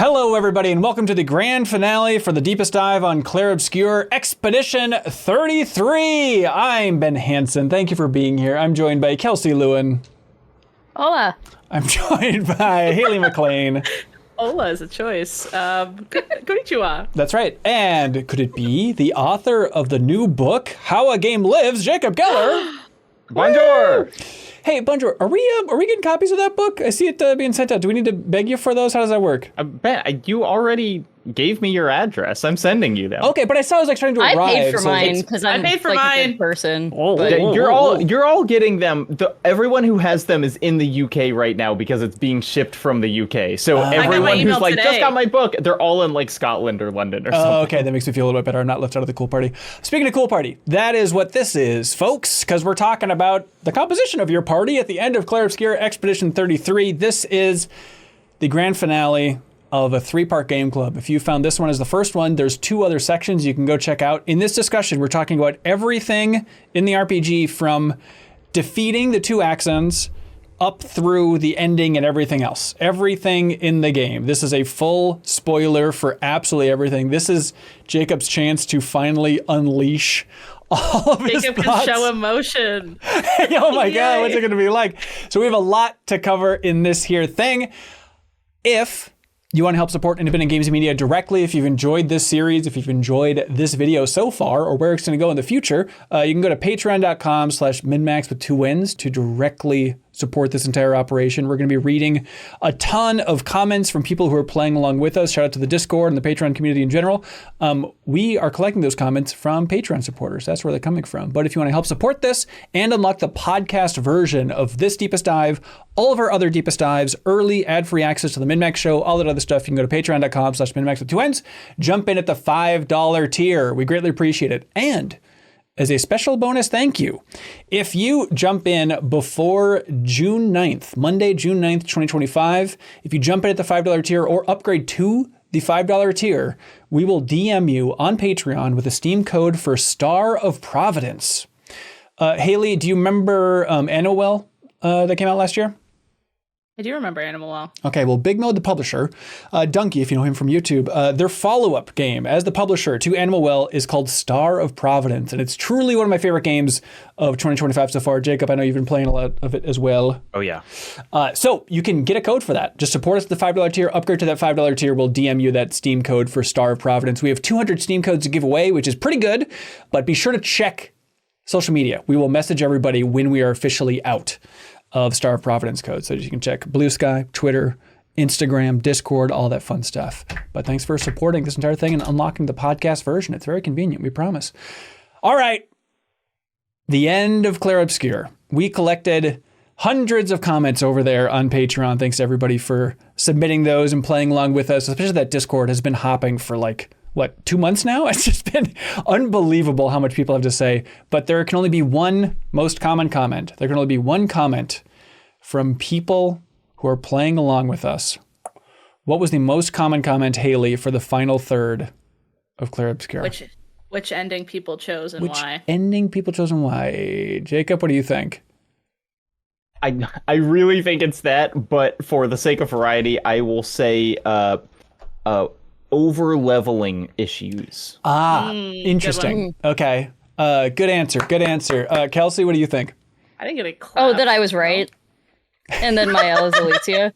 Hello, everybody, and welcome to the grand finale for the deepest dive on Clair Obscur Expedition 33. I'm Ben Hansen. Thank you for being here. I'm joined by Kelsey Lewin. Hola. I'm joined by Haley McLean. Hola is a choice. Konnichiwa. That's right. And could it be the author of the new book, How a Game Lives, Jacob Geller? Bonjour. Hey, Bonjour, are we getting copies of that book? I see it being sent out. Do we need to beg you for those? How does that work? Ben, you already gave me your address. I'm sending you them. Okay, but I saw it was like trying to arrive. I paid for mine because I'm I paid for like a mine. good person. You're all getting them. Everyone who has them is in the UK right now because it's being shipped from the UK. So everyone who's like, just got my book, they're all in like Scotland or London or something. Okay, that makes me feel a little bit better. I'm not left out of the cool party. Speaking of cool party, that is what this is, folks, because we're talking about the composition of your party at the end of Clair Obscur Expedition 33. This is the grand finale of a 3-part game club. If you found this one as the first one, there's 2 other sections you can go check out. In this discussion, we're talking about everything in the RPG from defeating the 2 Axons up through the ending and everything else. Everything in the game. This is a full spoiler for absolutely everything. This is Jacob's chance to finally unleash all of his Jacob thoughts. can show emotion. Oh my God, what's it going to be like? So we have a lot to cover in this here thing. If you want to help support independent games media directly, if you've enjoyed this series, if you've enjoyed this video so far, or where it's going to go in the future, you can go to patreon.com/MinnMax with 2 wins to directly support this entire operation. We're going to be reading a ton of comments from people who are playing along with us. Shout out to the Discord and the Patreon community in general. We are collecting those comments from Patreon supporters. That's where they're coming from. But if you want to help support this and unlock the podcast version of this Deepest Dive, all of our other Deepest Dives, early ad-free access to the MinnMax show, all that other stuff, you can go to patreon.com/MinnMax with 2 N's. Jump in at the $5 tier. We greatly appreciate it. And as a special bonus thank you, if you jump in before June 9th, Monday, June 9th, 2025, if you jump in at the $5 tier or upgrade to the $5 tier, we will DM you on Patreon with a Steam code for Star of Providence. Haley, do you remember Annowell that came out last year? I do remember Animal Well. Okay, well, Big Mode, the publisher, Donkey, if you know him from YouTube, their follow-up game as the publisher to Animal Well is called Star of Providence, and it's truly one of my favorite games of 2025 so far. Jacob, I know you've been playing a lot of it as well. Oh, yeah. So you can get a code for that. Just support us at the $5 tier, upgrade to that $5 tier. We'll DM you that Steam code for Star of Providence. We have 200 Steam codes to give away, which is pretty good, but be sure to check social media. We will message everybody when we are officially out of Star of Providence code, so you can check Blue Sky, Twitter, Instagram, Discord, all that fun stuff. But thanks for supporting this entire thing and unlocking the podcast version. It's very convenient, we promise. All right, the end of Clair Obscur. We collected hundreds of comments over there on Patreon. Thanks to everybody for submitting those and playing along with us, especially that Discord has been hopping for like, 2 months now? It's just been unbelievable how much people have to say. But there can only be one most common comment. There can only be one comment from people who are playing along with us. What was the most common comment, Haley, for the final third of Clair Obscur? Which ending people chose and why? Which ending people chose and why? Jacob, what do you think? I really think it's that, but for the sake of variety, I will say over-leveling issues. Interesting. Okay. Good answer. Kelsey, what do you think? I didn't get a clap. Oh, that I was right. And then my L is Alicia.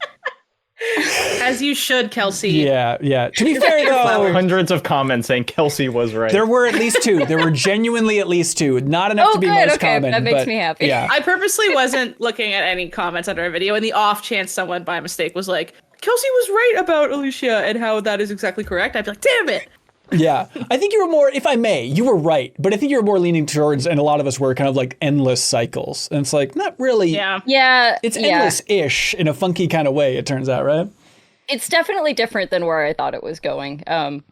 As you should, Kelsey. Yeah. To be fair, though, Hundreds of comments saying Kelsey was right. there were at least 2. There were genuinely at least 2. Not enough to be most common. That makes me happy. Yeah. I purposely wasn't looking at any comments under a video, and the off chance someone by mistake was like, Kelsey was right about Alicia and how that is exactly correct, I'd be like, damn it. Yeah. I think you were more, if I may, you were right, but I think you were more leaning towards, and a lot of us were, kind of like endless cycles. And it's like, not really. Yeah. It's endless-ish in a funky kind of way, it turns out, right? It's definitely different than where I thought it was going. And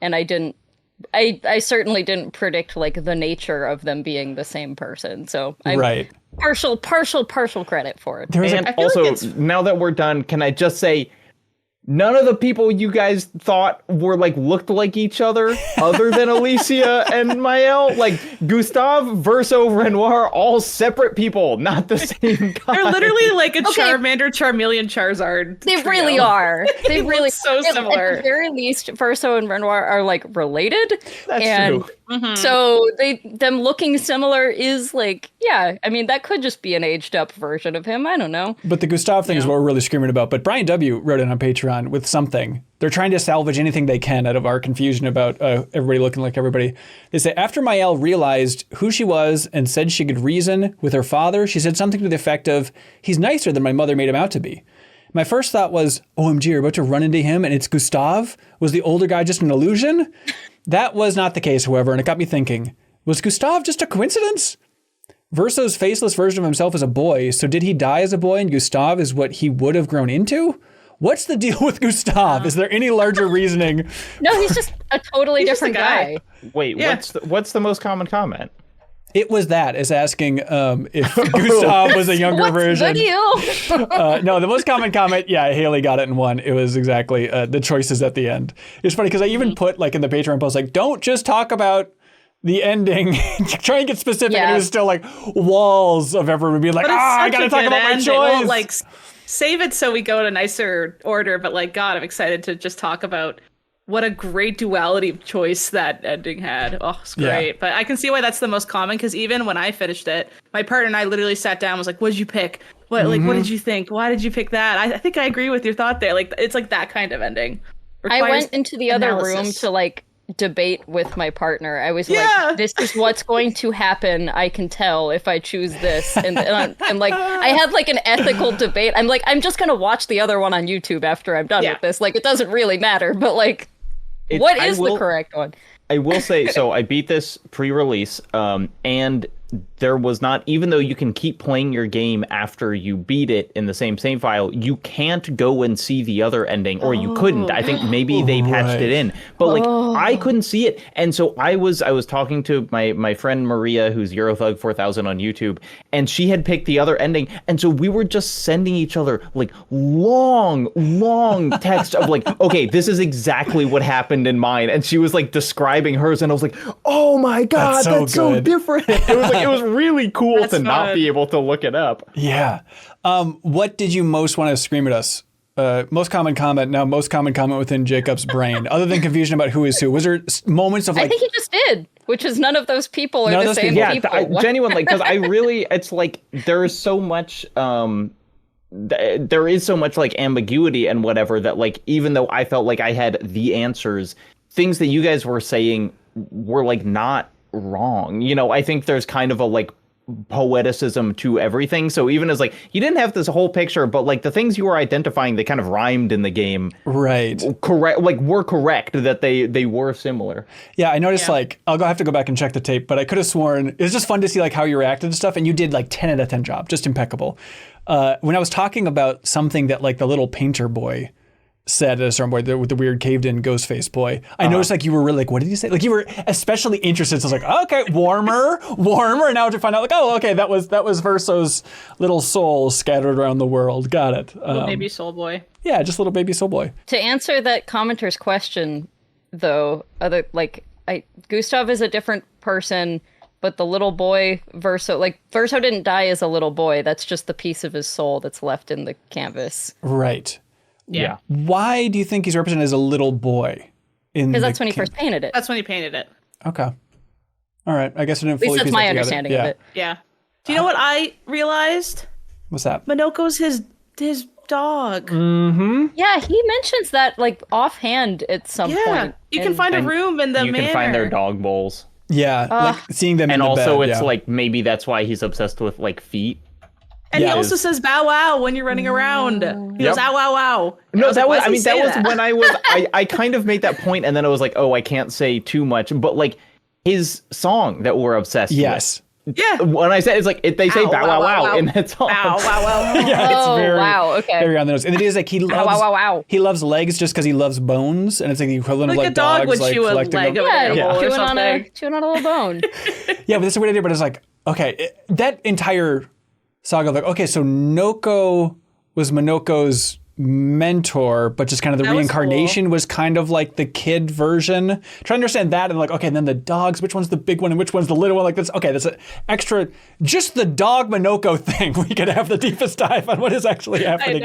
I certainly didn't predict like the nature of them being the same person. So I'm partial credit for it. And also, now that we're done, can I just say, None of the people you guys thought were like looked like each other than Alicia and Mael. Like Gustave, Verso, Renoir, all separate people, not the same guy. They're literally like a Charmander, Charmeleon, Charizard. They really are. They really so similar. At the very least, Verso and Renoir are like related. That's true. So them looking similar is like, yeah, I mean, that could just be an aged up version of him. I don't know. But the Gustave thing is what we're really screaming about. But Brian W. wrote it on Patreon with something. They're trying to salvage anything they can out of our confusion about everybody looking like everybody. They say, after Mael realized who she was and said she could reason with her father, she said something to the effect of, he's nicer than my mother made him out to be. My first thought was, OMG, you're about to run into him and it's Gustave? Was the older guy just an illusion? That was not the case, however, and it got me thinking, was Gustave just a coincidence? Verso's faceless version of himself is a boy, so did he die as a boy and Gustave is what he would have grown into? What's the deal with Gustave? Is there any larger reasoning? No, he's just a totally different guy. Wait, what's the most common comment? It was that, is asking if Gustave was a younger version. What's the deal? No, the most common comment, Haley got it in one. It was exactly the choices at the end. It's funny because I even put like in the Patreon post, like, don't just talk about the ending. Try and get specific. And it was still like walls of everyone being like, I gotta talk about my choice. Well, like, save it so we go in a nicer order. But like, God, I'm excited to just talk about what a great duality of choice that ending had. Oh, it's great. Yeah. But I can see why that's the most common, because even when I finished it, my partner and I literally sat down and was like, what did you pick? What did you think? Why did you pick that? I think I agree with your thought there. Like, it's like that kind of ending. I went into the other room to like debate with my partner. I was like, this is what's going to happen. I can tell if I choose this. And like, I had like an ethical debate. I'm like, I'm just going to watch the other one on YouTube after I'm done with this. Like, it doesn't really matter, but like, what is the correct one? I will say, so I beat this pre-release, and there was not, even though you can keep playing your game after you beat it in the same save file, you can't go and see the other ending, or you couldn't. I think maybe they patched it in, but like I couldn't see it. And so I was talking to my friend Maria, who's Eurothug 4000 on YouTube, and she had picked the other ending. And so we were just sending each other like long text of like, okay, this is exactly what happened in mine. And she was like describing hers, and I was like, oh my God, that's so different. It was really cool to not be able to look it up. Yeah. What did you most want to scream at us? Most common comment within Jacob's brain, other than confusion about who is who. Was there moments of like... I think he just did, which is none of those people are the same people. Yeah, genuinely, because I really, it's like, there is so much... there is so much like ambiguity and whatever that like, even though I felt like I had the answers, things that you guys were saying were like not wrong. You know, I think there's kind of a like poeticism to everything. So even as like, you didn't have this whole picture, but like the things you were identifying, they kind of rhymed in the game. Right. Correct. Like were correct that they were similar. Yeah. I noticed like, I'll have to go back and check the tape, but I could have sworn it was just fun to see like how you reacted to stuff. And you did like 10 out of 10 job, just impeccable. When I was talking about something that like the little painter boy said at a certain point with the weird caved in ghost face boy, I noticed like you were really like, what did you say? Like you were especially interested. So I was like, okay, warmer. And now to find out like, oh, okay, that was Verso's little soul scattered around the world. Got it. Little baby soul boy. Yeah, just little baby soul boy. To answer that commenter's question though, Gustav is a different person, but the little boy Verso didn't die as a little boy. That's just the piece of his soul that's left in the canvas. Right. Yeah. Why do you think he's represented as a little boy? Because that's when he first painted it. That's when he painted it. Okay. All right. I guess I didn't fully At least that's my understanding of it. Yeah. Do you know what I realized? What's that? Minoko's his dog. Mm-hmm. Yeah, he mentions that like offhand at some point. You can find a room in the manor. You can find their dog bowls. Yeah, like seeing them in the bed. And also it's like maybe that's why he's obsessed with like feet. And he also says bow wow when you're running around. He goes, ow, wow, wow. No, that was when I kind of made that point, and then I was like, oh, I can't say too much. But like his song that we're obsessed with. Yeah. When I said it's like they say bow wow wow in that song. Bow wow wow. Yeah, it's okay. Very on the nose. And it is like he loves he loves legs just because he loves bones, and it's like the equivalent of like a dog dogs would chew a leg of an animal or something. Chewing on a little bone. Yeah, but that's a weird idea. But it's like, okay, that entire saga of like, okay, so Noko was Minoko's mentor, but just kind of the reincarnation was kind of like the kid version. Trying to understand that, and like, okay, and then the dogs, which one's the big one and which one's the little one? Like, that's an extra, just the dog Minoko thing. We could have the deepest dive on what is actually happening.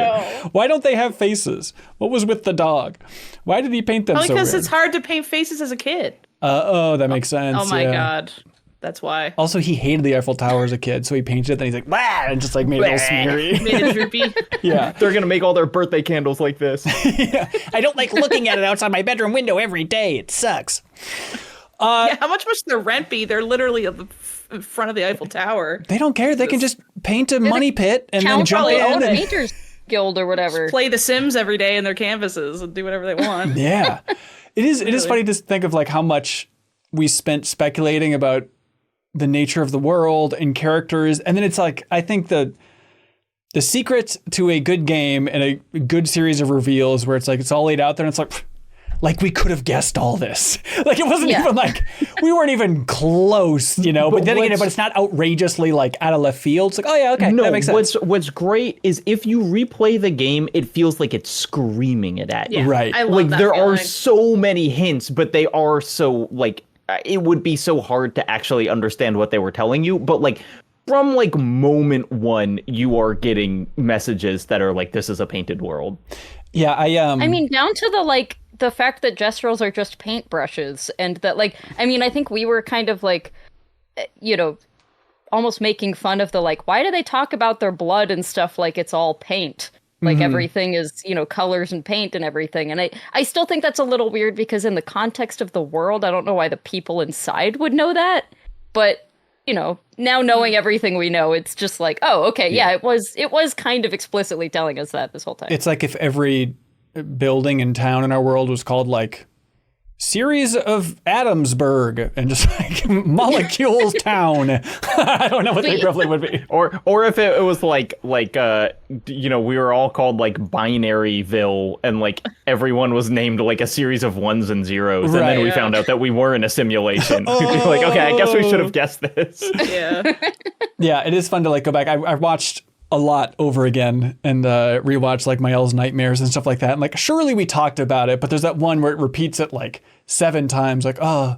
Why don't they have faces? What was with the dog? Why did he paint them so weird? Because it's hard to paint faces as a kid. That makes sense. Oh my God. That's why. Also, he hated the Eiffel Tower as a kid, so he painted it, then he's like, blah, and just like made it all smeary. Made it droopy. Yeah. They're going to make all their birthday candles like this. Yeah. I don't like looking at it outside my bedroom window every day. It sucks. How much must their rent be? They're literally in front of the Eiffel Tower. They don't care. They can just paint a money pit and then jump in. Own a painters guild or whatever. Just play The Sims every day in their canvases and do whatever they want. Yeah. It is funny to think of like how much we spent speculating about the nature of the world and characters, and then it's like, I think the secret to a good game and a good series of reveals where it's like it's all laid out there and it's like we could have guessed all this. Like it wasn't even like we weren't even close, you know. But then again, but it's not outrageously like out of left field. It's like, oh yeah, okay, that makes sense. What's great is if you replay the game, it feels like it's screaming it at you. Yeah, right. I love like that there feeling. are so many hints, but they are so like it would be so hard to actually understand what they were telling you. But like from like moment one, you are getting messages that are like, this is a painted world. Yeah, I mean, down to the fact that gestural are just paintbrushes, and that I think we were kind of like, you know, almost making fun of the why do they talk about their blood and stuff like it's all paint? Like everything is, you know, colors and paint and everything. And I still think that's a little weird because in the context of the world, I don't know why the people inside would know that. But, you know, now knowing everything we know, it's just like, oh, okay, yeah, it was kind of explicitly telling us that this whole time. it's like if every building in town in our world was called like Series of Adamsburg and just like Molecules Town. I don't know what they roughly would be. Or if it was like you know, we were all called like Binaryville and like everyone was named like a series of ones and zeros. And then we found out that we were in a simulation. Like, okay, I guess we should have guessed this. Yeah. Yeah, it is fun to like go back. I watched a lot over again and rewatch like Mael's Nightmares and stuff like that. And like, surely we talked about it, but there's that one where it repeats it like 7 times. Like, oh,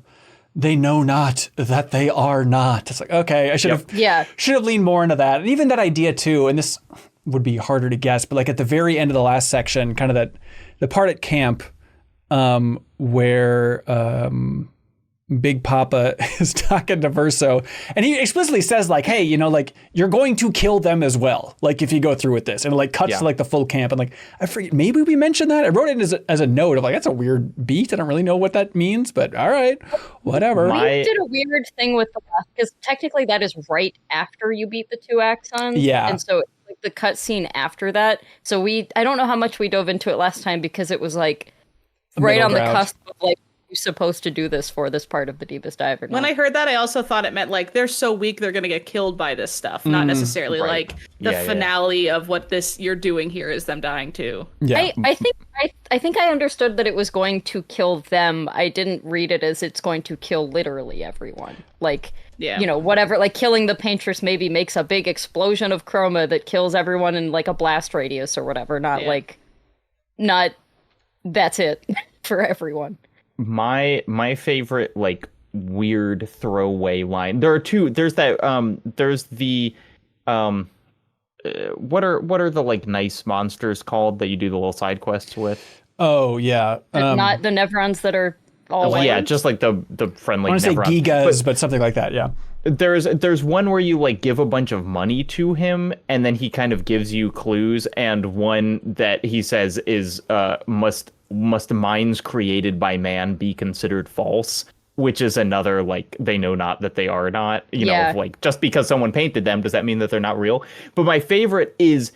they know not that they are not. It's like, okay, I should have leaned more into that. And even that idea too, and this would be harder to guess, but like at the very end of the last section, kind of the part at camp where Big Papa is talking to Verso, and he explicitly says like, hey, you know, like you're going to kill them as well, like if you go through with this, and it like cuts to like the full camp, and like I forget, maybe we mentioned that. I wrote it as a note of like, that's a weird beat. I don't really know what that means, but all right, whatever. We did a weird thing with the last, because technically that is right after you beat the 2 axons. Yeah. And so it's like the cutscene after that. So I don't know how much we dove into it last time because it was like right on the cusp of like, you're supposed to do this for this part of the Deepest Dive or not. When I heard that, I also thought it meant like they're so weak they're going to get killed by this stuff, not necessarily like the finale of what this you're doing here is them dying too. Yeah. I think I understood that it was going to kill them. I didn't read it as it's going to kill literally everyone. Like, you know, whatever, like killing the Paintress maybe makes a big explosion of chroma that kills everyone in like a blast radius or whatever. Not that's it for everyone. My favorite like weird throwaway line. There are two. There's that. There's the. What are the like nice monsters called that you do the little side quests with? Oh yeah. Not the Nevrons that are all white. Yeah, just like the friendly. I want to say Nevrons. Gigas, but something like that. Yeah. There's one where you like give a bunch of money to him and then he kind of gives you clues, and one that he says is must mines created by man be considered false, which is another like they know not that they are not, you know, of, like just because someone painted them does that mean that they're not real. But my favorite is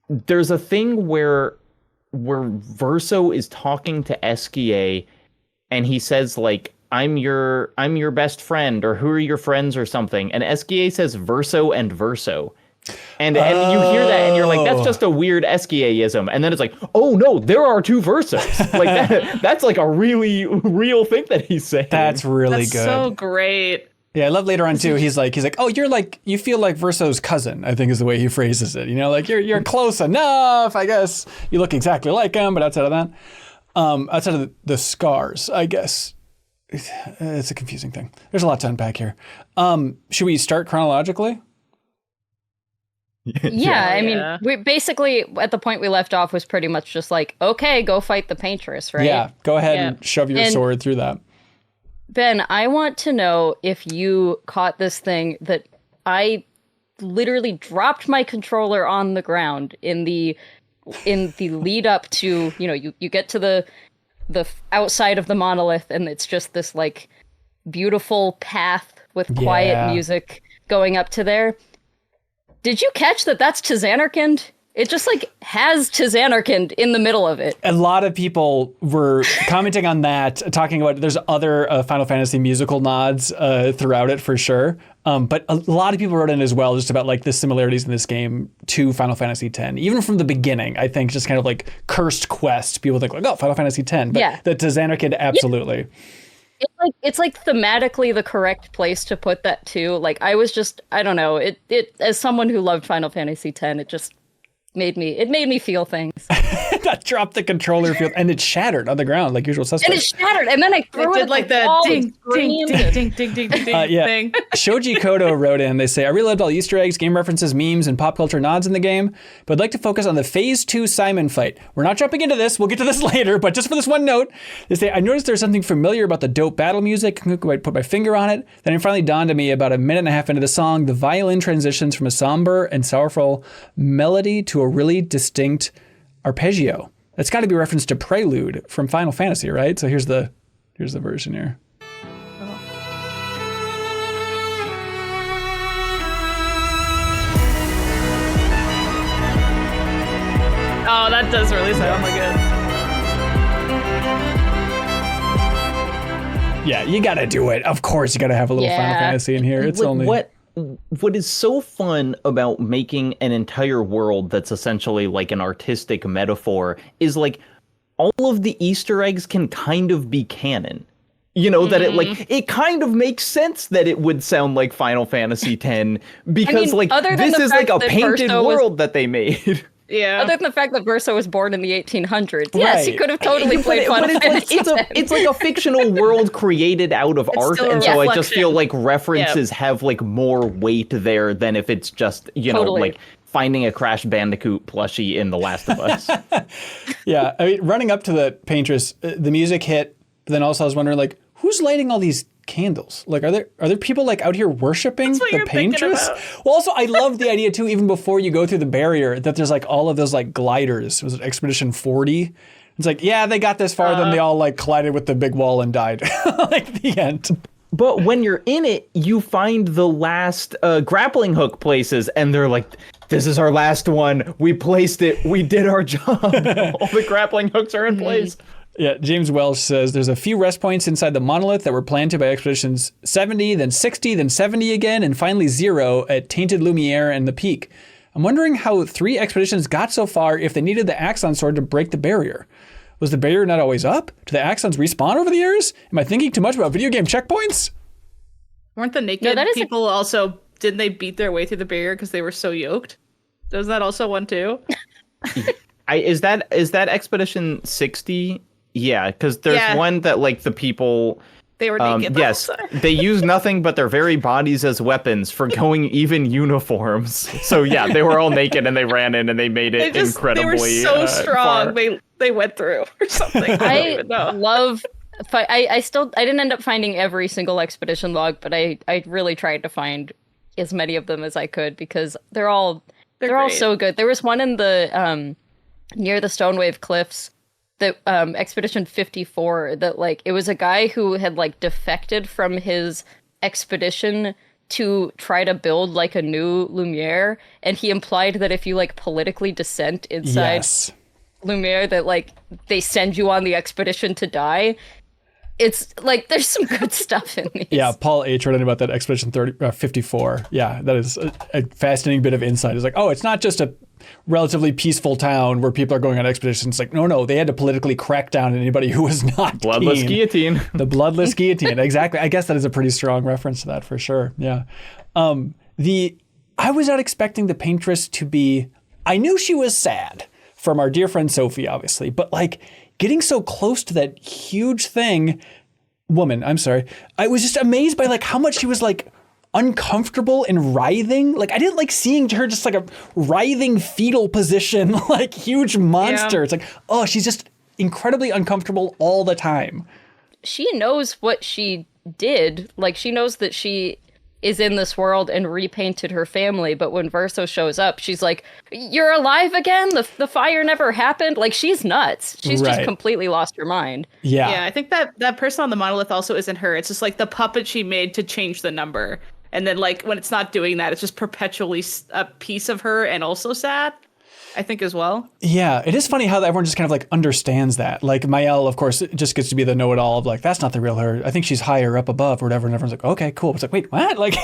there's a thing where Verso is talking to Esquier and he says like, I'm your best friend, or who are your friends or something. And Esquier says Verso and Verso. And you hear that and you're like, that's just a weird Esquier-ism. And then it's like, oh no, there are 2 Versos. Like that's like a really real thing that he's saying. That's really that's good. So great. Yeah, I love later on too. He's like, oh, you feel like Verso's cousin, I think is the way he phrases it. Like you're close enough, I guess. You look exactly like him, but outside of that, outside of the scars, I guess, it's a confusing thing. There's a lot to unpack here. Should we start chronologically? Yeah, I mean, we basically at the point we left off was pretty much just like, okay, go fight the Paintress, right? Yeah, go ahead and shove your sword through that. Ben, I want to know if you caught this thing that I literally dropped my controller on the ground in the lead up to, you get to the outside of the monolith and it's just this like beautiful path with quiet music going up to there. Did you catch that that's Tizanarkand? It just like has Tizanarkand in the middle of it. A lot of people were commenting on that, talking about there's other Final Fantasy musical nods throughout it for sure. But a lot of people wrote in as well just about like the similarities in this game to Final Fantasy X. Even from the beginning, I think just kind of like Cursed Quest, people think like, oh, Final Fantasy X. But the Tizanarkand, absolutely. It's like thematically the correct place to put that too. Like I don't know, it as someone who loved Final Fantasy X, it just made me feel things. That dropped the controller field and it shattered on the ground like usual suspects. And it shattered, and then I threw it did like the ding, ding, ding, ding, ding, ding, thing. Shoji Kodo wrote in, they say, I really loved all Easter eggs, game references, memes, and pop culture nods in the game, but I'd like to focus on the Phase 2 Simon fight. We're not jumping into this, we'll get to this later, but just for this one note, they say, I noticed there's something familiar about the dope battle music. I put my finger on it. Then it finally dawned on me about a minute and a half into the song, the violin transitions from a somber and sorrowful melody to a really distinct arpeggio. That's got to be a reference to Prelude from Final Fantasy, right? So here's the version here. Oh, that does really sound like it. Yeah, you got to do it. Of course, you got to have a little Final Fantasy in here. It's What is so fun about making an entire world that's essentially like an artistic metaphor is like all of the Easter eggs can kind of be canon. That it kind of makes sense that it would sound like Final Fantasy X because this is like a painted world that they made. Yeah. Other than the fact that Verso was born in the 1800s. Yes, he could have totally played Final Fantasy X. It's like a fictional world created out of art, and so I just feel like references have like more weight there than if it's just, like finding a Crash Bandicoot plushie in The Last of Us. Yeah, I mean, running up to the Paintress, the music hit, but then also I was wondering, like, who's lighting all these candles? Like, are there people like out here worshiping the Paintress? Well, also I love the idea too, even before you go through the barrier, that there's like all of those like gliders. Was it Expedition 40? It's like, yeah, they got this far, then they all like collided with the big wall and died. Like the end. But when you're in it, you find the last grappling hook places, and they're like, this is our last one. We placed it. We did our job. All the grappling hooks are in place. Yeah, James Welsh says there's a few rest points inside the monolith that were planted by Expeditions 70, then 60, then 70 again, and finally 0 at Tainted Lumiere and the Peak. I'm wondering how 3 expeditions got so far if they needed the Axon Sword to break the barrier. Was the barrier not always up? Do the Axons respawn over the years? Am I thinking too much about video game checkpoints? Weren't the naked people also, didn't they beat their way through the barrier because they were so yoked? Does that also one too? Is that Expedition 60? Yeah, because there's one that like the people... They were naked. Yes, they use nothing but their very bodies as weapons, forgoing even uniforms. So yeah, they were all naked and they ran in and they made it incredibly. They were so strong. They went through or something. I don't even know. Love. I didn't end up finding every single expedition log, but I really tried to find as many of them as I could because they're all so good. There was one in the near the Stonewave Cliffs. That Expedition 54, that like it was a guy who had like defected from his expedition to try to build like a new Lumiere, and he implied that if you like politically dissent inside Lumiere, that like they send you on the expedition to die. It's like there's some good stuff in these. Yeah, Paul H. wrote in about that Expedition 54. Yeah, that is a fascinating bit of insight. It's like, oh, it's not just a relatively peaceful town where people are going on expeditions. It's like, no, they had to politically crack down on anybody who was not bloodless keen. guillotine. The bloodless guillotine, exactly. I guess that is a pretty strong reference to that for sure. Yeah. I was not expecting the Paintress to be. I knew she was sad from our dear friend Sophie, obviously, but like getting so close to that huge woman. I'm sorry. I was just amazed by like how much she was like uncomfortable and writhing. Like I didn't like seeing her just like a writhing fetal position, like huge monster. Yeah. It's like, oh, she's just incredibly uncomfortable all the time. She knows what she did. Like she knows that she is in this world and repainted her family. But when Verso shows up, she's like, you're alive again? The fire never happened? Like she's nuts. She's just completely lost her mind. Yeah. Yeah, I think that person on the monolith also isn't her. It's just like the puppet she made to change the number. And then like when it's not doing that, it's just perpetually a piece of her and also sad, I think, as well. Yeah, it is funny how everyone just kind of like understands that. Like Mael, of course, just gets to be the know-it-all of like, that's not the real her. I think she's higher up above or whatever. And everyone's like, okay, cool. It's like, wait, what? Like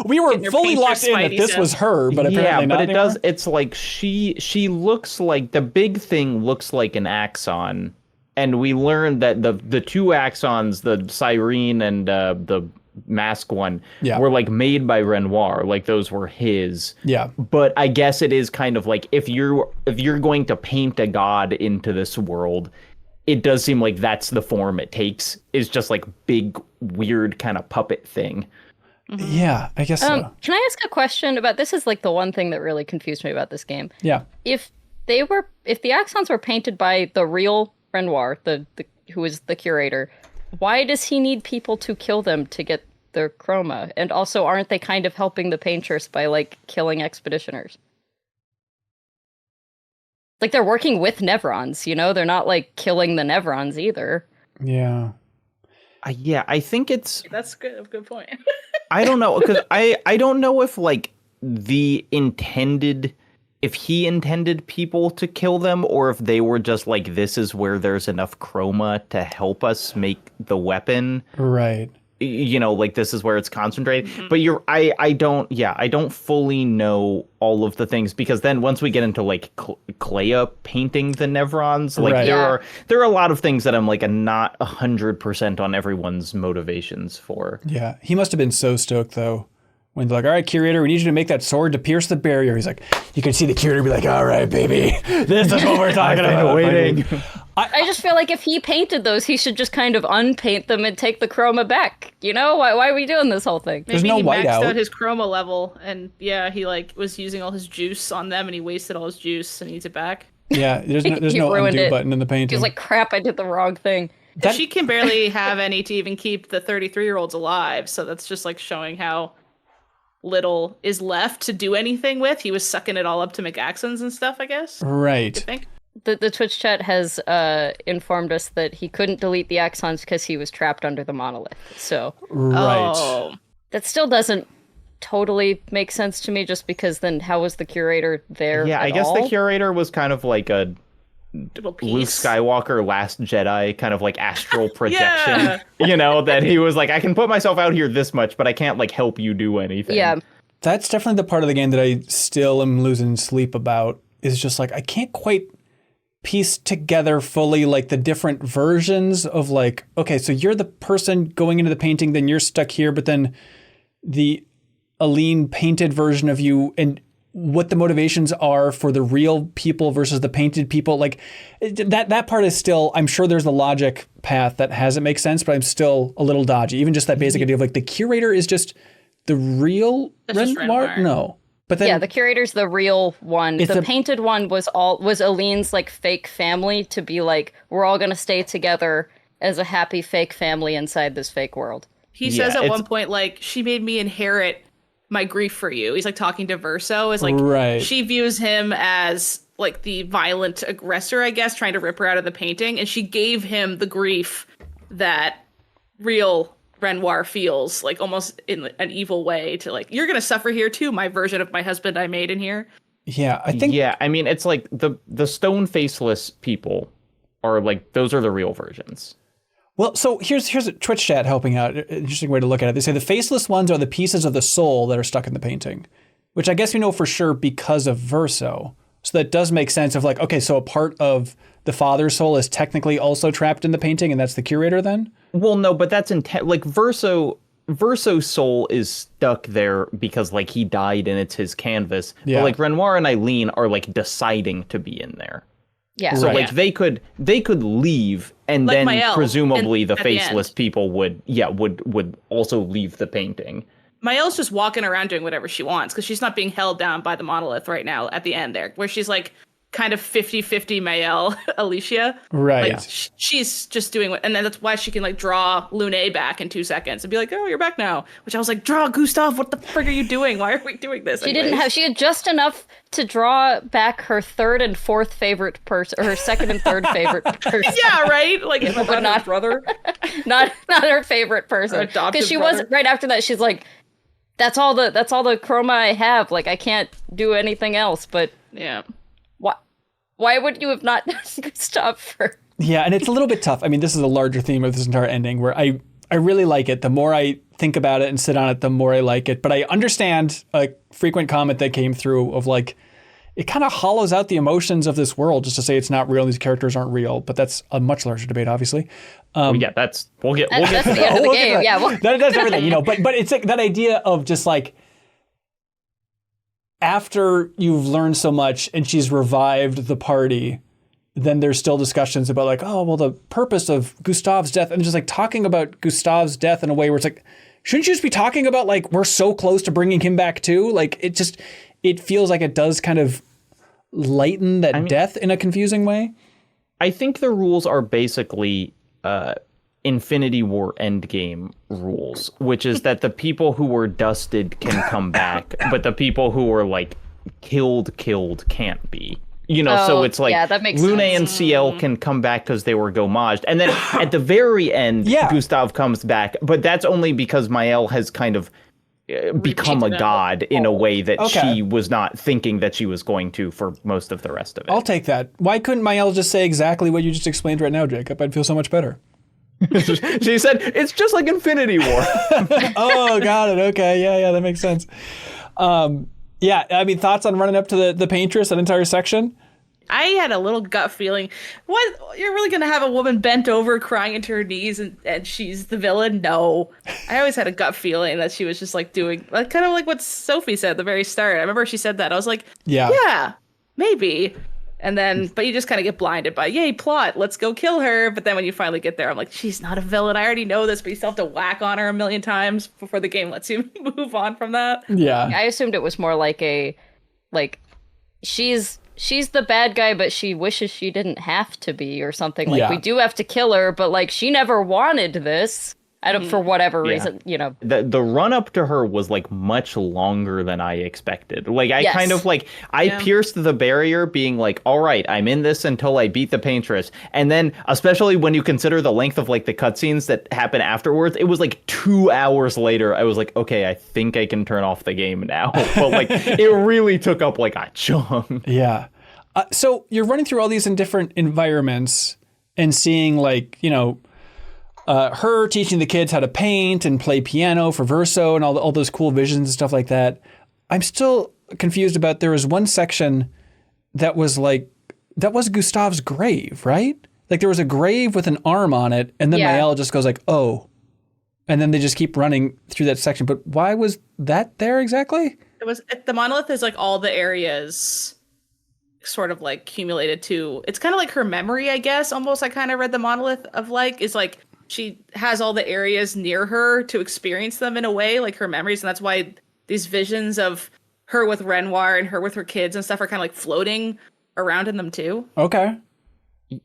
we were fully locked in that this was her, but apparently not anymore. Does. It's like she looks like the big thing looks like an axon. And we learned that the two axons, the Cyrene and the mask one, were like made by Renoir, like those were his. Yeah. But I guess it is kind of like if you're going to paint a god into this world, it does seem like that's the form it takes, is just like big weird kind of puppet thing. Mm-hmm. Yeah, I guess so. Can I ask a question about this? Is like the one thing that really confused me about this game. Yeah. If the axons were painted by the real Renoir, the who is the curator, why does he need people to kill them to get their chroma? And also, aren't they kind of helping the Paintress by, like, killing expeditioners? Like, they're working with Nevrons, you know? They're not, like, killing the Nevrons either. Yeah. I think it's... That's a good point. I don't know, because I don't know if, like, if he intended people to kill them, or if they were just like, this is where there's enough chroma to help us make the weapon. Right. You know, like this is where it's concentrated. Mm-hmm. But I don't fully know all of the things, because then once we get into like Clair painting the Nevrons, like there are a lot of things that I'm like not 100% on everyone's motivations for. Yeah. He must have been so stoked though. When they're like, all right, curator, we need you to make that sword to pierce the barrier. He's like, you can see the curator be like, all right, baby, this is what we're talking about. Waiting. I just feel like if he painted those, he should just kind of unpaint them and take the chroma back. You know, why are we doing this whole thing? There's no he whiteout. Maxed out his chroma level, and he like was using all his juice on them, and he wasted all his juice and needs it back. Yeah, there's no undo button in the painting. He's like, crap, I did the wrong thing. She can barely have any to even keep the 33-year-olds alive, so that's just like showing how little is left to do anything with. He was sucking it all up to make axons and stuff, I guess. Right. You think? The Twitch chat has informed us that he couldn't delete the axons because he was trapped under the monolith. So that still doesn't totally make sense to me, just because then how was the curator there? Yeah, I guess all? The curator was kind of like a Luke Skywalker Last Jedi kind of like astral projection. You know, that he was like, I can put myself out here this much, but I can't like help you do anything. Yeah. That's definitely the part of the game that I still am losing sleep about, is just like I can't quite piece together fully like the different versions of like, okay, so you're the person going into the painting, then you're stuck here, but then the Aline painted version of you, and what the motivations are for the real people versus the painted people. Like that part is still, I'm sure there's a logic path that hasn't make sense, but I'm still a little dodgy. Even just that basic idea of like the curator is just the real Renoir? No. But then, the curator's the real one. The painted one was Aline's like fake family, to be like, we're all going to stay together as a happy fake family inside this fake world. He says at one point, like, she made me inherit my grief for you. He's like talking to Verso, is like, she views him as like the violent aggressor, I guess, trying to rip her out of the painting. And she gave him the grief that real Renoir feels, like almost in an evil way, to like, you're going to suffer here too. My version of my husband I made in here. Yeah, I think. Yeah, I mean, it's like the stone faceless people are like, those are the real versions. Well, so here's a Twitch chat helping out. Interesting way to look at it. They say the faceless ones are the pieces of the soul that are stuck in the painting, which I guess we know for sure because of Verso. So that does make sense of like, okay, so a part of the father's soul is technically also trapped in the painting, and that's the curator then? Well, no, but that's like Verso's soul is stuck there because like he died and it's his canvas. Yeah. But like Renoir and Eileen are like deciding to be in there. Yeah. So Right. like they could leave, and Like then Maëlle presumably at the the faceless end. people would also leave the painting. Maëlle's just walking around doing whatever she wants because she's not being held down by the monolith right now at the end there, where she's like kind of 50-50 Maëlle, Alicia. Right. Like, she's just doing and then that's why she can like draw Lune back in 2 seconds and be like, oh, you're back now. Which I was like, draw Gustav, what the frick are you doing? Why are we doing this? She had just enough to draw back her third and fourth favorite person, or her second and third favorite person. Yeah, right? Like, but not brother. not her favorite person. Her adopted Because she brother. was right after that. She's like, that's all the chroma I have. Like, I can't do anything else. But Yeah. why would you have not stopped for? Yeah, and it's a little bit tough. I mean, this is a larger theme of this entire ending where I really like it. The more I think about it and sit on it, the more I like it. But I understand a frequent comment that came through of like, it kind of hollows out the emotions of this world just to say it's not real and these characters aren't real. But that's a much larger debate, obviously. We'll get That's to the end of that. the We'll get game. to Yeah. That's everything, you know. But it's like that idea of just like, after you've learned so much and she's revived the party, then there's still discussions about like, oh, well, the purpose of Gustav's death, and just like talking about Gustav's death in a way where it's like, shouldn't you just be talking about like, we're so close to bringing him back too? Like, it feels like it does kind of lighten that death in a confusing way. I think the rules are basically Infinity War Endgame rules, which is that the people who were dusted can come back, but the people who were like killed can't be. You know, so it's like that makes Lune sense. and CL can come back because they were gommaged. And then at the very end, Gustav comes back, but that's only because Maëlle has kind of become a god in a way that she was not thinking that she was going to for most of the rest of it. I'll take that. Why couldn't Maëlle just say exactly what you just explained right now, Jacob? I'd feel so much better. She said, it's just like Infinity War. Oh, got it. Okay. Yeah, that makes sense. Yeah, I mean, thoughts on running up to the Paintress, that entire section? I had a little gut feeling. What? You're really going to have a woman bent over crying into her knees and she's the villain? No. I always had a gut feeling that she was just like doing, like, kind of like what Sophie said at the very start. I remember she said that. I was like, yeah, maybe. And then, but you just kind of get blinded by, yay, plot, let's go kill her. But then when you finally get there, I'm like, she's not a villain. I already know this, but you still have to whack on her a million times before the game lets you move on from that. Yeah. I assumed it was more like she's the bad guy, but she wishes she didn't have to be or something. Like, we do have to kill her, but like, she never wanted this. I don't, for whatever reason, you know. The run up to her was like much longer than I expected. Like I kind of like, I pierced the barrier being like, all right, I'm in this until I beat the Paintress. And then especially when you consider the length of like the cutscenes that happen afterwards, it was like 2 hours later. I was like, okay, I think I can turn off the game now. But like, it really took up like a chunk. Yeah. So you're running through all these in different environments and seeing like, you know, her teaching the kids how to paint and play piano for Verso and all those cool visions and stuff like that. I'm still confused about, there was one section that was Gustav's grave, right? Like there was a grave with an arm on it, and then Maëlle just goes like, oh. And then they just keep running through that section. But why was that there exactly? It was, the monolith is like all the areas sort of like accumulated to, it's kind of like her memory, I guess. Almost, I kind of read the monolith of like, is like, she has all the areas near her to experience them in a way, like her memories. And that's why these visions of her with Renoir and her with her kids and stuff are kind of like floating around in them too. Okay.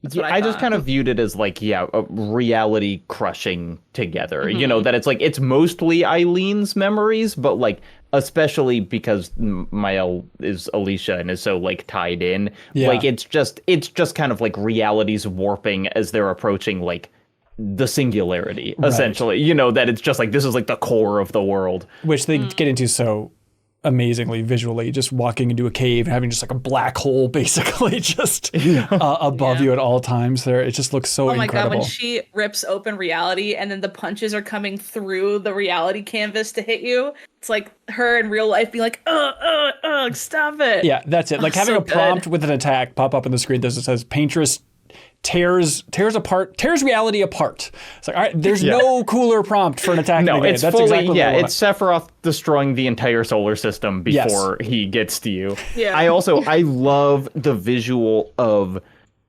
That's what I just kind of viewed it as like, a reality crushing together, you know, that it's like, it's mostly Eileen's memories, but like, especially because Maëlle is Alicia and is so like tied in, like, it's just kind of like reality's warping as they're approaching like the singularity, essentially, you know, that it's just like, this is like the core of the world. Which they get into so amazingly visually, just walking into a cave and having just like a black hole basically just above you at all times there. It just looks so incredible. Oh my God, when she rips open reality and then the punches are coming through the reality canvas to hit you, it's like her in real life being like, stop it. Yeah, that's it. Like having so a prompt with an attack pop up on the screen that says Paintress tears reality apart. It's like, all right, there's no cooler prompt for an attack in the game. It's That's fully, exactly what it's Sephiroth destroying the entire solar system before he gets to you. Yeah. I love the visual of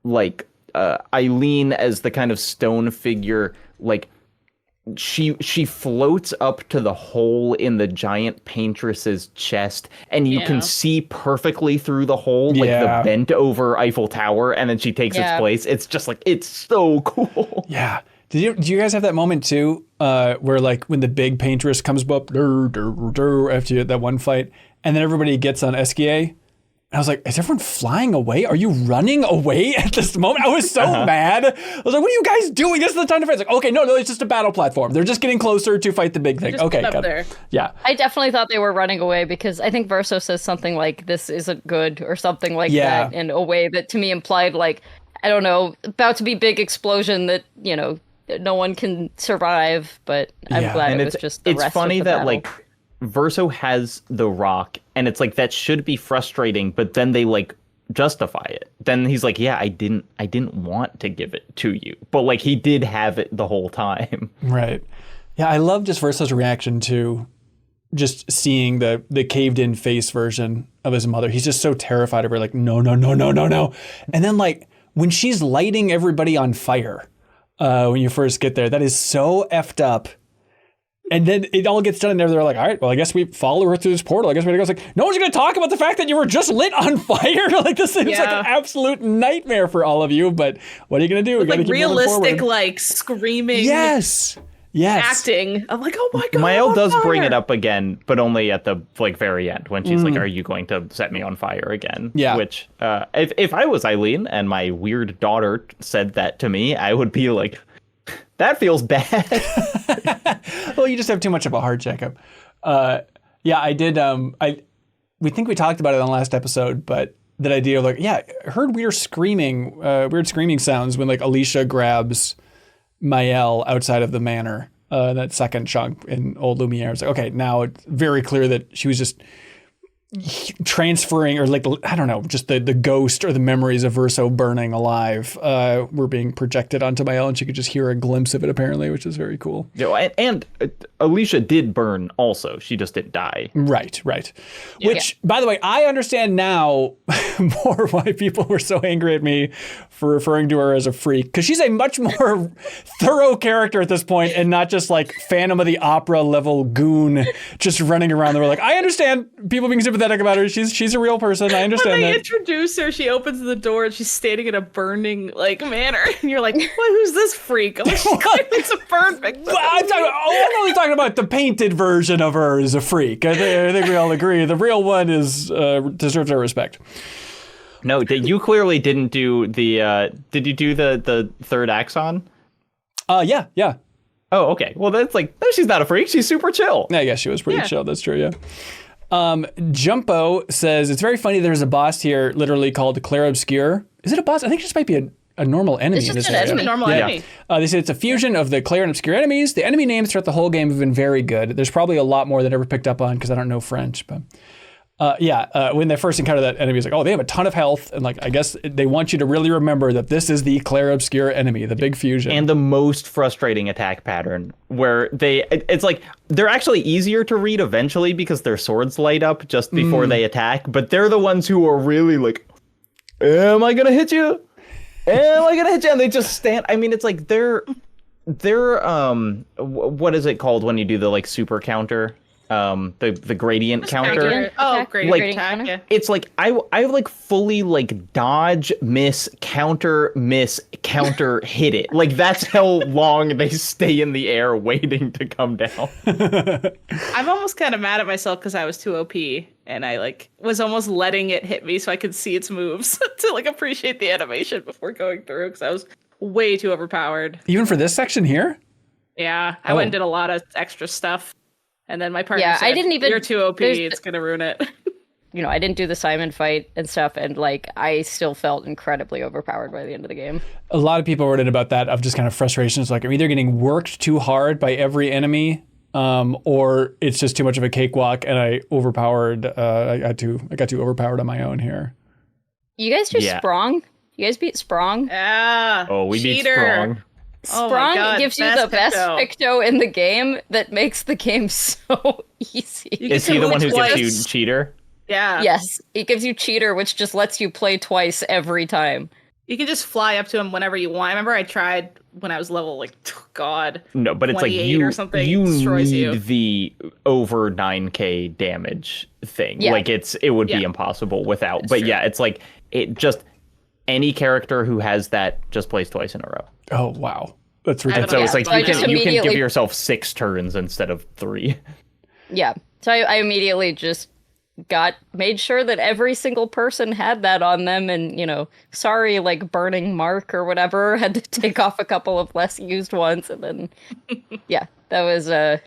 like Eileen as the kind of stone figure, like she floats up to the hole in the giant Paintress's chest, and you can see perfectly through the hole, like the bent over Eiffel Tower, and then she takes its place. It's just like, it's so cool. Yeah. Do you guys have that moment too, where like when the big Paintress comes up after that one fight, and then everybody gets on Esquier? I was like, is everyone flying away? Are you running away at this moment? I was so mad. I was like, what are you guys doing? This is the time to fight. It's like, okay, no, it's just a battle platform. They're just getting closer to fight the big thing. Okay, up there. Yeah. I definitely thought they were running away because I think Verso says something like, this isn't good or something like that in a way that to me implied like, I don't know, about to be big explosion that, you know, no one can survive, but I'm glad and it was just the rest of the battle. It's funny that like Verso has the rock, and it's like that should be frustrating, but then they like justify it. Then he's like, yeah, I didn't want to give it to you, but like he did have it the whole time. Right. Yeah, I love just Verso's reaction to just seeing the caved in face version of his mother. He's just so terrified of her, like, no. And then like when she's lighting everybody on fire, when you first get there, that is so effed up. And then it all gets done, and they're like, all right, well, I guess we follow her through this portal. I guess we gotta go. It's like, no one's going to talk about the fact that you were just lit on fire. Like, this seems like an absolute nightmare for all of you, but what are you going to do? With, like, realistic, like, screaming. Yes. Acting. I'm like, oh my God. Mael does bring it up again, but only at the like very end when she's like, are you going to set me on fire again? Yeah. Which, if I was Eileen and my weird daughter said that to me, I would be like, that feels bad. Well, you just have too much of a heart, Jacob. Yeah, I did. We think we talked about it on the last episode, but that idea of like, I heard weird screaming sounds when like Alicia grabs Mael outside of the manor. That second chunk in Old Lumiere. It's like, okay, now it's very clear that she was just transferring, or like, I don't know, just the ghost or the memories of Verso burning alive were being projected onto Mael, and she could just hear a glimpse of it apparently, which is very cool. And Alicia did burn also. She just didn't die. Right. Which, by the way, I understand now more why people were so angry at me for referring to her as a freak, because she's a much more thorough character at this point, and not just like Phantom of the Opera level goon just running around the world. Like, I understand people being sympathetic about her. She's a real person. I understand when that. they introduce her, she opens the door and she's standing in a burning like manor, and you're like, who's this freak? I'm like, it's a burn victim. I'm only talking about the painted version of her as a freak. I think we all agree. The real one is deserves our respect. No, you clearly didn't do the. Did you do the third axon? Yeah. Oh, okay. Well, that's like, no, she's not a freak. She's super chill. Yeah, she was pretty chill. That's true. Yeah. Jumpo says, it's very funny there's a boss here literally called Clair Obscur. Is it a boss? I think it just might be a normal enemy. It's in just this area. a normal enemy. They say it's a fusion of the Clair and Obscur enemies. The enemy names throughout the whole game have been very good. There's probably a lot more that I ever picked up on because I don't know French, but when they first encounter that enemy, it's like, oh, they have a ton of health, and like, I guess they want you to really remember that this is the Clair Obscur enemy, the big fusion. And the most frustrating attack pattern, where it's like, they're actually easier to read eventually because their swords light up just before they attack, but they're the ones who are really like, am I gonna hit you? And they just stand. I mean, it's like they're what is it called when you do the like super counter? The gradient counter. Gradient attack. Yeah. It's like I like fully like dodge, miss, counter, hit it. Like that's how long they stay in the air waiting to come down. I'm almost kind of mad at myself because I was too OP, and I like was almost letting it hit me so I could see its moves to like appreciate the animation before going through, because I was way too overpowered. Even for this section here? Yeah, I went and did a lot of extra stuff. And then my partner said, you're too OP, it's going to ruin it. I didn't do the Simon fight and stuff, and I still felt incredibly overpowered by the end of the game. A lot of people wrote in about that, of just kind of frustration. It's like, I'm either getting worked too hard by every enemy, or it's just too much of a cakewalk, and I got too overpowered on my own here. You guys do Sprong? You guys beat Sprong? Yeah. Oh, we beat Sprong. Sprong gives you the best Picto in the game that makes the game so easy. Is he the one who gives you Cheater? Yeah. Yes. He gives you Cheater, which just lets you play twice every time. You can just fly up to him whenever you want. I remember I tried when I was level, No, but it's like or something. You destroys need the over 9k damage thing. Yeah. Like it would be impossible without. It's true. It's like it just any character who has that just plays twice in a row. Oh wow, that's ridiculous. And so it's like you can give yourself 6 turns instead of 3. Yeah. So I immediately just made sure that every single person had that on them, and sorry, Burning Mark or whatever, had to take off a couple of less used ones, and then that was I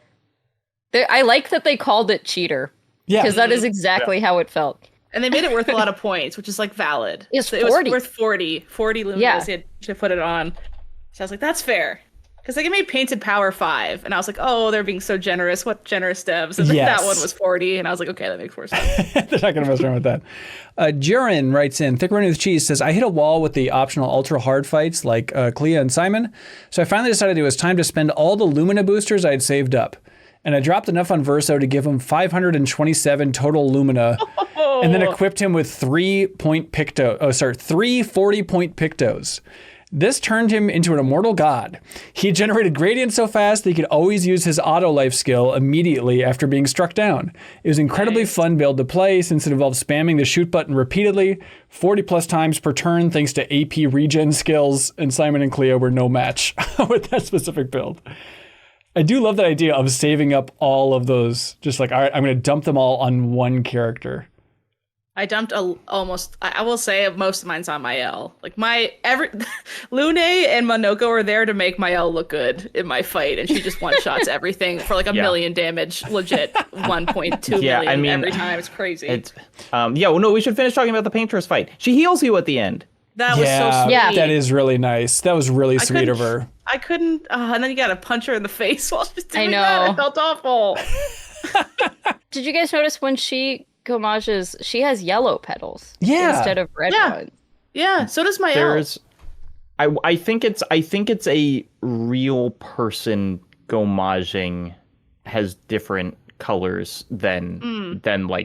like that they called it Cheater, because that is exactly how it felt. And they made it worth a lot of points, which is valid. It was worth 40 luminous. You had to put it on. So I was like, that's fair. Because it made Painted Power 5, and I was like, oh, they're being so generous. What generous devs? And that one was 40, and I was like, okay, that makes more sense. They're not going to mess around with that. Jiren writes in, Thick Running with Cheese says, I hit a wall with the optional ultra hard fights like Clea and Simon, so I finally decided it was time to spend all the Lumina boosters I had saved up. And I dropped enough on Verso to give him 527 total Lumina, and then equipped him with 3 40-point Pictos. This turned him into an immortal god. He generated gradients so fast that he could always use his auto life skill immediately after being struck down. It was incredibly fun build to play since it involved spamming the shoot button repeatedly, 40 plus times per turn thanks to AP regen skills, and Simon and Cleo were no match with that specific build. I do love that idea of saving up all of those, just all right, I'm going to dump them all on one character. I dumped I will say most of mine's on my L. Lune and Monoko are there to make my L look good in my fight, and she just one-shots everything for a million damage, legit 1.2 million every time. It's crazy. We should finish talking about the Paintress fight. She heals you at the end. That was so sweet. Yeah, that is really nice. That was really sweet of her. I couldn't, and then you gotta punch her in the face while she's doing that. I felt awful. Did you guys notice when she homages, she has yellow petals instead of red ones? Yeah, so does my L. I think it's a real person homaging has different colors than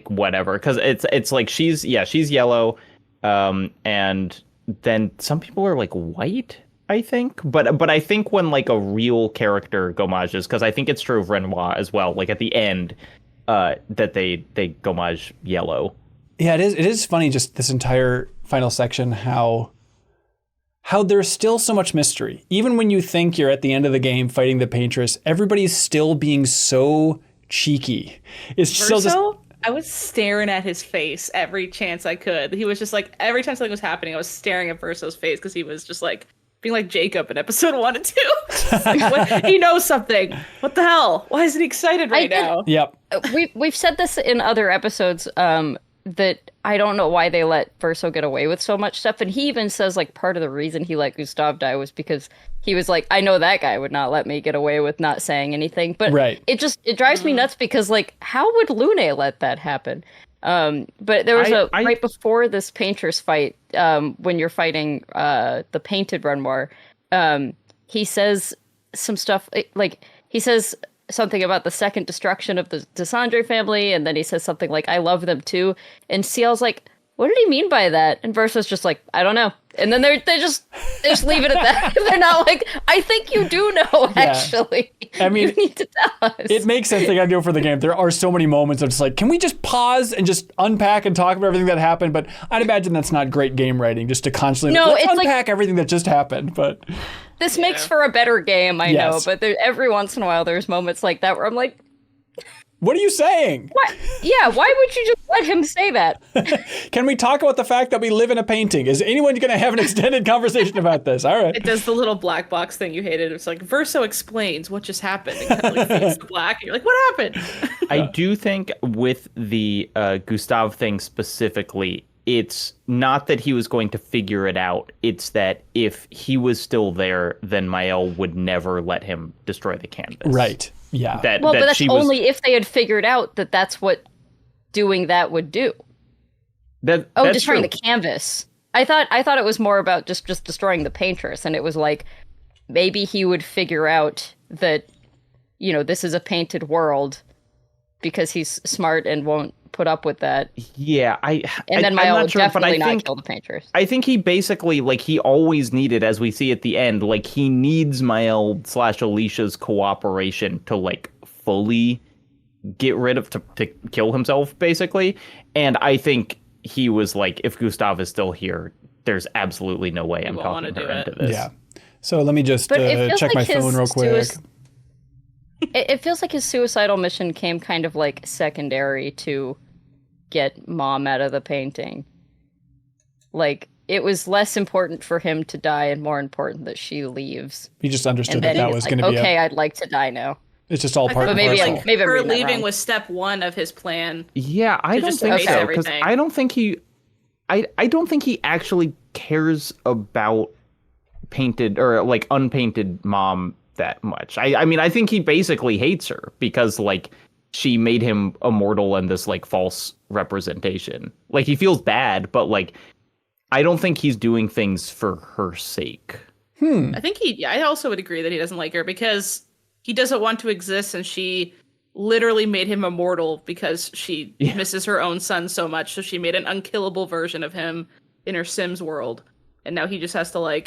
whatever, because it's like she's yellow, and then some people are white, I think, but I think when a real character homages, because I think it's true of Renoir as well, at the end, that they homage yellow. Yeah, it is funny, just this entire final section, how there's still so much mystery. Even when you think you're at the end of the game fighting the Paintress, everybody's still being so cheeky. It's still just... I was staring at his face every chance I could. He was just every time something was happening, I was staring at Verso's face because he was just being like Jacob in episode 1 and 2. He knows something. What the hell? Why isn't he excited right now? Yep. We've said this in other episodes, that I don't know why they let Verso get away with so much stuff. And he even says part of the reason he let Gustav die was because he was I know that guy would not let me get away with not saying anything. But it drives me nuts because how would Lune let that happen? But there was right before this Paintress fight, when you're fighting the painted Renoir, he says some stuff he says something about the second destruction of the Desandre family, and then he says something I love them too, and Ciel's what did he mean by that? And Versa's just I don't know. And then they just leave it at that. They're not I think you do know, actually. I mean, you need to tell us. It makes sense they gotta do it for the game. There are so many moments of just can we just pause and just unpack and talk about everything that happened? But I'd imagine that's not great game writing, just to constantly let's unpack everything that just happened. But this makes for a better game, I know. But every once in a while there's moments like that where I'm What are you saying? What? Yeah, why would you just let him say that? Can we talk about the fact that we live in a painting? Is anyone going to have an extended conversation about this? All right. It does the little black box thing you hated. It's like, Verso explains what just happened. And kind of like fades to black. And you're like, what happened? I do think with the Gustav thing specifically, it's not that he was going to figure it out. It's that if he was still there, then Maëlle would never let him destroy the canvas. Right. Yeah. But that's only if they had figured out that that's what doing that would do. Destroying the canvas. I thought it was more about just destroying the Paintress, and it was like maybe he would figure out that, this is a painted world because he's smart and won't put up with that. Yeah, then Maëlle would definitely not kill the Paintress. I think he basically, he always needed, as we see at the end, he needs Maëlle / Alicia's cooperation to, fully get rid of, to kill himself, basically. And I think he was if Gustav is still here, there's absolutely no way I'm talking her into this. Yeah. So let me just check my phone real quick. It feels like his suicidal mission came kind of secondary to get Mom out of the painting. It was less important for him to die and more important that she leaves. He just understood that was going to be okay, I'd like to die now. It's just all part of maybe her leaving was step one of his plan. Yeah, I don't think so, because I don't think he actually cares about painted or unpainted Mom that much. I mean, I think he basically hates her because she made him immortal in this false representation. He feels bad, but I don't think he's doing things for her sake. I think I also would agree that he doesn't like her because he doesn't want to exist, and she literally made him immortal because she misses her own son so much. So she made an unkillable version of him in her Sims world, and now he just has to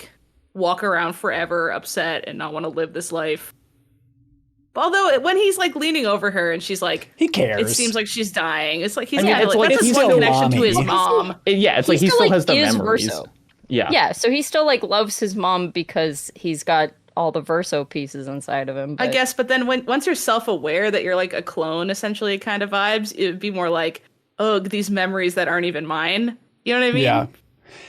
walk around forever upset and not want to live this life. Although when he's leaning over her and she's he cares. It seems like she's dying. It's he's it's that's he's one still connection to his mommy. mom. Yeah, it's he still has the memories. Verso. Yeah. Yeah, so he still loves his mom because he's got all the Verso pieces inside of him. I guess, but then once you're self-aware that you're a clone, essentially, kind of vibes, it would be more these memories that aren't even mine. You know what I mean? Yeah.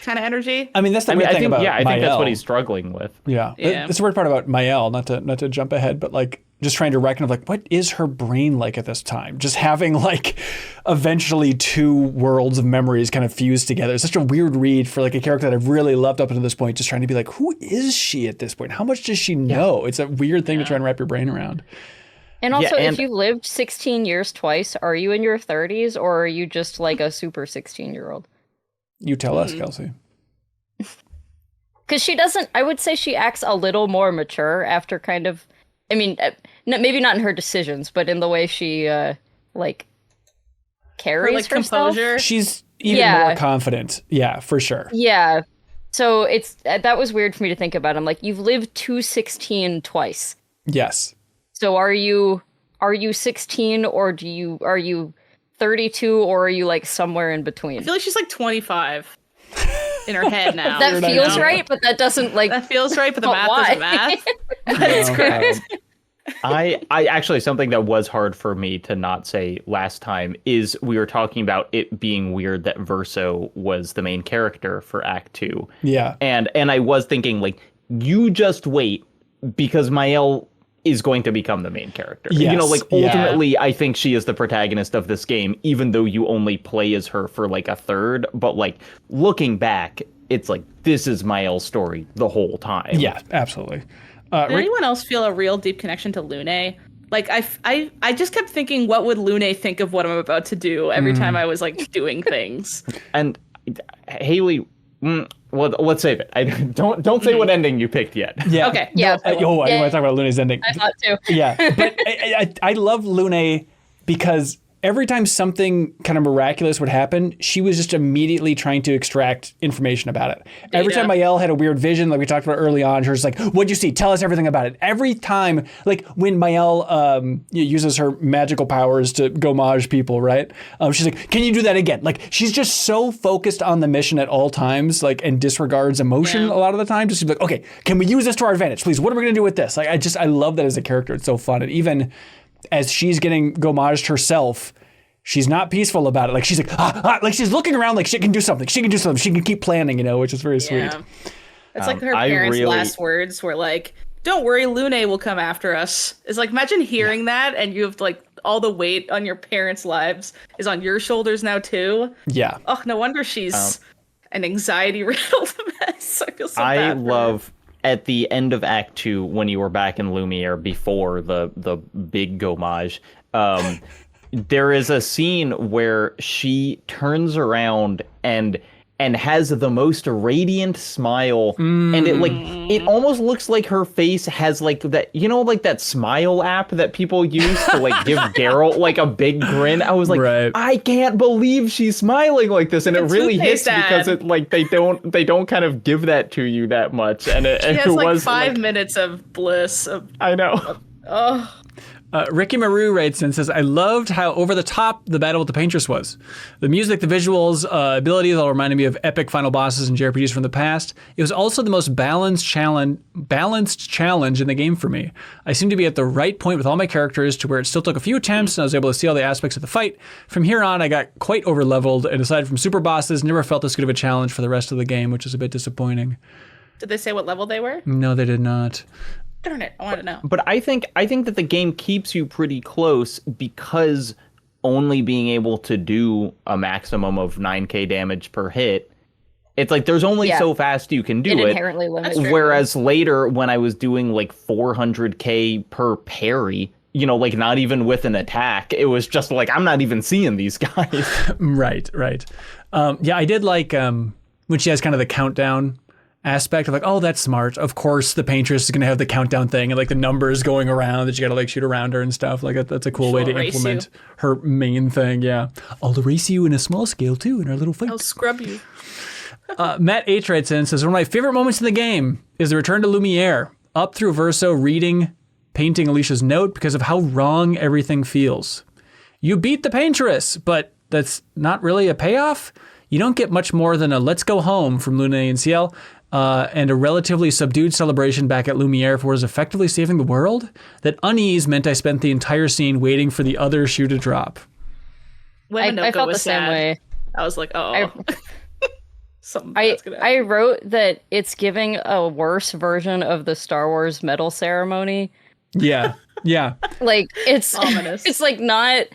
Kind of energy. I mean, that's the weird thing about I think that's Maëlle. what he's struggling with. Yeah. That's the weird part about Maëlle, not to jump ahead, but just trying to reckon of what is her brain like at this time? Just having eventually two worlds of memories kind of fused together. It's such a weird read for a character that I've really loved up until this point, just trying to be who is she at this point? How much does she know? It's a weird thing to try and wrap your brain around. And also, if you lived 16 years twice, are you in your 30s or are you just a super 16-year-old? You tell us, Kelsey. Because she doesn't, I would say she acts a little more mature after kind of, I mean, maybe not in her decisions, but in the way she, carries her herself. Composure. She's even more confident. Yeah, for sure. Yeah. So that was weird for me to think about. I'm you've lived 216 twice. Yes. So are you 16 or are you 32 or are you somewhere in between? I feel she's 25 in her head now. That feels right, but that doesn't that feels right, but the math doesn't math. But it's correct. I actually, something that was hard for me to not say last time is we were talking about it being weird that Verso was the main character for Act 2. Yeah. And I was thinking you just wait because Maëlle is going to become the main character. Yes. Ultimately, I think she is the protagonist of this game, even though you only play as her for a third. But looking back, it's this is Maëlle's story the whole time. Yeah, absolutely. Did anyone else feel a real deep connection to Lune? I just kept thinking, what would Lune think of what I'm about to do every time I was doing things? And Haley, well, let's save it. I don't say what ending you picked yet. Yeah. Okay. Yeah. I want to talk about Lune's ending. I thought too. Yeah, but I love Lune because every time something kind of miraculous would happen, she was just immediately trying to extract information about it. Every time Maëlle had a weird vision, like we talked about early on, she was what'd you see? Tell us everything about it. Every time, when Maëlle uses her magical powers to gommage people, right? She's can you do that again? She's just so focused on the mission at all times, and disregards emotion a lot of the time. Just to be okay, can we use this to our advantage, please? What are we going to do with this? I love that as a character. It's so fun. And even as she's getting gomaged herself, she's not peaceful about it. Like she's like, like she's looking around like she can do something. She can do something. She can keep planning, which is very sweet. It's like her parents' last words were like, "Don't worry, Lune will come after us." It's like, imagine hearing that and you have like all the weight on your parents' lives is on your shoulders now too. Yeah. Oh, no wonder she's an anxiety-riddled mess. I feel so bad I for love at the end of Act 2 when you were back in Lumiere before the big gomage. There is a scene where she turns around and has the most radiant smile, and it almost looks like her face has like that, like that smile app that people use to like give Geralt like a big grin. I was like, I can't believe she's smiling like this, and it really hits because it like they don't kind of give that to you that much, and it has like was 5 minutes of bliss. I know. Ricky Maru writes and says, I loved how over the top the battle with the Paintress was. The music, the visuals, abilities all reminded me of epic final bosses and JRPGs from the past. It was also the most balanced challenge in the game for me. I seemed to be at the right point with all my characters to where it still took a few attempts and I was able to see all the aspects of the fight. From here on, I got quite over leveled, and aside from super bosses, never felt this good of a challenge for the rest of the game, which is a bit disappointing. Did they say what level they were? No, they did not. Darn it, I want to know. But I think that the game keeps you pretty close because only being able to do a maximum of 9k damage per hit, it's like there's only so fast you can do it. Inherently limits. Whereas later when I was doing like 400k per parry, like not even with an attack, it was just like, I'm not even seeing these guys. Right. Yeah, I did like when she has kind of the countdown aspect of like, oh, that's smart. Of course, the Paintress is going to have the countdown thing and like the numbers going around that you got to like shoot around her and stuff. Like that's a cool way to implement her main thing. Yeah. I'll erase you in a small scale too in our little fight. I'll scrub you. Matt H. writes in and says, one of my favorite moments in the game is the return to Lumiere, up through Verso painting Alicia's note because of how wrong everything feels. You beat the Paintress, but that's not really a payoff. You don't get much more than a let's go home from Lune and Ciel. And a relatively subdued celebration back at Lumiere for what is effectively saving the world. That unease meant I spent the entire scene waiting for the other shoe to drop. I felt the same way. I was like, oh. I wrote that it's giving a worse version of the Star Wars medal ceremony. Yeah. Like it's ominous. It's like not.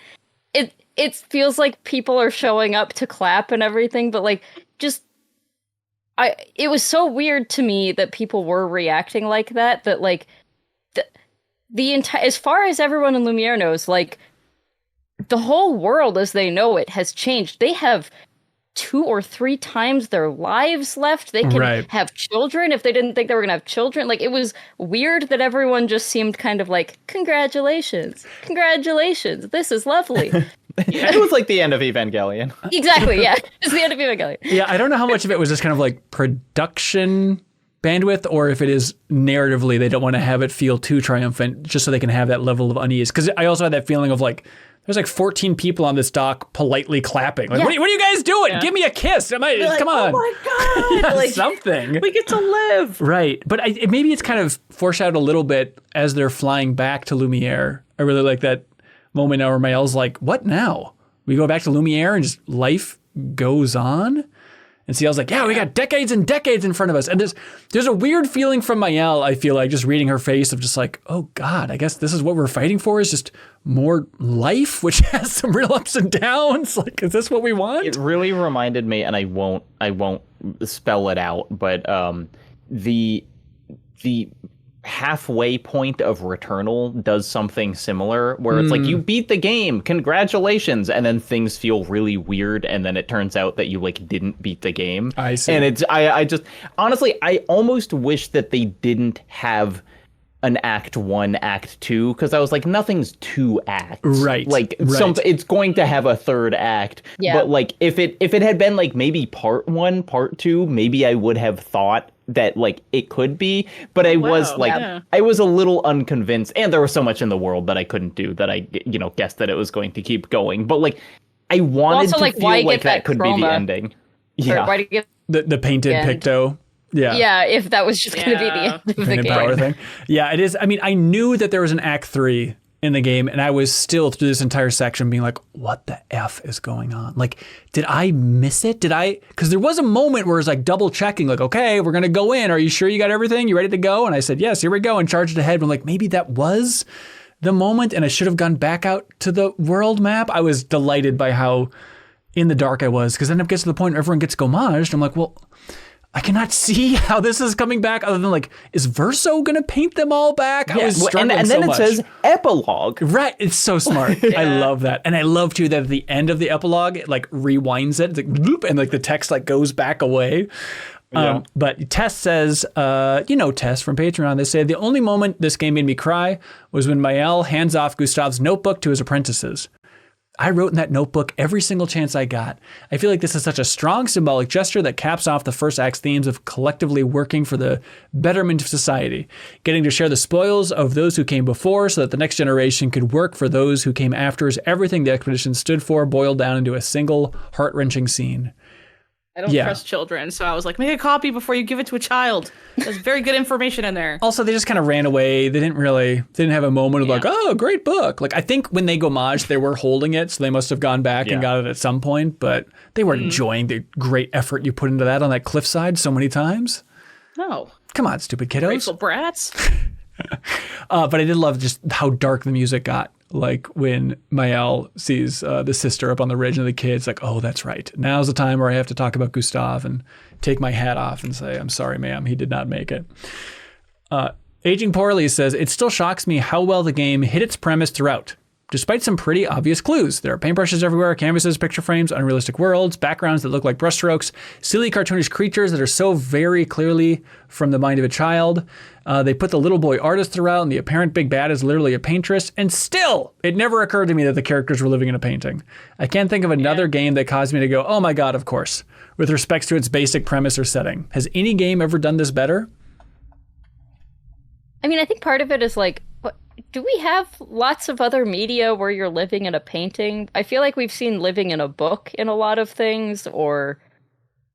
It feels like people are showing up to clap and everything, but like just. It was so weird to me that people were reacting like that like the entire, as far as everyone in Lumiere knows, like the whole world as they know it has changed. They have 2 or 3 times their lives left. They can have children if they didn't think they were gonna have children. Like it was weird that everyone just seemed kind of like, congratulations, this is lovely. It was like the end of Evangelion. Exactly, yeah. It's the end of Evangelion. Yeah, I don't know how much of it was just kind of like production bandwidth or if it is narratively they don't want to have it feel too triumphant just so they can have that level of unease. Because I also had that feeling of like, there's like 14 people on this dock politely clapping. Like, what are you guys doing? Yeah. Give me a kiss. Come on. Oh my God. Like, something. We get to live. Right. But maybe it's kind of foreshadowed a little bit as they're flying back to Lumiere. I really like that moment now where Mael's like, what now? We go back to Lumiere and just life goes on? And Ciel's like, yeah, we got decades and decades in front of us. And there's a weird feeling from Mael, I feel like, just reading her face of just like, oh God, I guess this is what we're fighting for, is just more life, which has some real ups and downs. Like, is this what we want? It really reminded me, and I won't spell it out, but the halfway point of Returnal does something similar where it's like, you beat the game, congratulations, and then things feel really weird, and then it turns out that you like didn't beat the game. I see. And it's I just honestly, I almost wish that they didn't have an act 1, act 2, because I was like, nothing's 2 acts. Right. Like it's going to have a 3rd act. Yeah. But like if it had been like maybe part 1, part 2, maybe I would have thought that like it could be, but I was like, I was a little unconvinced, and there was so much in the world that I couldn't do that I guessed that it was going to keep going. But like I wanted to feel like that could be the ending. Yeah. Why do you get the painted Picto? Yeah. Yeah, if that was just going to be the end of the game. Power thing. Yeah, it is. I mean, I knew that there was an Act 3 in the game, and I was still through this entire section being like, what the F is going on? Like, did I miss it? Because there was a moment where it was like double checking, like, okay, we're going to go in. Are you sure you got everything? You ready to go? And I said, yes, here we go, and charged ahead. I'm like, maybe that was the moment, and I should have gone back out to the world map. I was delighted by how in the dark I was, because then it gets to the point where everyone gets gomaged. I'm like, well, I cannot see how this is coming back other than like, is Verso going to paint them all back? Yeah. I was struggling and so then much. It says epilogue. Right. It's so smart. Yeah. I love that. And I love too that at the end of the epilogue, it like rewinds it. It's like, bloop, and like the text like goes back away. Yeah. But Tess says, Tess from Patreon, they say, the only moment this game made me cry was when Mael hands off Gustav's notebook to his apprentices. I wrote in that notebook every single chance I got. I feel like this is such a strong symbolic gesture that caps off the first act's themes of collectively working for the betterment of society, getting to share the spoils of those who came before so that the next generation could work for those who came after is everything the expedition stood for boiled down into a single heart-wrenching scene. I don't trust children, so I was like, make a copy before you give it to a child. There's very good information in there. Also, they just kind of ran away. They didn't have a moment of like, oh, great book. Like, I think when they gomaged, they were holding it, so they must have gone back and got it at some point, but they weren't enjoying the great effort you put into that on that cliffside so many times. No. Come on, stupid kiddos. Grateful brats. But I did love just how dark the music got. Like when Mael sees the sister up on the ridge and the kids, like, oh, that's right. Now's the time where I have to talk about Gustav and take my hat off and say, I'm sorry, ma'am, he did not make it. Aging Poorly says, it still shocks me how well the game hit its premise throughout. Despite some pretty obvious clues. There are paintbrushes everywhere, canvases, picture frames, unrealistic worlds, backgrounds that look like brushstrokes, silly cartoonish creatures that are so very clearly from the mind of a child. They put the little boy artist throughout, and the apparent big bad is literally a paintress. And still, it never occurred to me that the characters were living in a painting. I can't think of another game that caused me to go, oh my God, of course, with respect to its basic premise or setting. Has any game ever done this better? I mean, I think part of it is like, do we have lots of other media where you're living in a painting? I feel like we've seen living in a book in a lot of things, or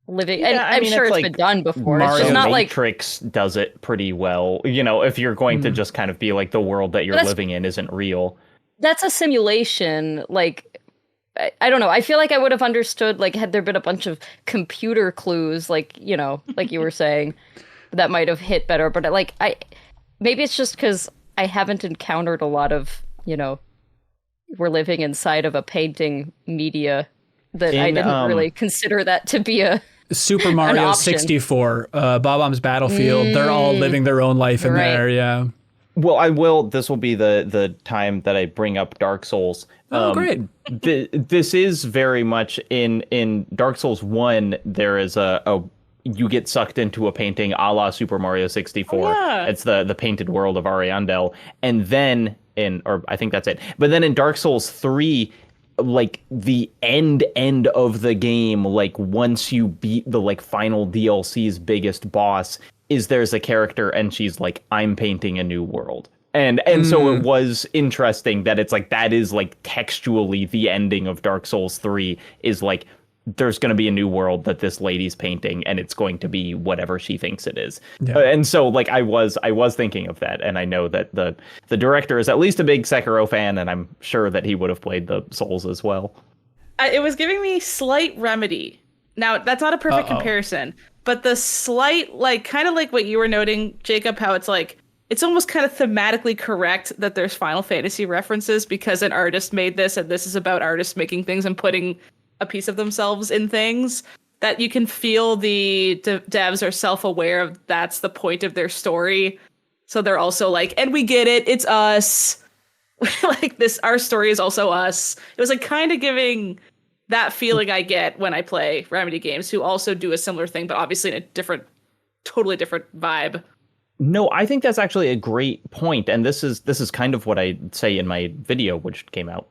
living. Yeah, and I'm sure it's like been done before. Mario it's just not Matrix does it pretty well. You know, if you're going to just kind of be like the world that you're living in isn't real. That's a simulation. Like, I don't know. I feel like I would have understood, like, had there been a bunch of computer clues, like, you know, like you were saying, that might have hit better. But like, maybe it's just because I haven't encountered a lot of, you know, we're living inside of a painting media that I didn't really consider that to be a Super Mario 64, Bob-omb's Battlefield. They're all living their own life in there. Yeah. Well, this will be the time that I bring up Dark Souls. Oh, great. This is very much in Dark Souls 1, there is a you get sucked into a painting a la Super Mario 64. Oh, yeah. It's the painted world of Ariandel. And then or I think that's it. But then in Dark Souls 3, like the end of the game, like once you beat the like final DLC's biggest boss, there's a character and she's like, I'm painting a new world. And so it was interesting that it's like, that is like textually the ending of Dark Souls 3 is like, there's going to be a new world that this lady's painting and it's going to be whatever she thinks it is. Yeah. And so like I was thinking of that, and I know that the director is at least a big Sekiro fan, and I'm sure that he would have played the Souls as well. It was giving me slight Remedy. Now, that's not a perfect comparison, but the slight, like, kind of like what you were noting, Jacob, how it's like, it's almost kind of thematically correct that there's Final Fantasy references because an artist made this, and this is about artists making things and putting a piece of themselves in things, that you can feel the devs are self-aware of that's the point of their story. So they're also like, and we get it, it's us. Like this, our story is also us. It was like kind of giving that feeling I get when I play Remedy games, who also do a similar thing, but obviously in a totally different vibe. No, I think that's actually a great point. And this is kind of what I say in my video, which came out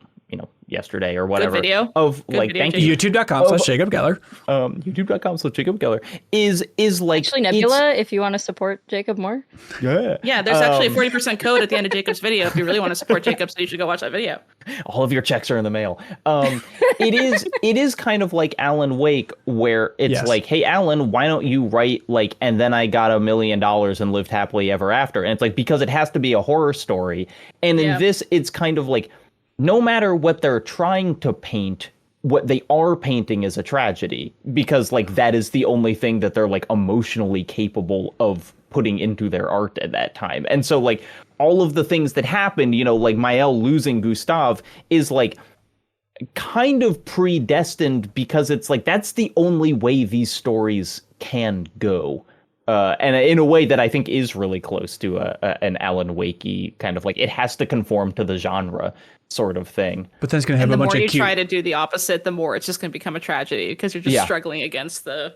yesterday or whatever. Good video. Of Good like, video, thank you. YouTube.com/Jacob Geller. YouTube.com/Jacob Geller is like actually Nebula. If you want to support Jacob more, yeah. There's actually a 40% code at the end of Jacob's video. If you really want to support Jacob, so you should go watch that video. All of your checks are in the mail. It is kind of like Alan Wake, where it's like, hey, Alan, why don't you write like, and then I got $1 million and lived happily ever after. And it's like, because it has to be a horror story. And in this, it's kind of like, no matter what they're trying to paint, what they are painting is a tragedy, because like that is the only thing that they're like emotionally capable of putting into their art at that time. And so like all of the things that happened, like Maëlle losing Gustave is like kind of predestined, because it's like that's the only way these stories can go. And in a way that I think is really close to an Alan Wakey kind of like, it has to conform to the genre sort of thing. But then it's going to have a bunch of the more you try to do the opposite, the more it's just going to become a tragedy, because you're just struggling against the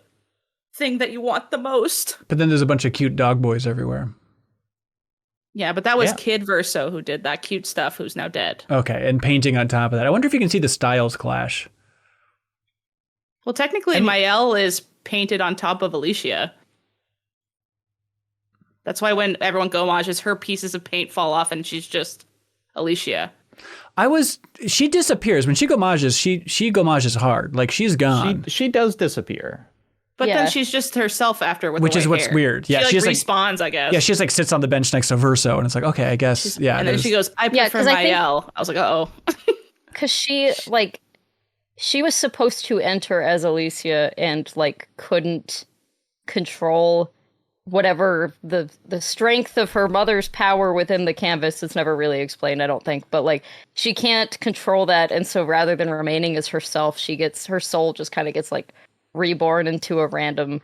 thing that you want the most. But then there's a bunch of cute dog boys everywhere. Yeah, but that was Kid Verso who did that cute stuff, who's now dead. Okay, and painting on top of that. I wonder if you can see the styles clash. Well, technically, Maëlle is painted on top of Alicia. That's why when everyone gomages, her pieces of paint fall off and she's just Alicia. She disappears. When she gomages, she gomages hard. Like, she's gone. She does disappear. But then she's just herself after with which the is what's hair. weird. Yeah, she respawns, I guess. Yeah, she just like sits on the bench next to Verso, and it's like, okay, I guess. And then she goes, I prefer Maëlle. I was like, because she was supposed to enter as Alicia and like couldn't control whatever the strength of her mother's power within the canvas is never really explained, I don't think, but like she can't control that, and so rather than remaining as herself, her soul just kind of gets like reborn into a random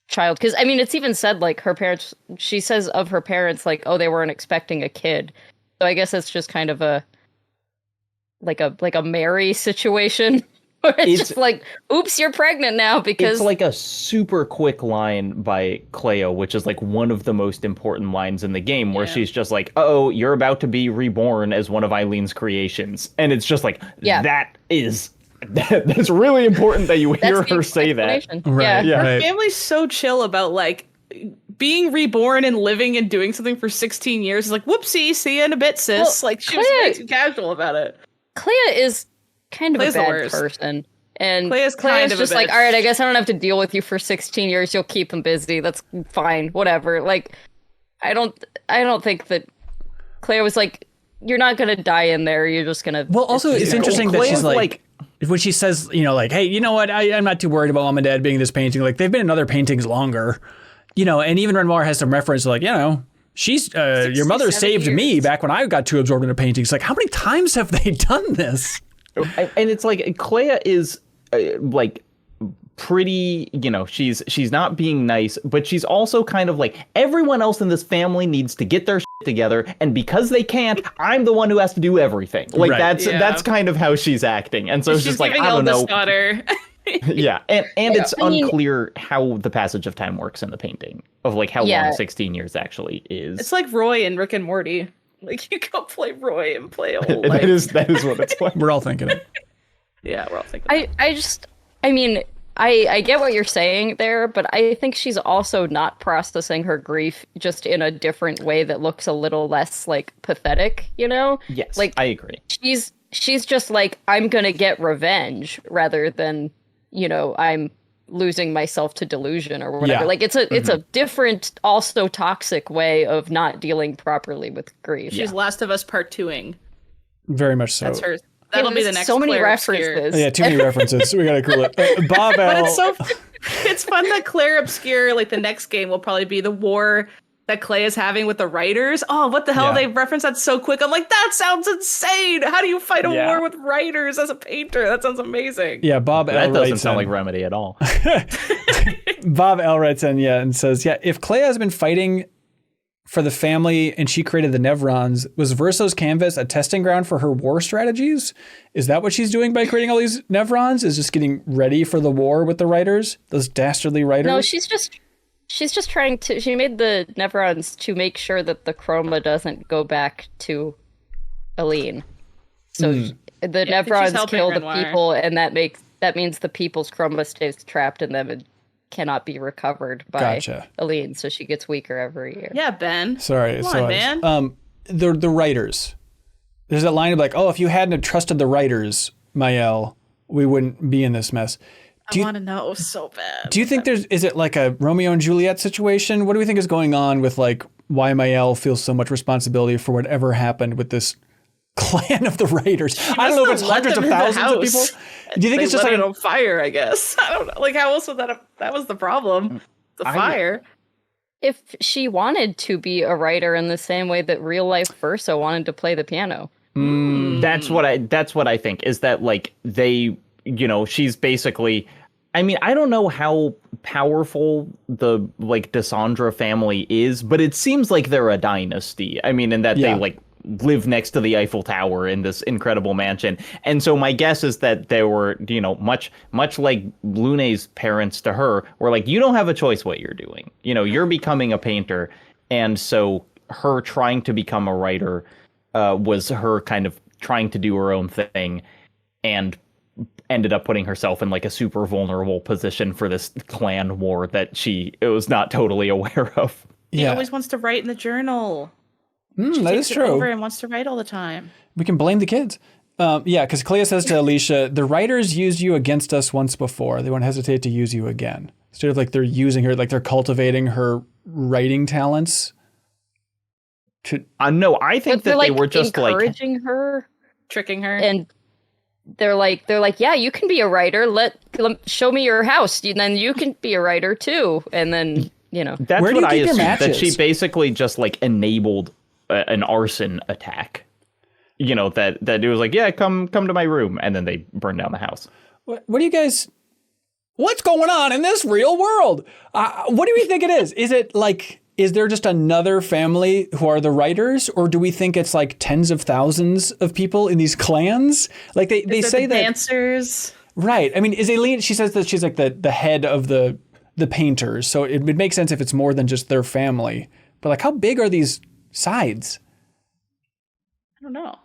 child. Because I mean, it's even said like her parents, she says of her parents like, oh, they weren't expecting a kid, so I guess it's just kind of a Mary situation. It's just like, oops, you're pregnant now, because... It's like a super quick line by Cleo, which is like one of the most important lines in the game, where she's just like, oh, you're about to be reborn as one of Eileen's creations. And it's just like, that's really important that you hear her say that. Right. Yeah. Her family's so chill about like being reborn and living and doing something for 16 years. Is like, whoopsie, see you in a bit, sis. Well, like, she was way too casual about it. Clea is kind of a bad person. And Clea's just like, all right, I guess I don't have to deal with you for 16 years. You'll keep him busy. That's fine. Whatever. Like, I don't think that Clea was like, you're not going to die in there. You're just going to... Well, also, it's interesting that she's like, when she says, like, hey, you know what? I'm not too worried about Mom and Dad being in this painting. Like, they've been in other paintings longer, and even Renoir has some reference like, she's, your mother saved me back when I got too absorbed into paintings. Like, how many times have they done this? And it's like Clea is like pretty, she's not being nice, but she's also kind of like, everyone else in this family needs to get their shit together, and because they can't, I'm the one who has to do everything. Like, that's kind of how she's acting. And so it's just like, I don't know. Yeah, and it's unclear how the passage of time works in the painting of like how long 16 years actually is. It's like Roy in Rick and Morty. Like, you go play Roy and play old life. that is what it's like. We're all thinking it. Yeah, we're all thinking it. I get what you're saying there, but I think she's also not processing her grief just in a different way that looks a little less like pathetic, Yes, like, I agree. She's just like, I'm gonna get revenge rather than, I'm losing myself to delusion or whatever. Yeah. Like, it's a different, also toxic way of not dealing properly with grief. She's Last of Us Part 2ing. Very much so. That's her. That'll be the next. So many Clair references. Obscur. Yeah, too many references. We gotta cool it. Bob L. But it's fun that Clair Obscur, like the next game, will probably be the war that Clay is having with the writers. Oh, what the hell? They reference that so quick. I'm like, that sounds insane. How do you fight a war with writers as a painter? That sounds amazing. Yeah, Bob L. That doesn't sound like Remedy at all. Bob L. writes in, and says, if Clea has been fighting for the family and she created the Nevrons, was Verso's canvas a testing ground for her war strategies? Is that what she's doing by creating all these Nevrons? Is just getting ready for the war with the writers? Those dastardly writers? No, she's just trying to... She made the Nevrons to make sure that the chroma doesn't go back to Aline. So The Nevrons kill the people, and that means the people's chroma stays trapped in them and cannot be recovered by Aline, so she gets weaker every year. Yeah, Ben. Sorry, Come on, man. The writers. There's that line of like, oh, if you hadn't trusted the writers, Mael, we wouldn't be in this mess. I want to know so bad. Do you think is it like a Romeo and Juliet situation? What do we think is going on with like why Mael feels so much responsibility for whatever happened with this clan of the writers? I don't know if it's hundreds of thousands of people. Do you think it's just like it on fire? I guess I don't know. Like how else would that was the problem? The fire. If she wanted to be a writer in the same way that real life Versa wanted to play the piano. That's what I think is that like they, she's basically, I mean, I don't know how powerful the like Desandra family is, but it seems like they're a dynasty. I mean, in that they like live next to the Eiffel Tower in this incredible mansion. And so my guess is that they were, much like Lune's parents to her were like, you don't have a choice what you're doing. You're becoming a painter. And so her trying to become a writer was her kind of trying to do her own thing and ended up putting herself in like a super vulnerable position for this clan war that she was not totally aware of. He always wants to write in the journal. That is true. Over and wants to write all the time. We can blame the kids. Because Clea says to Alicia, the writers used you against us once before. They won't hesitate to use you again. Instead of like they're using her, like they're cultivating her writing talents. No, I think that they were just encouraging her, tricking her, and they're like, yeah, you can be a writer. Let show me your house, and then you can be a writer too. And then that's what I assume. That she basically just like enabled an arson attack. That it was like, yeah, come to my room, and then they burned down the house. What do you guys? What's going on in this real world? What do we think it is? Is it like? Is there just another family who are the writers, or do we think it's like tens of thousands of people in these clans? Like they say that dancers, right? I mean, is Aline? She says that she's like the head of the painters, so it would make sense if it's more than just their family. But like, how big are these sides? I don't know.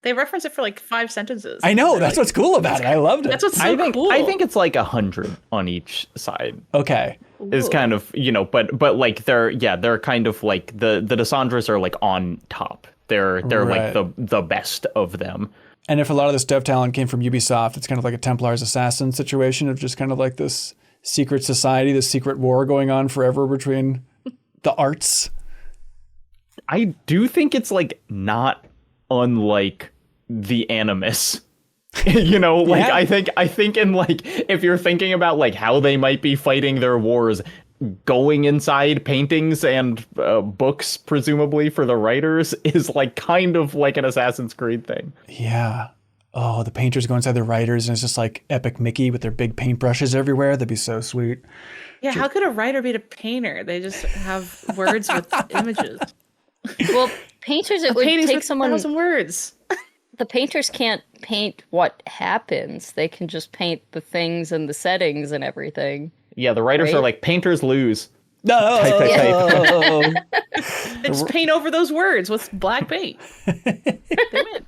They reference it for like 5 sentences. I know. That's what's cool about it. I loved it. That's what's so cool. I think it's like 100 on each side. Okay. Is kind of, but like they're kind of like the Desandras are like on top. They're right. Like the best of them. And if a lot of this dev talent came from Ubisoft, it's kind of like a Templar's assassin situation of just kind of like this secret society, this secret war going on forever between the arts. I do think it's like not unlike the Animus. I think in like if you're thinking about like how they might be fighting their wars, going inside paintings and books presumably for the writers is like kind of like an Assassin's Creed thing. Yeah. Oh, the painters go inside the writers and it's just like Epic Mickey with their big paintbrushes everywhere. That'd be so sweet. Yeah, how could a writer be a painter? They just have words with images. Well, painters, it would take someone 1,000 words. The painters can't paint what happens. They can just paint the things and the settings and everything. Yeah, the writers are like, painters lose. No. They just paint over those words with black paint. They win.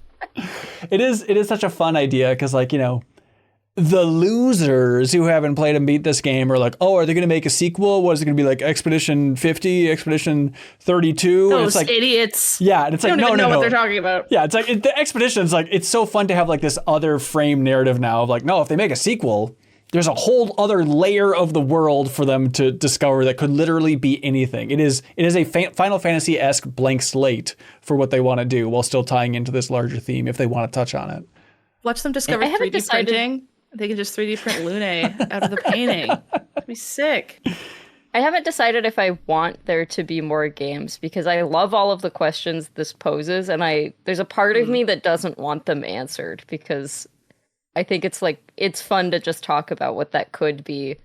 It is such a fun idea because like, the losers who haven't played and beat this game are like, oh, are they going to make a sequel? What is it going to be like Expedition 50, Expedition 32? Those and it's like, idiots. Yeah, and it's like, don't even know what they're talking about. Yeah, it's like the Expedition's like, it's so fun to have like this other frame narrative now of like, no, if they make a sequel, there's a whole other layer of the world for them to discover that could literally be anything. It is a Final Fantasy-esque blank slate for what they want to do while still tying into this larger theme if they want to touch on it. Watch them discover 3D printing. They can just 3D print Lune out of the painting. It'd be sick. I haven't decided if I want there to be more games because I love all of the questions this poses, and there's a part of me that doesn't want them answered because I think it's fun to just talk about what that could be.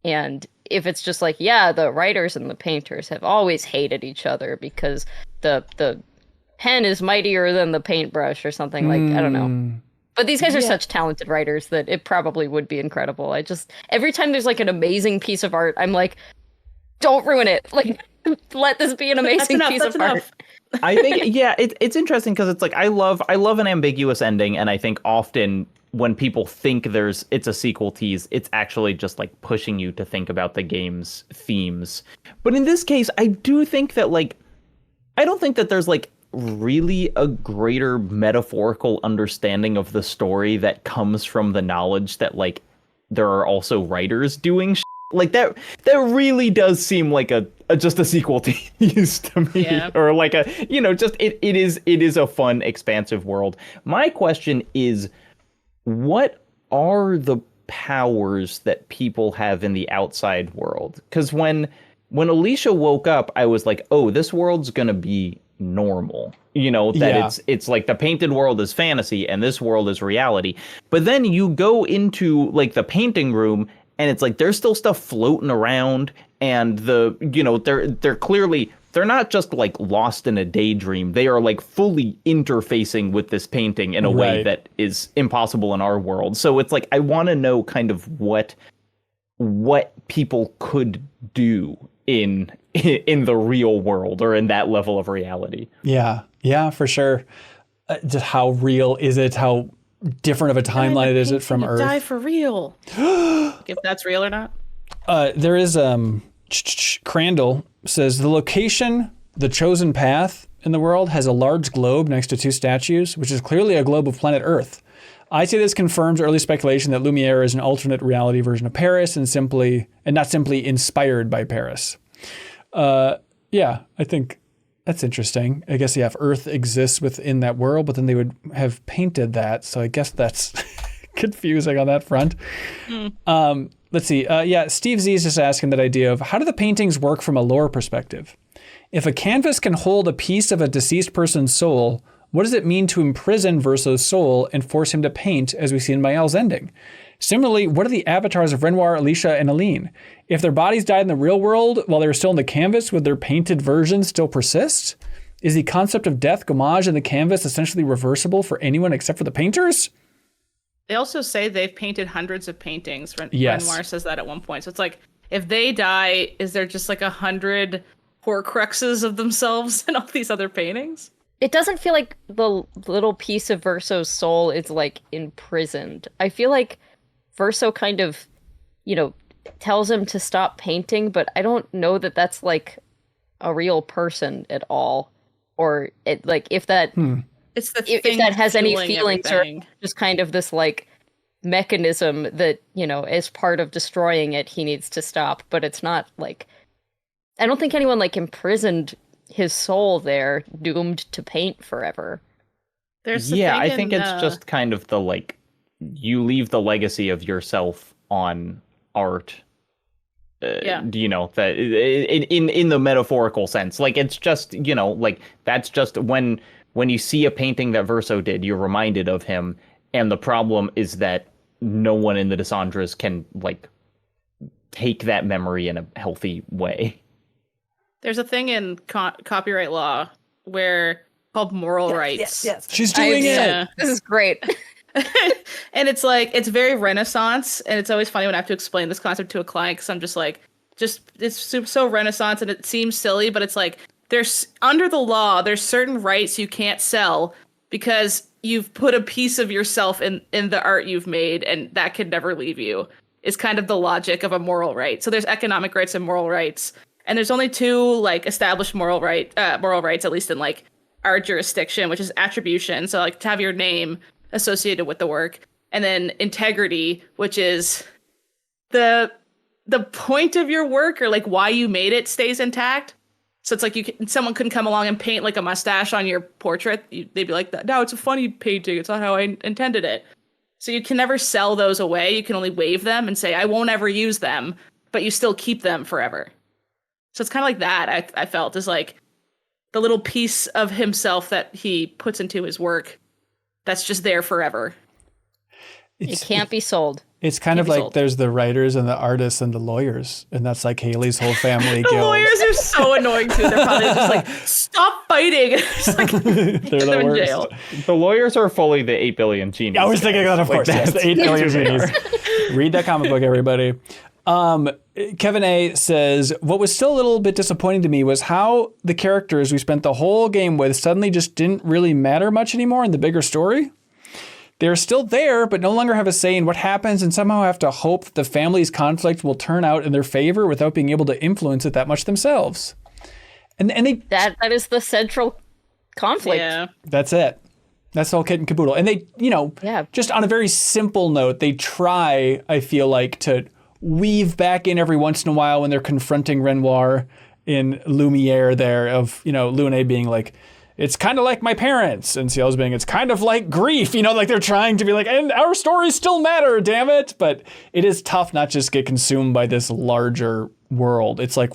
And if it's just like, yeah, the writers and the painters have always hated each other because the pen is mightier than the paintbrush or something like, I don't know. But these guys are such talented writers that it probably would be incredible. Every time there's like an amazing piece of art, I'm like, don't ruin it. Like, let this be an amazing piece of art. I think, yeah, it's interesting because it's like I love an ambiguous ending, and I think often when people think it's a sequel tease, it's actually just like pushing you to think about the game's themes. But in this case, I do think that like I don't think that there's like really a greater metaphorical understanding of the story that comes from the knowledge that like there are also writers doing like that really does seem like just a sequel tease to me. Yeah. Or like a, just it is a fun expansive world. My question is, what are the powers that people have in the outside world? Because when Alicia woke up, I was like, oh, this world's gonna be normal, it's like the painted world is fantasy and this world is reality. But then you go into like the painting room and it's like there's still stuff floating around, and they're clearly, they're not just like lost in a daydream. They are like fully interfacing with this painting in a way that is impossible in our world. So it's like I want to know kind of what people could do in the real world or in that level of reality. Yeah, for sure. Just how real is it? How different of a timeline is it from Earth? Die for real. If that's real or not. There is Crandall says the location, the chosen path in the world has a large globe next to two statues, which is clearly a globe of planet Earth. I say this confirms early speculation that Lumiere is an alternate reality version of Paris and not simply inspired by Paris. Yeah, I think that's interesting. I guess, if Earth exists within that world, but then they would have painted that. So I guess that's confusing on that front. Let's see. Steve Z is just asking that idea of how do the paintings work from a lore perspective? If a canvas can hold a piece of a deceased person's soul, what does it mean to imprison Verso's soul and force him to paint, as we see in Mael's ending? Similarly, what are the avatars of Renoir, Alicia, and Aline? If their bodies died in the real world while they were still on the canvas, would their painted versions still persist? Is the concept of death, gommage, in the canvas essentially reversible for anyone except for the painters? They also say they've painted hundreds of paintings. Renoir says that at one point. So it's like, if they die, is there just like 100 Horcruxes of themselves in all these other paintings? It doesn't feel like the little piece of Verso's soul is like imprisoned. I feel like Verso kind of, tells him to stop painting, but I don't know that that's like a real person at all, or it like if that it's the if that has any feelings everything. Or just kind of this like mechanism that as part of destroying it he needs to stop. But it's not like, I don't think anyone like imprisoned his soul there, doomed to paint forever. I think it's just kind of the like, you leave the legacy of yourself on art. That in the metaphorical sense, like it's just like that's just when you see a painting that Verso did, you're reminded of him, and the problem is that no one in the Dissandres can like take that memory in a healthy way. There's a thing in copyright law where called moral rights. Yes. She's doing it. This is great. And it's like, it's very Renaissance, and it's always funny when I have to explain this concept to a client, because I'm just like, it's so Renaissance, and it seems silly, but it's like, there's under the law, there's certain rights you can't sell because you've put a piece of yourself in the art you've made, and that could never leave you, is kind of the logic of a moral right. So there's economic rights and moral rights, and there's only two like established moral rights, at least in like our jurisdiction, which is attribution, so like to have your name associated with the work, and then integrity, which is the point of your work, or like why you made it, stays intact. So it's like someone couldn't come along and paint like a mustache on your portrait. They'd be like, no, it's a funny painting, it's not how I intended it. So you can never sell those away. You can only waive them and say, I won't ever use them, but you still keep them forever. So it's kind of like that, I felt, is like the little piece of himself that he puts into his work that's just there forever. It can't be sold. It's kind of like there's the writers and the artists and the lawyers, and that's like Haley's whole family guild. The lawyers are so annoying too. They're probably just like, stop fighting. It's like, they're the worst. Jail. The lawyers are fully the 8 billion genies. I was thinking that, of course. Yes, the 8 billion genies. Read that comic book, everybody. Kevin A says, what was still a little bit disappointing to me was how the characters we spent the whole game with suddenly just didn't really matter much anymore in the bigger story. They're still there, but no longer have a say in what happens and somehow have to hope that the family's conflict will turn out in their favor without being able to influence it that much themselves. And they that is the central conflict. Yeah. That's it. That's all kit and caboodle. And they, just on a very simple note, they try, I feel like, to weave back in every once in a while when they're confronting Renoir in Lumiere there of, Lune being like, it's kind of like my parents, and Ciel's being, it's kind of like grief, like they're trying to be like, and our stories still matter, damn it. But it is tough not just get consumed by this larger world. It's like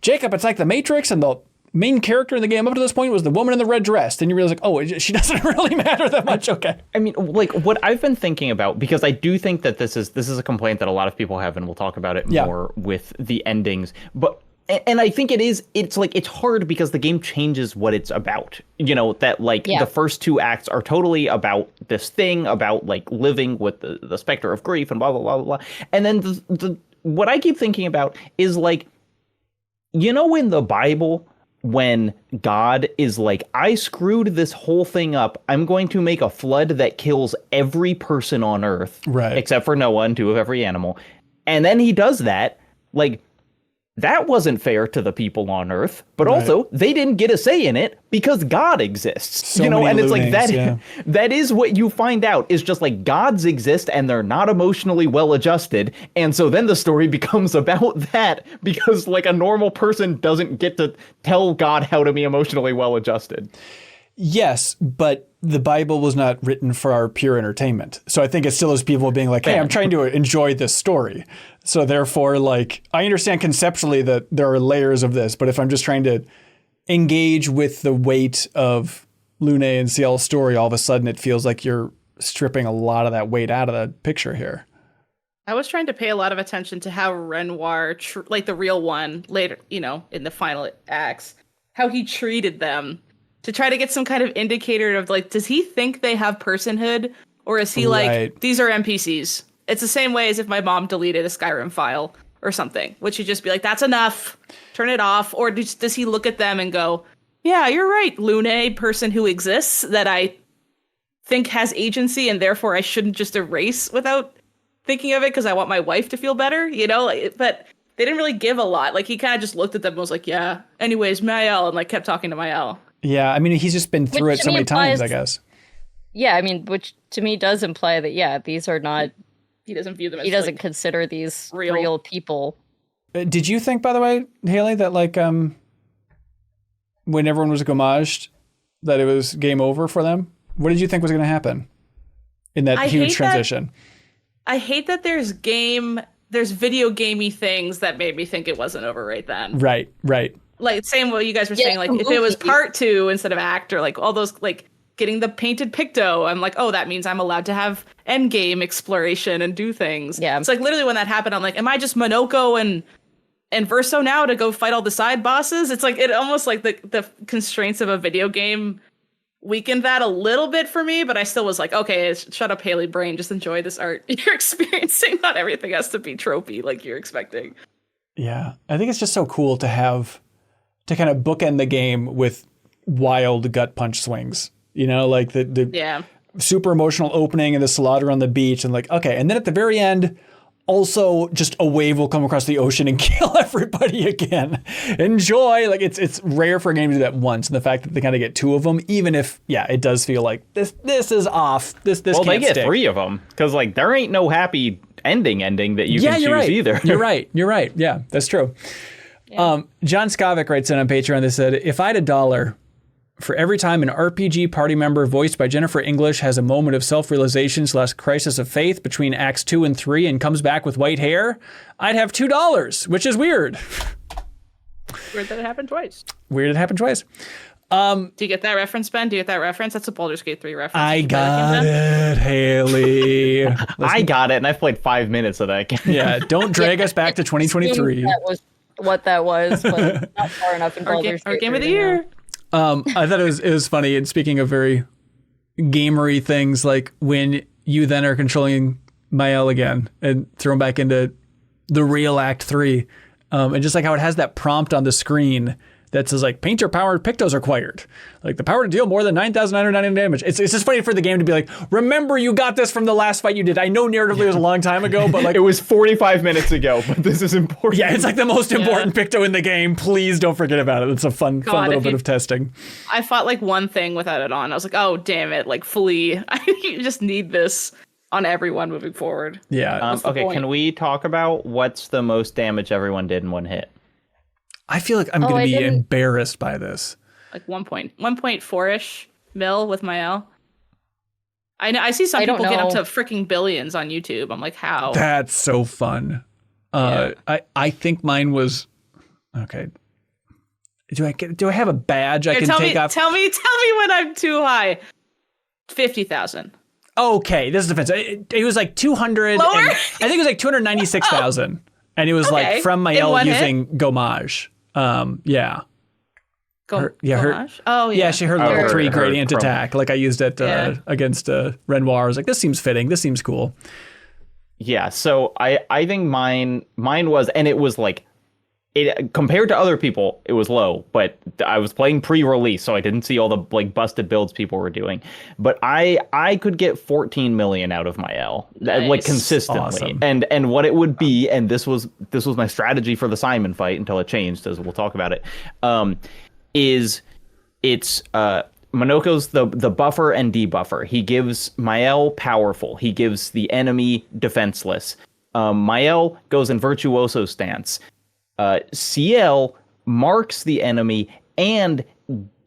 Jacob, it's like the Matrix, and the main character in the game up to this point was the woman in the red dress. Then you realize, she doesn't really matter that much. Okay. I mean, what I've been thinking about, because I do think that this is a complaint that a lot of people have, and we'll talk about it more with the endings. And I think it's hard because the game changes what it's about. The first two acts are totally about this thing, about living with the specter of grief and blah, blah, blah, blah, blah. And then what I keep thinking about is in the Bible, when God is like, I screwed this whole thing up. I'm going to make a flood that kills every person on earth, right, except for Noah and 2 of every animal. And then he does that. That wasn't fair to the people on earth, but also they didn't get a say in it because God exists, and it's like that. That is what you find out is just gods exist and they're not emotionally well adjusted. And so then the story becomes about that because a normal person doesn't get to tell God how to be emotionally well adjusted. Yes, but the Bible was not written for our pure entertainment. So I think it still is people being like, hey, I'm trying to enjoy this story. So therefore, I understand conceptually that there are layers of this, but if I'm just trying to engage with the weight of Lune and Ciel's story, all of a sudden it feels like you're stripping a lot of that weight out of the picture here. I was trying to pay a lot of attention to how Renoir, the real one, later, in the final acts, how he treated them, to try to get some kind of indicator of does he think they have personhood, or is he these are NPCs? It's the same way as if my mom deleted a Skyrim file or something. Would she just be like, that's enough, turn it off? Or does he look at them and go, yeah, you're right, Lune, person who exists that I think has agency, and therefore I shouldn't just erase without thinking of it because I want my wife to feel better, But they didn't really give a lot. He kind of just looked at them and was like, yeah, anyways, Mael, and kept talking to Mael. Yeah, I mean, he's just been through it so many times, I guess. Yeah, I mean, which to me does imply that, these are not... He doesn't view them as... He doesn't consider these real people. Did you think, by the way, Haley, that when everyone was gommaged, that it was game over for them? What did you think was going to happen in that huge transition? I hate that there's video gamey things that made me think it wasn't over right then. Right. Same what you guys were saying, if it was part 2 instead of act, or all those, getting the painted picto, I'm like, oh, that means I'm allowed to have end game exploration and do things. Yeah. It's literally when that happened, I'm like, am I just Monoko and Verso now to go fight all the side bosses? It's it almost the constraints of a video game weakened that a little bit for me, but I still was like, okay, shut up, Haley brain, just enjoy this art you're experiencing. Not everything has to be tropey like you're expecting. Yeah. I think it's just so cool to kind of bookend the game with wild gut punch swings, the super emotional opening and the slaughter on the beach, and okay. And then at the very end, also just a wave will come across the ocean and kill everybody again. Enjoy. It's rare for a game to do that once. And the fact that they kind of get 2 of them, even if, it does feel like this is off. This well, can't they get stick. 3 of them because there ain't no happy ending that you can choose either. You're right. Yeah, that's true. Yeah. John Skovic writes in on Patreon. They said, if I had $1 for every time an RPG party member voiced by Jennifer English has a moment of self-realization / crisis of faith between acts 2 and 3 and comes back with white hair, I'd have $2, which is weird. Weird that it happened twice. Do you get that reference, Ben? Do you get that reference? That's a Baldur's Gate 3 reference. I got it, Haley. I got it, and I've played 5 minutes of that game. Yeah, don't drag us back to 2023. That was what that was, but not far enough in Baldur's Gate. Our game of the year. I thought it was funny. And speaking of very gamery things, when you then are controlling Mael again and throw him back into the real Act 3. And just like how it has that prompt on the screen that says like, painter powered Pictos acquired. Like the power to deal more than 9,999 damage. It's just funny for the game to be like, remember you got this from the last fight you did. I know narratively it was a long time ago, but like. It was 45 minutes ago, but this is important. Yeah, it's like the most important Picto in the game. Please don't forget about it. It's a fun little bit of testing. I fought like one thing without it on. I was like, oh, damn it. Like flee. You just need this on everyone moving forward. Yeah. Okay, can we talk about what's the most damage everyone did in one hit? I feel like I'm going to be embarrassed by this. Like 1.4-ish mil with my L. I see some people get up to freaking billions on YouTube. I'm like, how? That's so fun. I think mine was okay. Do I have a badge I can take off? Tell me when I'm too high. 50,000. Okay, this is defensive. It was like 200. I think it was like 296,000, and it was like from my L using Gommage. Yeah. Gommage? She heard level 3 gradient attack. Like I used it against Renoir. I was like, this seems fitting. This seems cool. Yeah. So I think mine was, and it was like, it compared to other people, it was low, but I was playing pre-release, so I didn't see all the like busted builds people were doing. But I could get 14 million out of my L, like consistently. Awesome. And what it would be, and this was my strategy for the Simon fight until it changed, as we'll talk about it. Is it's Monoko's the buffer and debuffer. He gives Mael powerful. He gives the enemy defenseless. Mael goes in virtuoso stance. CL marks the enemy and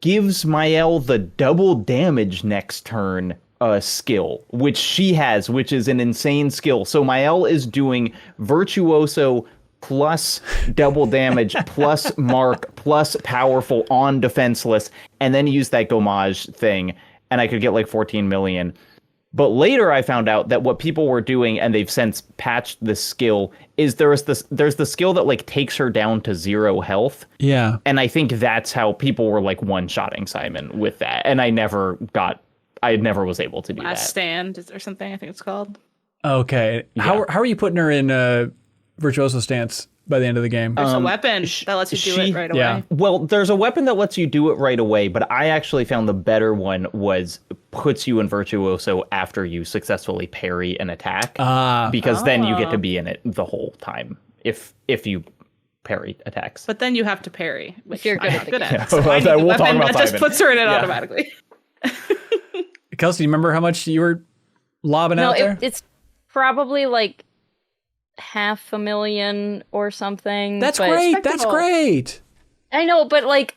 gives Mael the double damage next turn skill, which she has, which is an insane skill. So Mael is doing virtuoso plus double damage plus mark plus powerful on defenseless, and then use that Gommage thing, and I could get like 14 million. But later I found out that what people were doing, and they've since patched this skill, is there's the skill that like takes her down to 0 health. Yeah. And I think that's how people were like one-shotting Simon with that. And I never was able to do that. Last Stand or something, I think it's called. Okay. Yeah. How are you putting her in virtuoso stance by the end of the game? There's a weapon that lets you do it right away. Yeah. Well, there's a weapon that lets you do it right away, but I actually found the better one was puts you in virtuoso after you successfully parry an attack, because then you get to be in it the whole time if you parry attacks. But then you have to parry, which you're good at. Yeah. So we'll talk about that just puts her in it automatically. Kelsey, do you remember how much you were lobbing out there? It's probably like 500,000 or something. That's great. That's great. I know, but like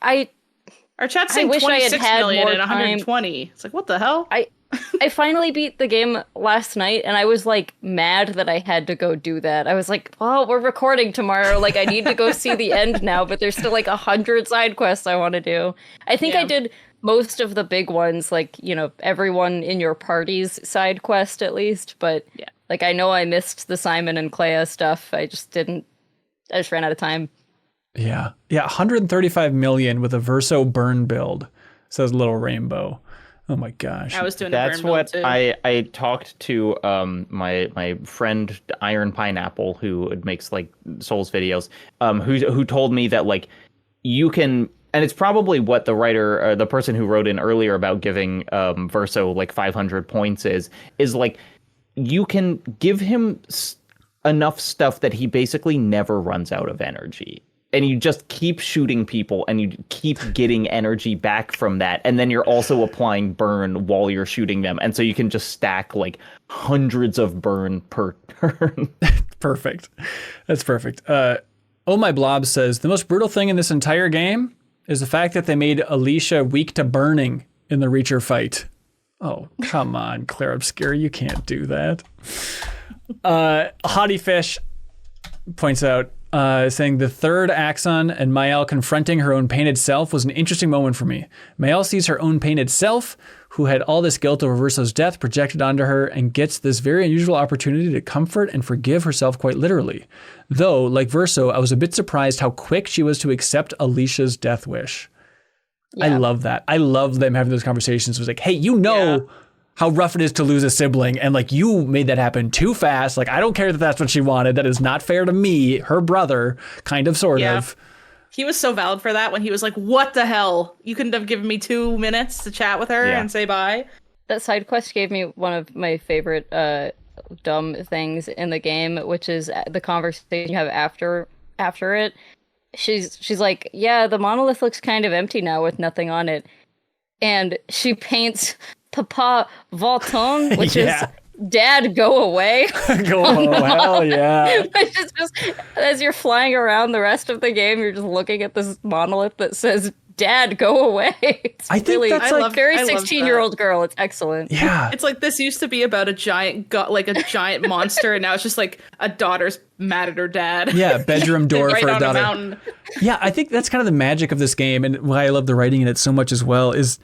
our chat's saying 26 million and 120. It's like, what the hell? I finally beat the game last night, and I was like mad that I had to go do that. I was like, well, we're recording tomorrow. Like I need to go see the end now, but there's still like 100 side quests I want to do. I think I did most of the big ones, like, you know, everyone in your party's side quest at least, but like I know I missed the Simon and Clea stuff. I just ran out of time. Yeah. 135 million with a Verso burn build, says Little Rainbow. Oh my gosh. I was doing that's a burn what build too. I talked to my friend Iron Pineapple, who makes like Souls videos, who told me that like you can. And it's probably what the writer, or the person who wrote in earlier about giving Verso like 500 points is like you can give him enough stuff that he basically never runs out of energy. And you just keep shooting people and you keep getting energy back from that. And then you're also applying burn while you're shooting them. And so you can just stack like hundreds of burn per turn. Perfect. That's perfect. Oh My Blob says, the most brutal thing in this entire game is the fact that they made Alicia weak to burning in the Reacher fight. Oh, come on, Clair Obscur, you can't do that. Hottie Fish points out, saying the third Axon and Mael confronting her own painted self was an interesting moment for me. Mael sees her own painted self, who had all this guilt over Verso's death projected onto her, and gets this very unusual opportunity to comfort and forgive herself quite literally. Though, like Verso, I was a bit surprised how quick she was to accept Alicia's death wish. Yeah. I love that. I love them having those conversations. It was like, hey, how rough it is to lose a sibling, and like you made that happen too fast. Like I don't care that that's what she wanted. That is not fair to me, her brother, kind of, sort of. He was so valid for that when he was like, "What the hell? You couldn't have given me 2 minutes to chat with her and say bye." That side quest gave me one of my favorite dumb things in the game, which is the conversation you have after it. She's like, "Yeah, the monolith looks kind of empty now with nothing on it," and she paints Papa Volton, which is Dad, go away. Hell yeah. It's just, as you're flying around the rest of the game, you're just looking at this monolith that says, Dad, go away. It's I think that's like very 16-year-old girl. It's excellent. Yeah. It's like this used to be about a giant giant monster, and now it's just like a daughter's mad at her dad. Yeah, bedroom door right for a on daughter. A mountain. Yeah, I think that's kind of the magic of this game, and why I love the writing in it so much as well is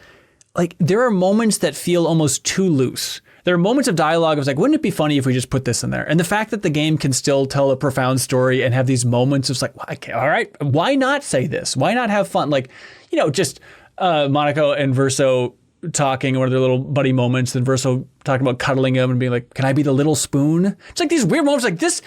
like there are moments that feel almost too loose. There are moments of dialogue. I was like, wouldn't it be funny if we just put this in there? And the fact that the game can still tell a profound story and have these moments of like, okay, all right, why not say this? Why not have fun? Like, you know, just Monaco and Verso talking, one of their little buddy moments, and Verso talking about cuddling him and being like, can I be the little spoon? It's like these weird moments like this.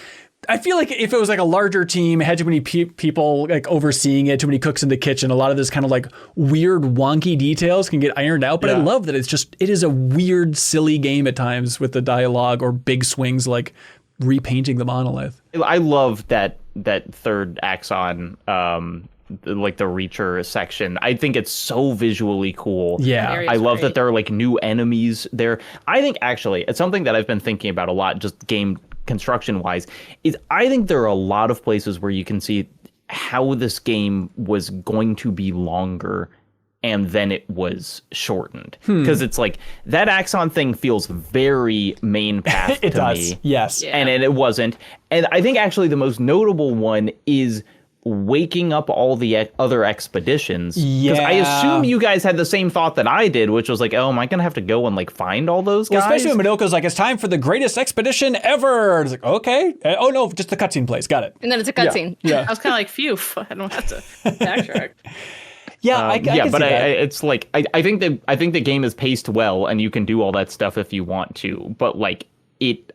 I feel like if it was like a larger team, had too many people like overseeing it, too many cooks in the kitchen, a lot of this kind of like weird wonky details can get ironed out. But I love that it is a weird, silly game at times with the dialogue or big swings like repainting the monolith. I love that third axon, like the Reacher section. I think it's so visually cool. Yeah. I love that there are like new enemies there. I think actually it's something that I've been thinking about a lot, just game construction wise, is I think there are a lot of places where you can see how this game was going to be longer and then it was shortened. Because it's like that Axon thing feels very main path it to does. me. Yes. Yeah. And it wasn't. And I think actually the most notable one is waking up all the other expeditions. Because I assume you guys had the same thought that I did, which was like, oh, am I going to have to go and like find all those guys? Well, especially when Minoko's like, it's time for the greatest expedition ever. It's like, okay. Oh, no, just the cutscene plays. Got it. And then it's a cutscene. Yeah. I was kind of like, phew, I don't have to backtrack. I can but see that. it's like I think the game is paced well, and you can do all that stuff if you want to. But like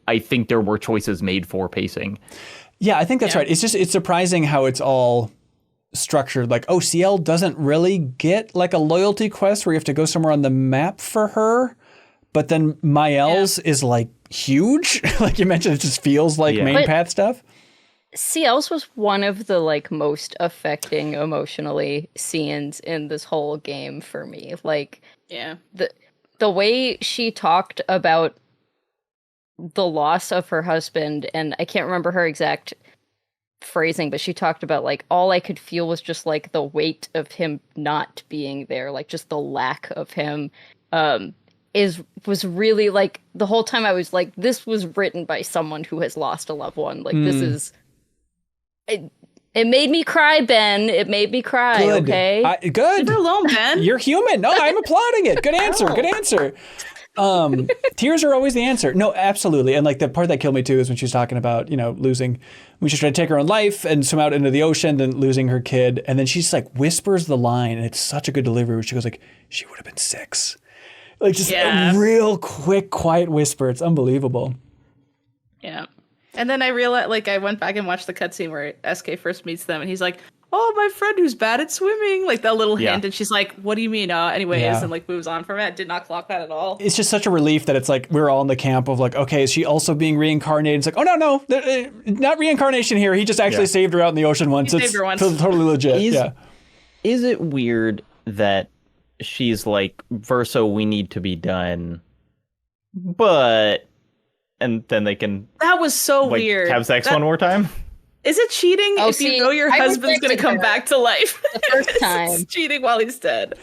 I think there were choices made for pacing. Yeah, I think that's right. It's surprising how it's all structured. Like, CL doesn't really get like a loyalty quest where you have to go somewhere on the map for her. But then Mael's is like huge. Like you mentioned, it just feels like main path stuff. CL's was one of the like most affecting emotionally scenes in this whole game for me. Like, the way she talked about the loss of her husband, and I can't remember her exact phrasing, but she talked about like all I could feel was just like the weight of him not being there, like just the lack of him. Was really like the whole time I was like, this was written by someone who has lost a loved one. Like this is it made me cry, Ben. It made me cry. Good. Okay. Good. Leave her alone, Ben. You're human. No, I'm applauding it. Good answer. Good answer. Tears are always the answer. No, absolutely. And like the part that killed me too is when she was talking about, losing, when she's trying to take her own life and swim out into the ocean, then losing her kid. And then she's like whispers the line, and it's such a good delivery where she goes like, she would have been 6. Like just a real quick, quiet whisper. It's unbelievable. Yeah. And then I realized, like, I went back and watched the cutscene where SK first meets them, and he's like, oh, my friend who's bad at swimming. Like that little hint. And she's like, what do you mean? Anyways, and like moves on from it. Did not clock that at all. It's just such a relief that it's like we're all in the camp of like, okay, is she also being reincarnated? It's like, oh, no, not reincarnation here. He just actually saved her out in the ocean once. It's totally legit. Is it weird that she's like, Verso, we need to be done, but... And then they can... That was so weird. Have sex one more time? Is it cheating if you know your husband's going to come back to life? The first time. It's cheating while he's dead.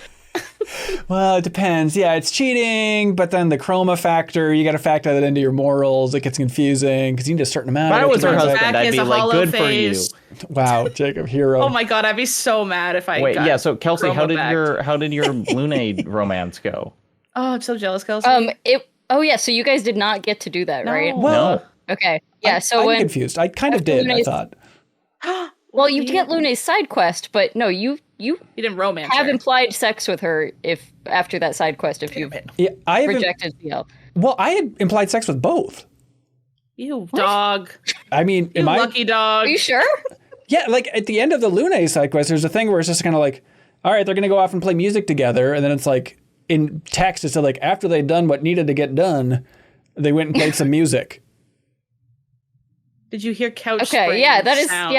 Well, it depends. Yeah, it's cheating, but then the chroma factor, you got to factor that into your morals. It gets confusing because you need a certain amount. If I was her husband, I'd be like, good for you. Wow, Jacob, hero. Oh my God, I'd be so mad if I got so Kelsey, how did backed. your Lune romance go? Oh, I'm so jealous, Kelsey. So you guys did not get to do that, right? Well, okay. Yeah, I'm confused. I kind of did, I thought. Well, you get Lune's side quest, but no, you you didn't romance have her. implied sex with her if after that side quest if you've rejected CL. Well, I had implied sex with both. You dog. I mean, you lucky dog. Are you sure? Yeah, like at the end of the Lune side quest, there's a thing where it's just kind of like, all right, they're going to go off and play music together. And then it's like in text, it's like after they'd done what needed to get done, they went and played some music. Did you hear couch okay, spring yeah, that is, sounds?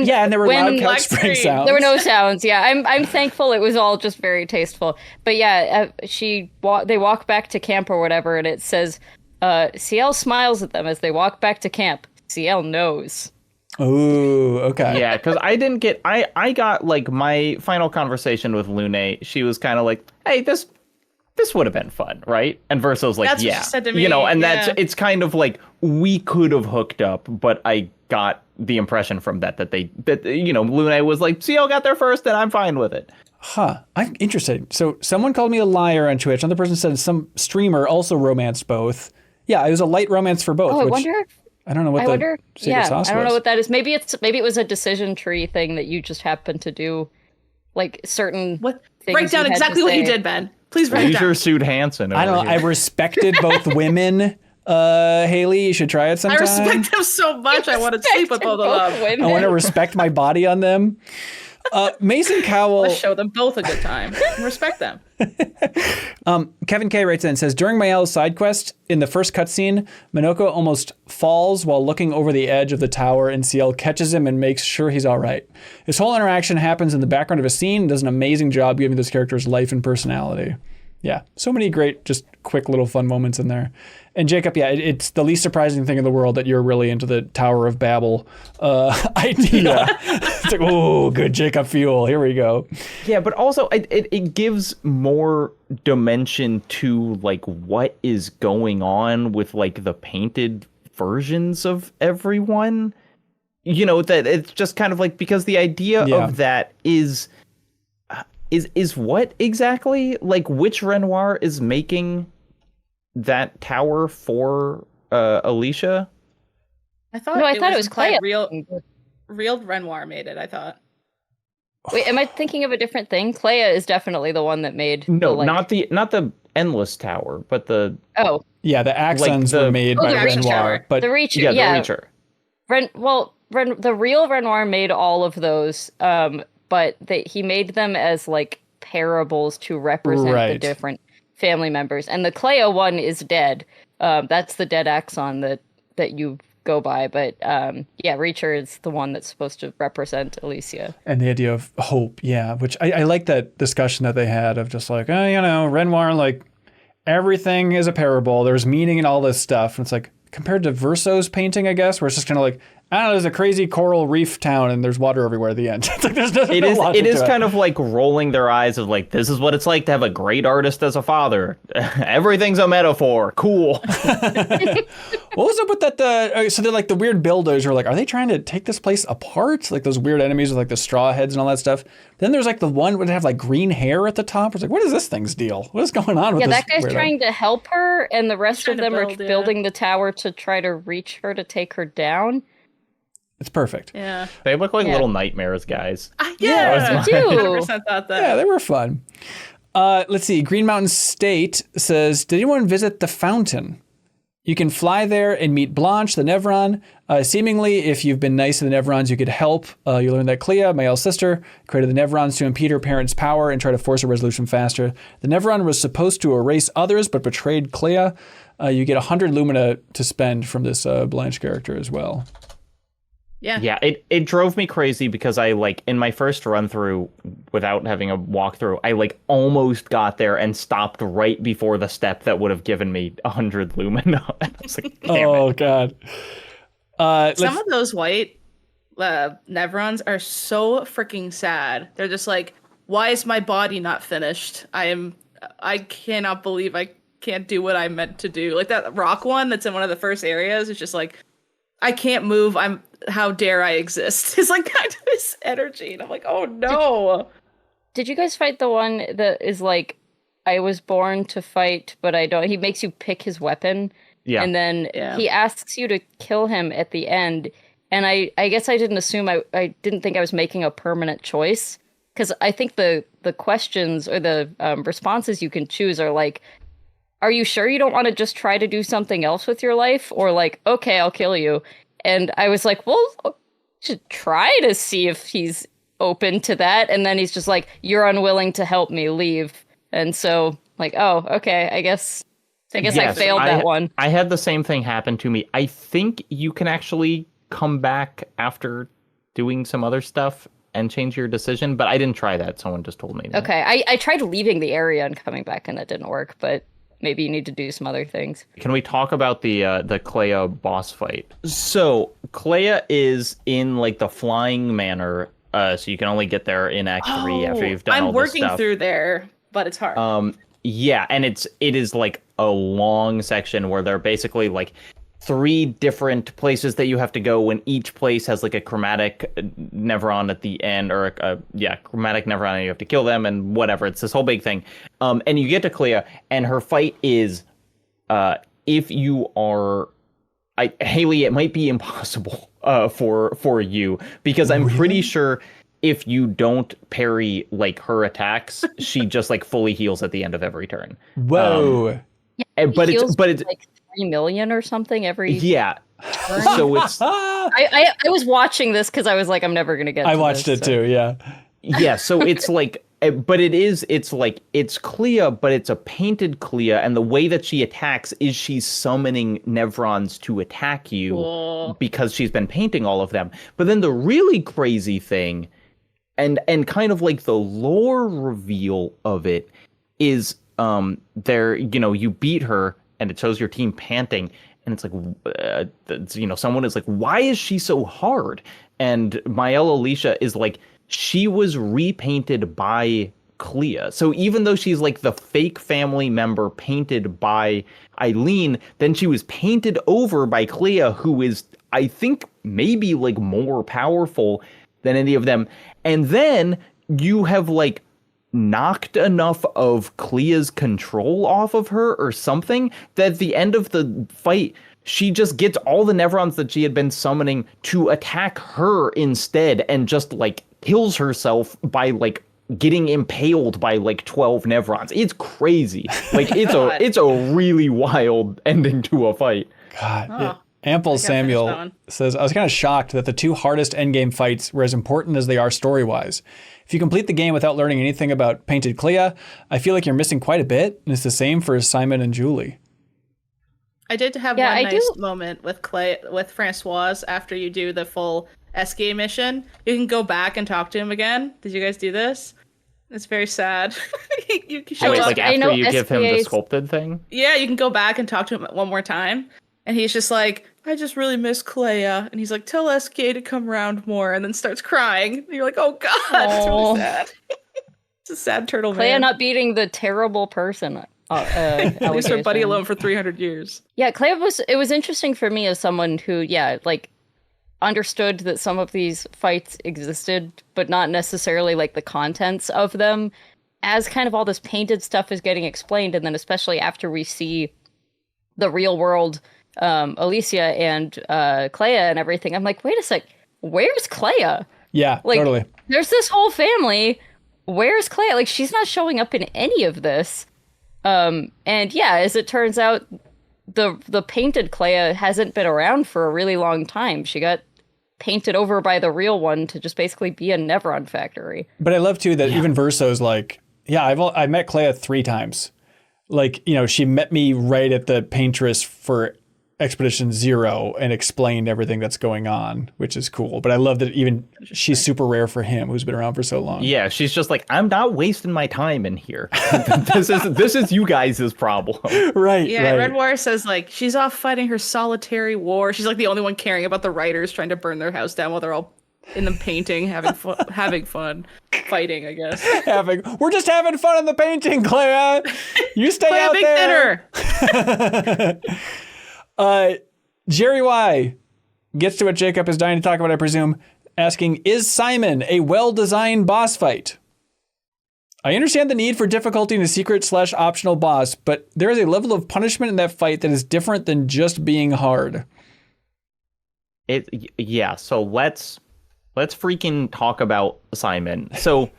yeah. And there were loud couch spring sounds. There were no sounds, yeah. I'm thankful it was all just very tasteful. But yeah, they walk back to camp or whatever, and it says, CL smiles at them as they walk back to camp. CL knows. Oh, okay. Yeah, because I got like my final conversation with Lune. She was kind of like, hey, this would have been fun, right? And Verso's like, that's yeah, what she said to me. You know, and it's kind of like we could have hooked up, but I got the impression from that Lune was like, CL got there first, and I'm fine with it. Huh. I'm interested. So someone called me a liar on Twitch. Another person said some streamer also romanced both. Yeah, it was a light romance for both. Oh, I wonder. I don't know what the secret sauce was. I don't know what that is. Maybe it was a decision tree thing that you just happened to do, like certain. What? Things Write down exactly what you did, Ben. Please write down. Leisure Suit Hansen. I don't know. I respected both women. Haley, you should try it sometime. I respect them so much. I want to sleep with both of them. Women. I want to respect my body on them. Mason Cowell. Let's show them both a good time. Respect them. Kevin K writes in and says, during Mayel's side quest, in the first cutscene, Minoko almost falls while looking over the edge of the tower, and CL catches him and makes sure he's all right. This whole interaction happens in the background of a scene and does an amazing job giving those characters life and personality. Yeah, so many great, just quick little fun moments in there. And Jacob, yeah, it's the least surprising thing in the world that you're really into the Tower of Babel idea. It's like, oh, good Jacob fuel. Here we go. Yeah, but also it gives more dimension to like what is going on with like the painted versions of everyone. You know, that it's just kind of like, because the idea of that is what exactly? Like, which Renoir is making that tower for Alicia? I thought it was Clair. Real Renoir made it, I thought. Wait, am I thinking of a different thing? Clair is definitely the one that made not the Endless Tower, but the the accents were made by Renoir, but the Reacher, the Reacher. The real Renoir made all of those, but he made them as like parables to represent the different family members. And the Clair one is dead. That's the dead axon that you go by. But Reacher is the one that's supposed to represent Alicia. And the idea of hope, which I like that discussion that they had of just like, Renoir, like everything is a parable. There's meaning in all this stuff. And it's like, compared to Verso's painting, I guess, where it's just kind of like, there's a crazy coral reef town and there's water everywhere at the end. It's like, it is kind of like rolling their eyes of like, this is what it's like to have a great artist as a father. Everything's a metaphor. Cool. What was up with that? So they're like the weird builders who are like, are they trying to take this place apart? Like those weird enemies with like the straw heads and all that stuff. Then there's like the one would have like green hair at the top. It's like, what is this thing's deal? What is going on with this? Yeah, that guy's trying to help her, and the rest of them are building the tower to try to reach her to take her down. It's perfect. Yeah. They look like little nightmares, guys. They do. 100% thought that. Yeah, they were fun. Let's see. Green Mountain State says, did anyone visit the fountain? You can fly there and meet Blanche, the Nevron. Seemingly, if you've been nice to the Nevrons, you could help. You learn that Clea, Mayel's sister, created the Nevrons to impede her parents' power and try to force a resolution faster. The Nevron was supposed to erase others, but betrayed Clea. You get 100 Lumina to spend from this Blanche character as well. Yeah. It drove me crazy because I like in my first run through without having a walkthrough, I like almost got there and stopped right before the step that would have given me 100 lumina. I was like, damn it. God. Some of those white Nevrons are so freaking sad. They're just like, why is my body not finished? I cannot believe I can't do what I meant to do. Like that rock one that's in one of the first areas is just like, I can't move. How dare I exist? It's like kind of this energy. And I'm like, oh no. Did you guys fight the one that is like, I was born to fight, but I don't. He makes you pick his weapon. Yeah. And then he asks you to kill him at the end. And I guess I didn't assume, I didn't think I was making a permanent choice. because I think the questions or the responses you can choose are like, are you sure you don't want to just try to do something else with your life? Or like, okay, I'll kill you. And I was like, well, I should try to see if he's open to that. And then he's just like, you're unwilling to help me, leave. And so like, oh, okay, I guess yes, I failed that one. I had the same thing happen to me. I think you can actually come back after doing some other stuff and change your decision, but I didn't try that. Someone just told me that. Okay, I tried leaving the area and coming back, and that didn't work, but maybe you need to do some other things. Can we talk about the Clair boss fight? So Clair is in like the flying manor, so you can only get there in Act 3 after you've done all this stuff. I'm working through there, but it's hard. Yeah, and it is like a long section where they're basically like 3 different places that you have to go, and each place has like a chromatic Nevron at the end, or chromatic Nevron, and you have to kill them and whatever. It's this whole big thing. And you get to Clair, and her fight is, if you are, Haley, it might be impossible for you, because I'm pretty sure if you don't parry like her attacks, she just like fully heals at the end of every turn. Whoa. But it's like 3 million or something every turn. So it's I was watching this because I was like, I'm never gonna get I watched it too, yeah. So it's like, but it's Clair, but it's a painted Clair, and the way that she attacks is she's summoning Nevrons to attack you because she's been painting all of them. But then the really crazy thing, and kind of like the lore reveal of it, is you beat her and it shows your team panting, and it's like, someone is like, why is she so hard? And Mael Alicia is like, she was repainted by Clair. So even though she's like the fake family member painted by Eileen, then she was painted over by Clair, who is, I think, maybe like more powerful than any of them. And then you have like knocked enough of Clair's control off of her or something that at the end of the fight, she just gets all the Nevrons that she had been summoning to attack her instead, and just like kills herself by like getting impaled by like 12 Nevrons. It's crazy. Like it's a really wild ending to a fight. God. Ample Samuel says, I was kind of shocked that the 2 hardest endgame fights were as important as they are story-wise. If you complete the game without learning anything about Painted Clair, I feel like you're missing quite a bit, and it's the same for Simon and Julie. I did have one nice moment with Francoise after you do the full SK mission. You can go back and talk to him again. Did you guys do this? It's very sad. you show up. Like after you give him the sculpted thing? Yeah, you can go back and talk to him one more time. And he's just like, I just really miss Clair. And he's like, tell SK to come around more, and then starts crying. And you're like, oh God, it's really sad. It's a sad turtle man. Clair not beating the terrible person. At least her buddy alone for 300 years. Yeah, Clair it was interesting for me as someone who, like understood that some of these fights existed, but not necessarily like the contents of them. As kind of all this painted stuff is getting explained, and then especially after we see the real world Alicia and Clair and everything, I'm like, wait a sec, where's Clair? Yeah, like, totally. There's this whole family. Where's Clair? Like, she's not showing up in any of this. And yeah, as it turns out, the painted Clair hasn't been around for a really long time. She got painted over by the real one to just basically be a Nevron factory. But I love too that even Verso's like, yeah, I met Clair 3 times. Like, she met me right at the Paintress for Expedition 0 and explained everything that's going on, which is cool. But I love that even she's super rare for him, who's been around for so long. Yeah, she's just like, I'm not wasting my time in here. this is you guys' problem. Right. Yeah, right. Red War says like she's off fighting her solitary war. She's like the only one caring about the writers trying to burn their house down while they're all in the painting, having fun, fighting, I guess. We're just having fun in the painting, Clair. You stay out there. Dinner. Jerry Y gets to what Jacob is dying to talk about, I presume, asking, is Simon a well-designed boss fight? I understand the need for difficulty in a secret/optional boss, but there is a level of punishment in that fight that is different than just being hard. So let's freaking talk about Simon. So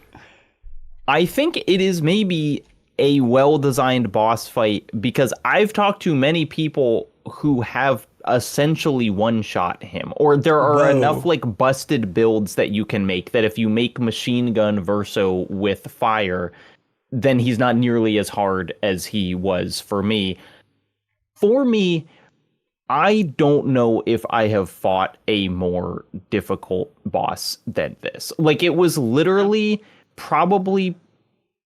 I think it is maybe a well-designed boss fight because I've talked to many people who have essentially one-shot him, or there are enough like busted builds that you can make that if you make machine gun Verso with fire, then he's not nearly as hard as he was for me. For me, I don't know if I have fought a more difficult boss than this. Like, it was literally probably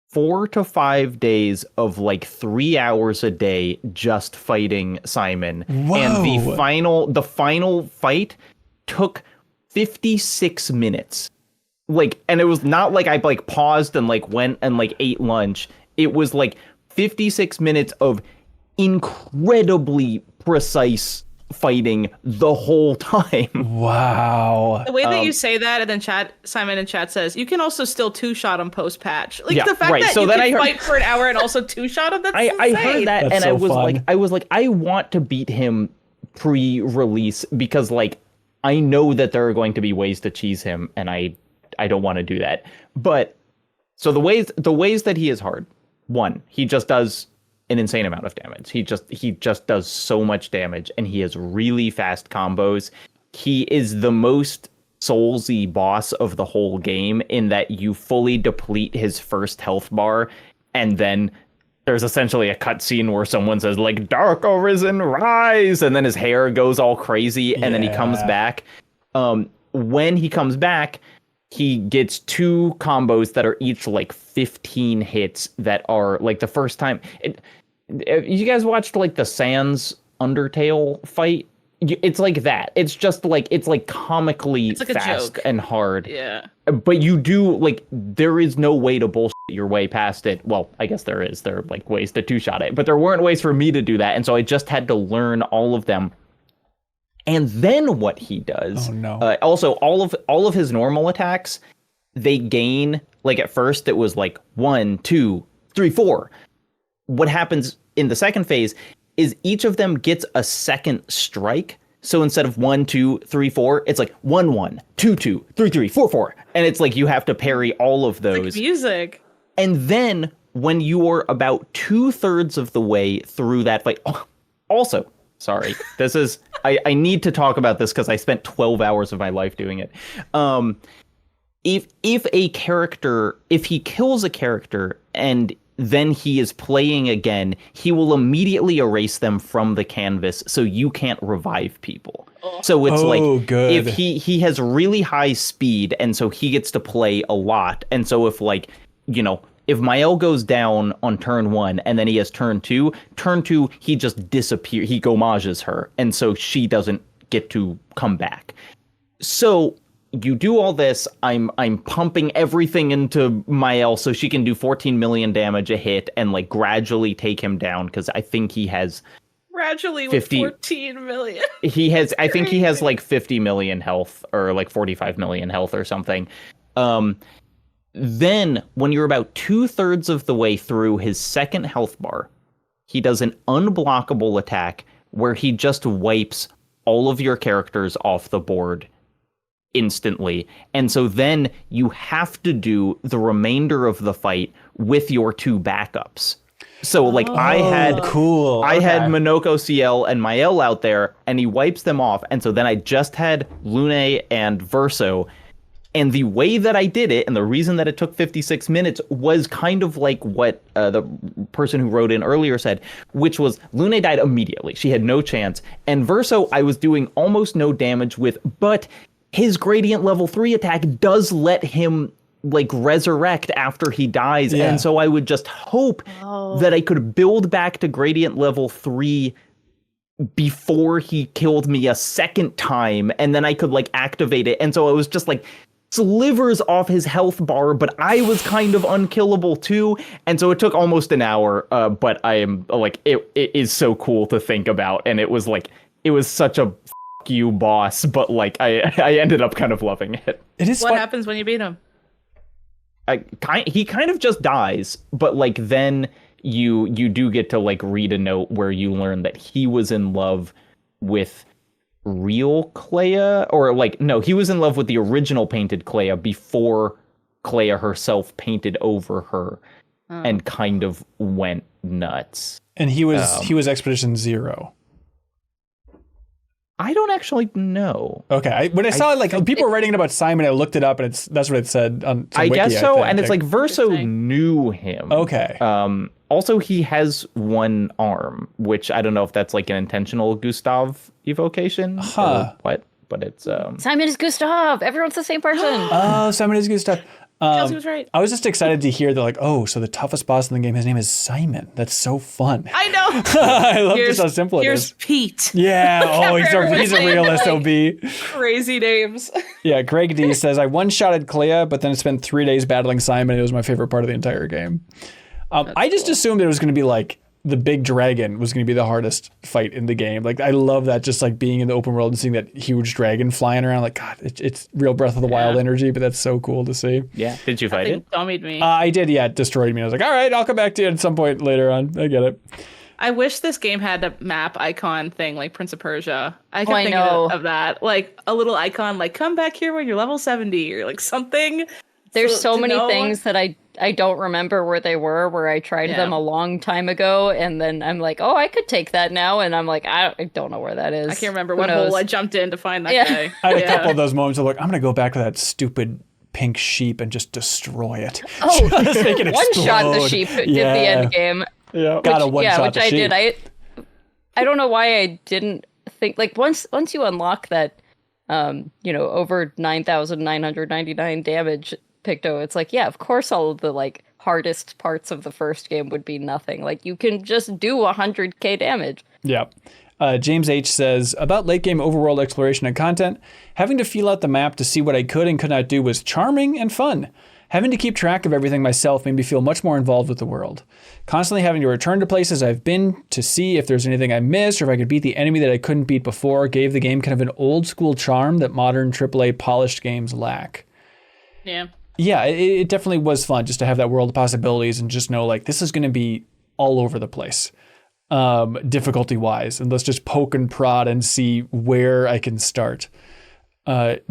4 to 5 days of like 3 hours a day just fighting Simon. Whoa. And the final fight took 56 minutes. Like, and it was not like I like paused and like went and like ate lunch. It was like 56 minutes of incredibly precise fighting the whole time. Wow. The way that you say that, and then Simon in chat says you can also still two-shot him post-patch. Like the fact that so you can fight for an hour and also two-shot him. That's insane. I heard that, that's and so I was like, I want to beat him pre-release because like I know that there are going to be ways to cheese him, and I don't want to do that. But so the ways that he is hard. One, he just does an insane amount of damage. He just does so much damage, and he has really fast combos. He is the most soulsy boss of the whole game in that you fully deplete his first health bar, and then there's essentially a cutscene where someone says like "Dark Arisen, rise," and then his hair goes all crazy, and then he comes back. When he comes back, he gets 2 combos that are each like 15 hits that are like the first time. You guys watched like the Sans Undertale fight? It's like that. It's just like, it's like comically like fast and hard. Yeah. But you do like, there is no way to bullshit your way past it. Well, I guess there is. There are like ways to two-shot it, but there weren't ways for me to do that. And so I just had to learn all of them. And then what he does, also all of his normal attacks, they gain, like at first it was like 1, 2, 3, 4. What happens in the second phase is each of them gets a second strike. So instead of 1, 2, 3, 4, it's like 1, 1, 2, 2, 3, 3, 4, 4. And it's like you have to parry all of those. It's like music. And then when you are about 2/3 of the way through that fight, also, sorry, this is, I need to talk about this because I spent 12 hours of my life doing it. If he kills a character and then he is playing again, he will immediately erase them from the canvas so you can't revive people. So it's good. If he has really high speed, and so he gets to play a lot. And so if like, you know, if Mael goes down on turn 1 and then he has turn 2, he just disappears. He gomages her. And so she doesn't get to come back. So you do all this. I'm pumping everything into Mael so she can do 14 million damage a hit and like gradually take him down, because I think he has gradually 50, with 14 million. I think he has like 50 million health or like 45 million health or something. Then when you're about 2/3 of the way through his second health bar, he does an unblockable attack where he just wipes all of your characters off the board instantly. And so then you have to do the remainder of the fight with your 2 backups. So like I had Minoko CL and Mael out there, and he wipes them off. And so then I just had Lune and Verso. And the way that I did it, and the reason that it took 56 minutes, was kind of like what the person who wrote in earlier said, which was Lune died immediately. She had no chance. And Verso I was doing almost no damage with, but his gradient level 3 attack does let him like resurrect after he dies. Yeah. And so I would just hope that I could build back to gradient level 3 before he killed me a second time, and then I could like activate it. And so it was just like slivers off his health bar, but I was kind of unkillable too. And so it took almost an hour, but I am like, it is so cool to think about. And it was such a you boss, but like I ended up kind of loving it. What happens when you beat him? He kind of just dies, but like then you do get to like read a note where you learn that he was in love with real Clea, or like no, he was in love with the original painted Clea before Clair herself painted over her and kind of went nuts. And he was Expedition 0. I don't actually know. Okay, when I saw people were writing about Simon, I looked it up, and that's what it said on some I wiki, guess so, and it's like Verso knew him. Okay. Also, he has one arm, which I don't know if that's like an intentional Gustav evocation or what, but it's Simon is Gustav. Everyone's the same person. Oh, Simon is Gustav. Chelsea was right. I was just excited to hear that, so the toughest boss in the game, his name is Simon. That's so fun. I know. I love just how simple it is. Here's Pete. Yeah. He's a real SOB. Crazy names. Yeah. Greg D says, I one-shotted Clea, but then spent 3 days battling Simon. It was my favorite part of the entire game. I just assumed it was going to be like the big dragon was going to be the hardest fight in the game. Like, I love that, just like being in the open world and seeing that huge dragon flying around. Like, God, it's real Breath of the Wild energy, but that's so cool to see. Yeah. Did you fight it? Dummied me. I did. Yeah, it destroyed me. I was like, all right, I'll come back to you at some point later on. I get it. I wish this game had a map icon thing like Prince of Persia. I kept thinking of that. Like a little icon, like come back here when you're level 70 or like something. There's so many things that I don't remember where they were I tried them a long time ago, and then I'm like, oh, I could take that now, and I'm like, I don't know where that is. I can't remember what hole I jumped in to find that guy. I had a couple of those moments of like, I'm going to go back to that stupid pink sheep and just destroy it. Oh, just make it one shot the sheep did the end game. Yeah, got a one shot the sheep. Which I did. I don't know why I didn't think, like, once you unlock that, over 9,999 damage Picto, it's like, yeah, of course all of the like hardest parts of the first game would be nothing. Like, you can just do 100k damage. Yeah. James H says, about late game overworld exploration and content, having to feel out the map to see what I could and could not do was charming and fun. Having to keep track of everything myself made me feel much more involved with the world. Constantly having to return to places I've been to see if there's anything I missed or if I could beat the enemy that I couldn't beat before gave the game kind of an old school charm that modern AAA polished games lack. Yeah. Yeah, it definitely was fun just to have that world of possibilities and just know, like, this is going to be all over the place, difficulty-wise. And let's just poke and prod and see where I can start.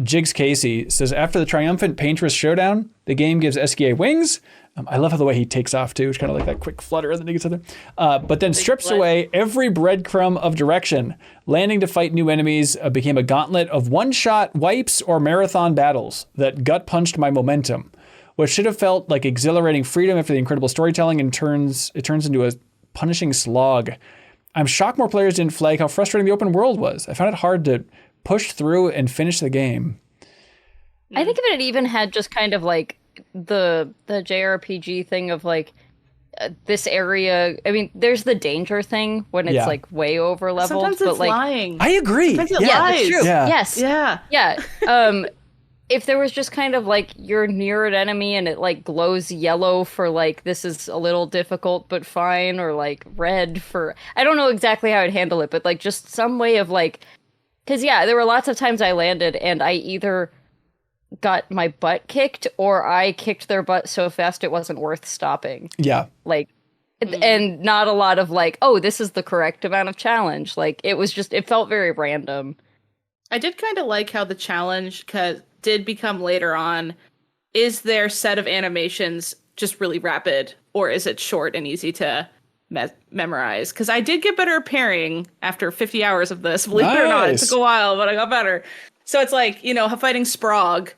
Jigs Casey says, after the triumphant Paintress showdown, the game gives SKA wings. I love how the way he takes off, too. It's kind of like that quick flutter and then he gets up there. But then strips away every breadcrumb of direction. Landing to fight new enemies became a gauntlet of one-shot wipes or marathon battles that gut-punched my momentum. What should have felt like exhilarating freedom after the incredible storytelling it turns into a punishing slog. I'm shocked more players didn't flag how frustrating the open world was. I found it hard to push through and finish the game. I think if it even had just kind of like the JRPG thing of like this area. I mean, there's the danger thing when it's like way over leveled. Sometimes it's lying. I agree. Sometimes it yeah, lies. that's true. Yeah. Yes. Yeah. Yeah. If there was just kind of like you're near an enemy and it like glows yellow for like this is a little difficult but fine, or like red for I don't know exactly how I'd handle it, but like just some way of like, because there were lots of times I landed and I either got my butt kicked or I kicked their butt so fast it wasn't worth stopping. Yeah. Like, and not a lot of like, oh, this is the correct amount of challenge. Like, it was just, it felt very random. I did kind of like how the challenge did become later on. Is their set of animations just really rapid, or is it short and easy to memorize? Because I did get better at parrying after 50 hours of this. Believe it or not, it took a while, but I got better. So it's like, fighting Sprague,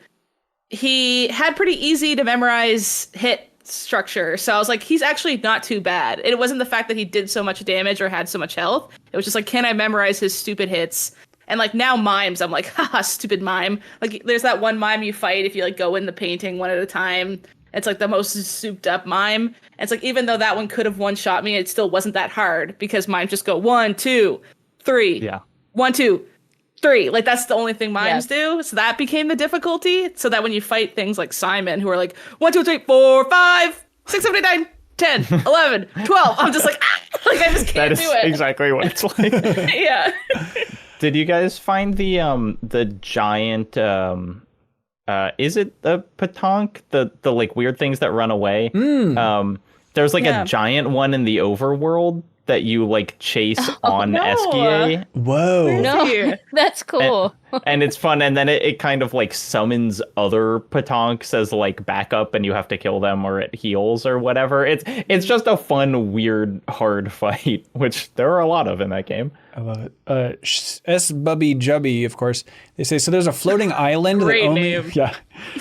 he had pretty easy to memorize hit structure. So I was like, he's actually not too bad. It wasn't the fact that he did so much damage or had so much health. It was just like, can I memorize his stupid hits? And like now mimes, I'm like, haha, stupid mime. Like there's that one mime you fight if you like go in the painting one at a time. It's like the most souped up mime. And it's like, even though that one could have one shot me, it still wasn't that hard because mimes just go 1, 2, 3. Yeah. 1, 2, 3. Like that's the only thing mimes do. So that became the difficulty. So that when you fight things like Simon, who are like 1, 2, 3, 4, 5, 6, 7, 8, 9, 10, 11, 12. I'm just like, like I just can't do it. That is exactly what it's like. Yeah. Did you guys find the giant is it the petanque? The like weird things that run away? There's like a giant one in the overworld that you like chase on Eskia. Whoa. No, that's cool. And it's fun, and then it kind of like summons other Patonks as like backup, and you have to kill them or it heals or whatever. It's just a fun, weird, hard fight, which there are a lot of in that game. I love it. S Bubby Jubby, of course. They say, so there's a floating island Great that only name. Yeah.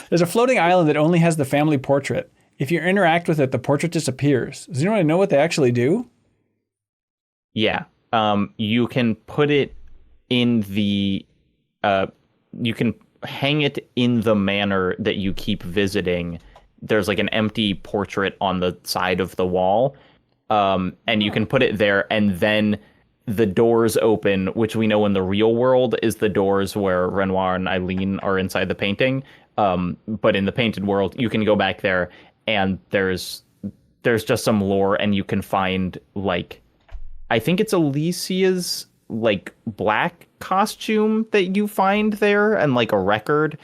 There's a floating island that only has the family portrait. If you interact with it, the portrait disappears. Does anyone know what they actually do? Yeah. You can put it in the you can hang it in the manor that you keep visiting. There's like an empty portrait on the side of the wall. And you can put it there, and then the doors open, which we know in the real world is the doors where Renoir and Eileen are inside the painting. But in the painted world, you can go back there, and there's just some lore, and you can find like, I think it's Alicia's like black costume that you find there, and like a record.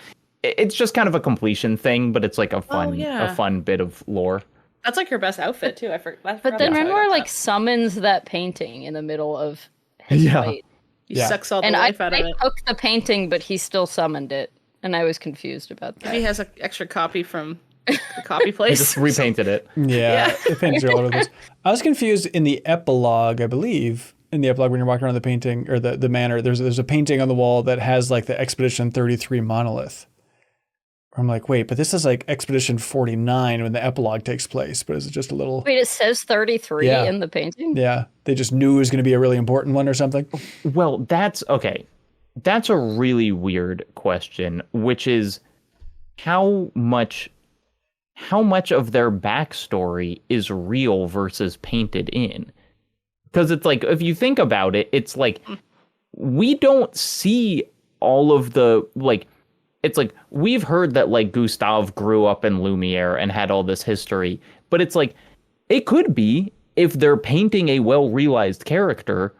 It's just kind of a completion thing, but it's like a fun bit of lore. That's like her best outfit too. But then Renoir like summons that painting in the middle of his fight. He sucks all the life out of it. I took the painting, but he still summoned it, and I was confused about that. Maybe he has an extra copy from the copy place. He just repainted it. Yeah. It paints all over this. I was confused in the epilogue, I believe. In the epilogue, when you're walking around the painting or the manor, there's a painting on the wall that has like the Expedition 33 monolith. I'm like, wait, but this is like Expedition 49 when the epilogue takes place. But is it just a little... Wait, it says 33 in the painting? Yeah. They just knew it was going to be a really important one or something? Well, that's okay. That's a really weird question, which is how much of their backstory is real versus painted in? Because it's like, if you think about it, it's like, we don't see all of the, like, it's like, we've heard that, like, Gustave grew up in Lumiere and had all this history, but it's like, it could be, if they're painting a well-realized character,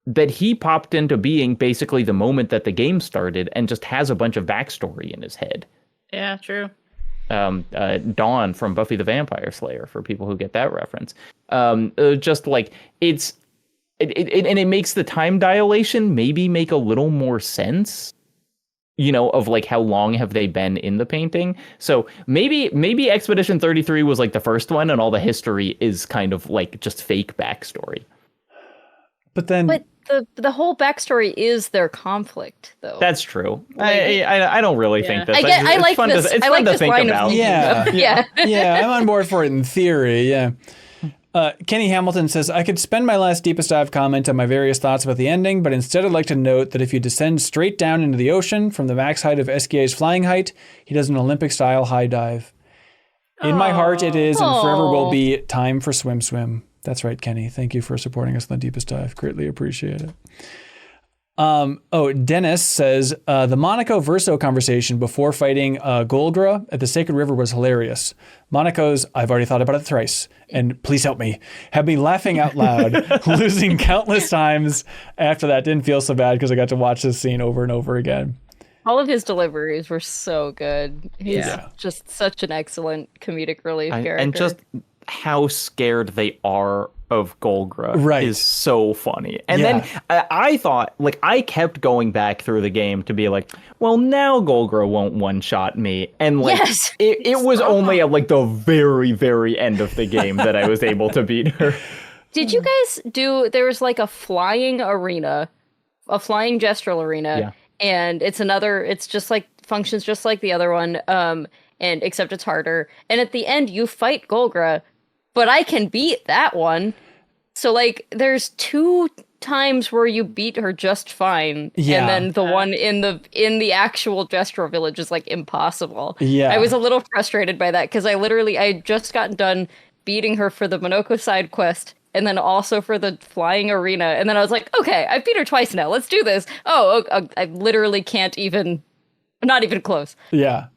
that he popped into being basically the moment that the game started and just has a bunch of backstory in his head. Yeah, true. Dawn from Buffy the Vampire Slayer, for people who get that reference. Just like, it makes the time dilation maybe make a little more sense, you know, of like how long have they been in the painting. So maybe Expedition 33 was like the first one, and all the history is kind of like just fake backstory. But the whole backstory is their conflict, though. That's true. I don't really think that. I like this. It's fun to think about. Yeah. I'm on board for it in theory. Yeah. Kenny Hamilton says, I could spend my last deepest dive comment on my various thoughts about the ending, but instead I'd like to note that if you descend straight down into the ocean from the max height of Esquia's flying height, he does an Olympic-style high dive. In my heart, it is and forever will be time for swim. That's right, Kenny. Thank you for supporting us on the deepest dive. Greatly appreciate it. Dennis says, the Monaco Verso conversation before fighting Golgra at the Sacred River was hilarious. Monaco's I've already thought about it thrice, and please help me, had me laughing out loud, losing countless times after that. Didn't feel so bad because I got to watch this scene over and over again. All of his deliveries were so good. He's just such an excellent comedic relief character. And just how scared they are of Golgra is so funny. And then I thought, like, I kept going back through the game to be like, well, now Golgra won't one-shot me. And like, it was only at like the very, very end of the game that I was able to beat her. Did you guys there was like a flying arena, a flying gestural arena, and it's just like, functions just like the other one, and except it's harder. And at the end, you fight Golgra, but I can beat that one. So, like, there's 2 times where you beat her just fine, and then the one in the actual Gestural Village is, like, impossible. I was a little frustrated by that, because I just got done beating her for the Monoko side quest, and then also for the flying arena, and then I was like, okay, I've beat her twice now, let's do this. I literally can't even, not even close. Yeah.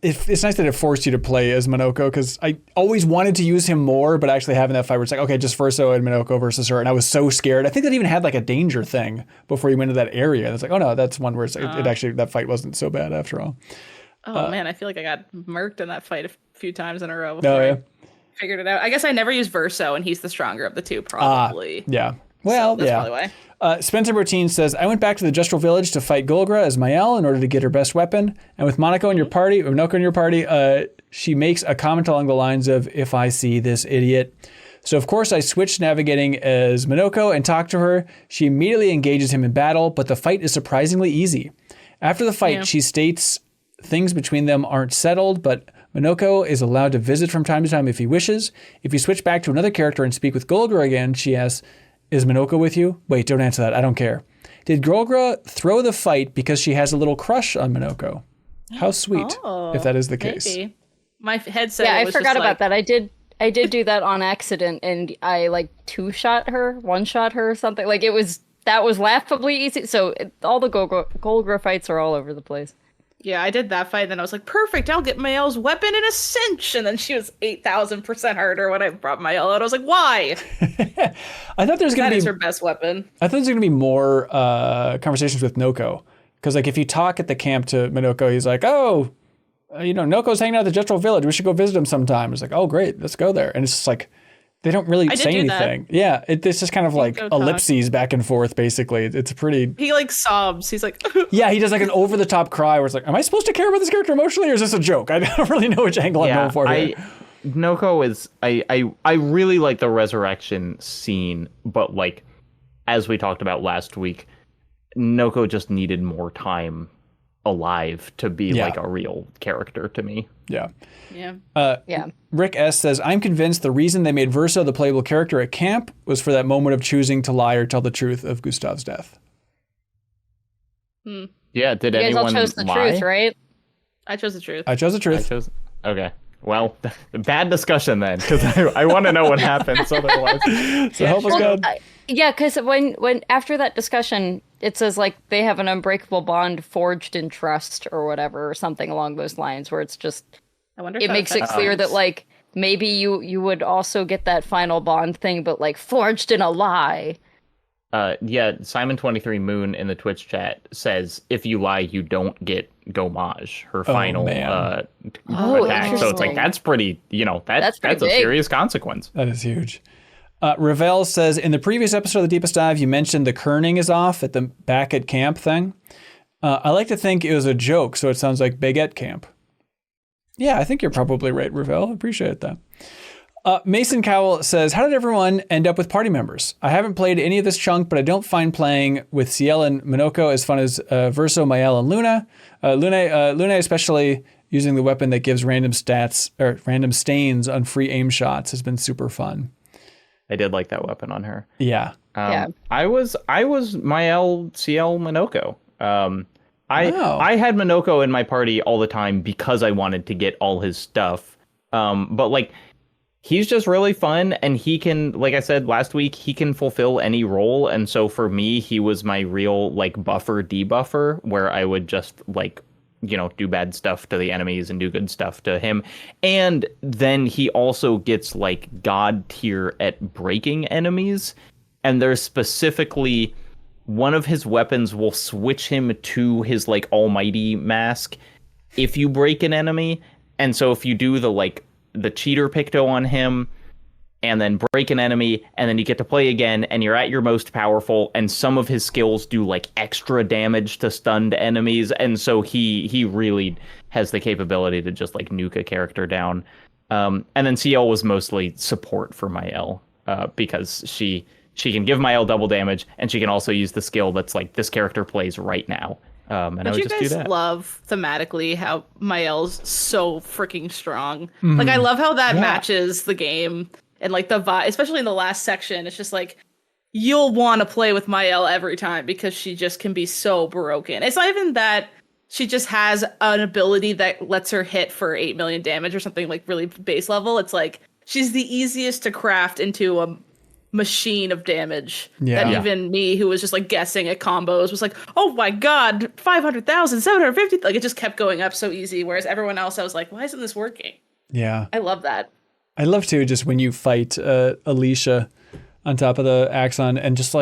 It's nice that it forced you to play as Monoko, because I always wanted to use him more, but actually having that fight where it's like, okay, just Verso and Monoko versus her, and I was so scared. I think that even had like a danger thing before you went into that area. And it's like, oh no, that's one where it actually, that fight wasn't so bad after all. Man, I feel like I got murked in that fight a few times in a row. figured it out. I guess I never used Verso, and he's the stronger of the two, probably. Yeah. Well, so that's probably why. Spencer Bertine says, I went back to the Justral Village to fight Golgra as Mael in order to get her best weapon. And with Monoko in your party, she makes a comment along the lines of, if I see this idiot. So, of course, I switched navigating as Monoko and talk to her. She immediately engages him in battle, but the fight is surprisingly easy. After the fight, she states things between them aren't settled, but Monoko is allowed to visit from time to time if he wishes. If you switch back to another character and speak with Golgra again, she asks, is Monoko with you? Wait, don't answer that. I don't care. Did Golgra throw the fight because she has a little crush on Monoko? How sweet, if that is the case. Maybe. My head said I forgot about that. I did do that on accident, and I one-shot her or something. That was laughably easy. So all the Golgra fights are all over the place. Yeah, I did that fight, and then I was like, perfect, I'll get Mael's weapon in a cinch. And then she was 8,000% harder when I brought Mael out. I was like, why? I thought there's going to be... That is her best weapon. I thought there's going to be more conversations with Noko. Because if you talk at the camp to Monoko, he's like, oh, Noko's hanging out at the Justral Village. We should go visit him sometime. It's like, oh, great, let's go there. And it's just like, they don't really say anything. That. Yeah, it's just kind of like ellipses back and forth, basically. It's pretty... He sobs. He's like... Yeah, he does an over-the-top cry where it's like, am I supposed to care about this character emotionally, or is this a joke? I don't really know which angle I'm going for here. Noko is... I really like the resurrection scene, but as we talked about last week, Noko just needed more time alive to be a real character to me. Yeah. Yeah. Rick S. says, I'm convinced the reason they made Verso the playable character at camp was for that moment of choosing to lie or tell the truth of Gustav's death. Yeah, did anyone lie? You guys all chose the truth, right? I chose the truth. I chose the truth. Okay. Well, bad discussion then, because I want to know what happens otherwise. So help us, God. Yeah, because when after that discussion, it says they have an unbreakable bond forged in trust or whatever, or something along those lines, where it's just... It makes it clear that maybe you would also get that final bond thing, but forged in a lie. Simon23 Moon in the Twitch chat says if you lie, you don't get Gomage, her final attack. So it's that's pretty, that's a serious consequence. That is huge. Ravel says, in the previous episode of The Deepest Dive, you mentioned the kerning is off at the back at camp thing. I like to think it was a joke, so it sounds like big at camp. Yeah, I think you're probably right, Ravel. Appreciate that. Mason Cowell says, how did everyone end up with party members? I haven't played any of this chunk, but I don't find playing with Ciel and Monoko as fun as Verso, Mael, and Luna. Luna especially using the weapon that gives random stats or random stains on free aim shots has been super fun. I did like that weapon on her. Yeah. I was Mael, Ciel, Monoko. I had Monoko in my party all the time because I wanted to get all his stuff. But he's just really fun, and he can, like I said last week, he can fulfill any role. And so for me, he was my real buffer debuffer, where I would just do bad stuff to the enemies and do good stuff to him. And then he also gets god tier at breaking enemies. And there's specifically one of his weapons will switch him to his almighty mask if you break an enemy. And so if you do the cheater picto on him and then break an enemy, and then you get to play again and you're at your most powerful, and some of his skills do extra damage to stunned enemies. And so he really has the capability to just nuke a character down. And then CL was mostly support for Mael, because she can give Mael double damage, and she can also use the skill that's this character plays right now. And I would just do that. You guys love thematically how Mael's so freaking strong. Mm-hmm. I love how that matches the game, and the vibe, especially in the last section. It's just you'll want to play with Mael every time because she just can be so broken. It's not even that she just has an ability that lets her hit for 8 million damage or something really base level. It's she's the easiest to craft into a machine of damage that even me, who was just guessing at combos, was oh my god, 500,000, 750, it just kept going up so easy, whereas everyone else, I was why isn't this working? I love that. I love too just when you fight Alicia on top of the Axon, and just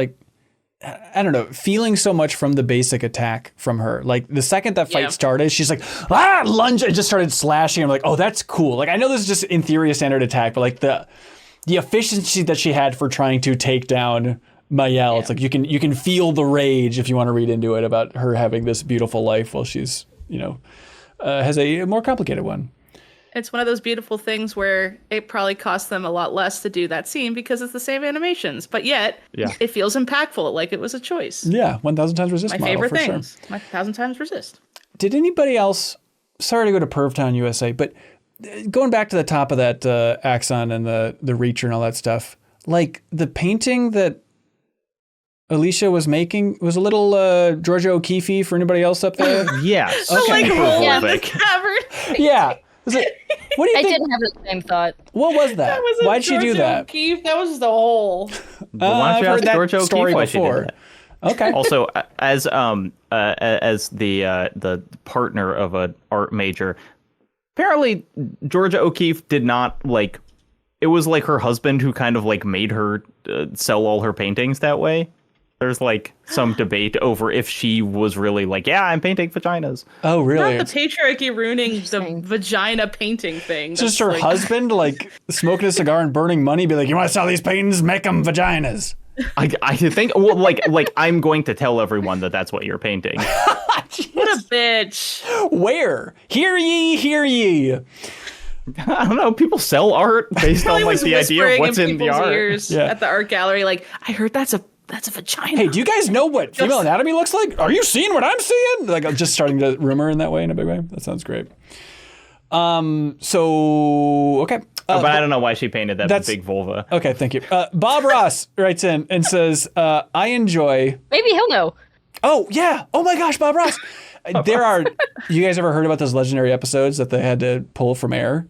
I don't know, feeling so much from the basic attack from her. Like the second that fight started, she's like, lunge, and just started slashing. I'm like, oh, that's cool. Like I know this is just in theory a standard attack, but like the efficiency that she had for trying to take down Mayel, it's like you can feel the rage if you want to read into it about her having this beautiful life while she's, has a more complicated one. It's one of those beautiful things where it probably cost them a lot less to do that scene because it's the same animations, but yet it feels impactful, like it was a choice. Yeah, 1,000 times resist. My favorite things. Sure. My 1,000 times resist. Did anybody else? Sorry to go to Pervtown, USA, but going back to the top of that Axon and the Reacher and all that stuff, like the painting that Alicia was making was a little Georgia O'Keeffe for anybody else up there. Yes. Okay. Yeah. What do you think? I didn't have the same thought. What was that? Why'd she do that? O'Keeffe, that was the whole. Why don't you ask Georgia O'Keeffe why she did that? Okay. Also, as the partner of an art major, apparently Georgia O'Keeffe did not like. It was like her husband who kind of like made her sell all her paintings that way. There's like some debate over if she was really like, yeah, I'm painting vaginas. Oh, really? Not the patriarchy ruining the vagina painting thing. Just her husband like smoking a cigar and burning money, be like, you want to sell these paintings? Make them vaginas. I think, well, like I'm going to tell everyone that that's what you're painting. What a bitch. Where? Hear ye, hear ye. I don't know. People sell art based on like the idea of what's in the art. At the art gallery, like, I heard that's a vagina. Hey, do you guys know what female anatomy looks like? Are you seeing what I'm seeing? Like, I'm just starting to rumor in that way, in a big way. That sounds great. So, okay. But I don't know why she painted that big vulva. Okay, thank you. Bob Ross writes in and says, I enjoy... Maybe he'll know. Oh, yeah. Oh my gosh, Bob Ross. You guys ever heard about those legendary episodes that they had to pull from air?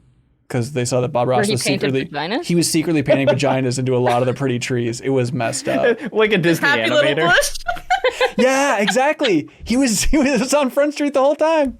Because they saw that Bob Ross was secretly painting vaginas into a lot of the pretty trees. It was messed up. Like a Disney Happy animator. Little bush. Yeah, exactly. He was on Front Street the whole time.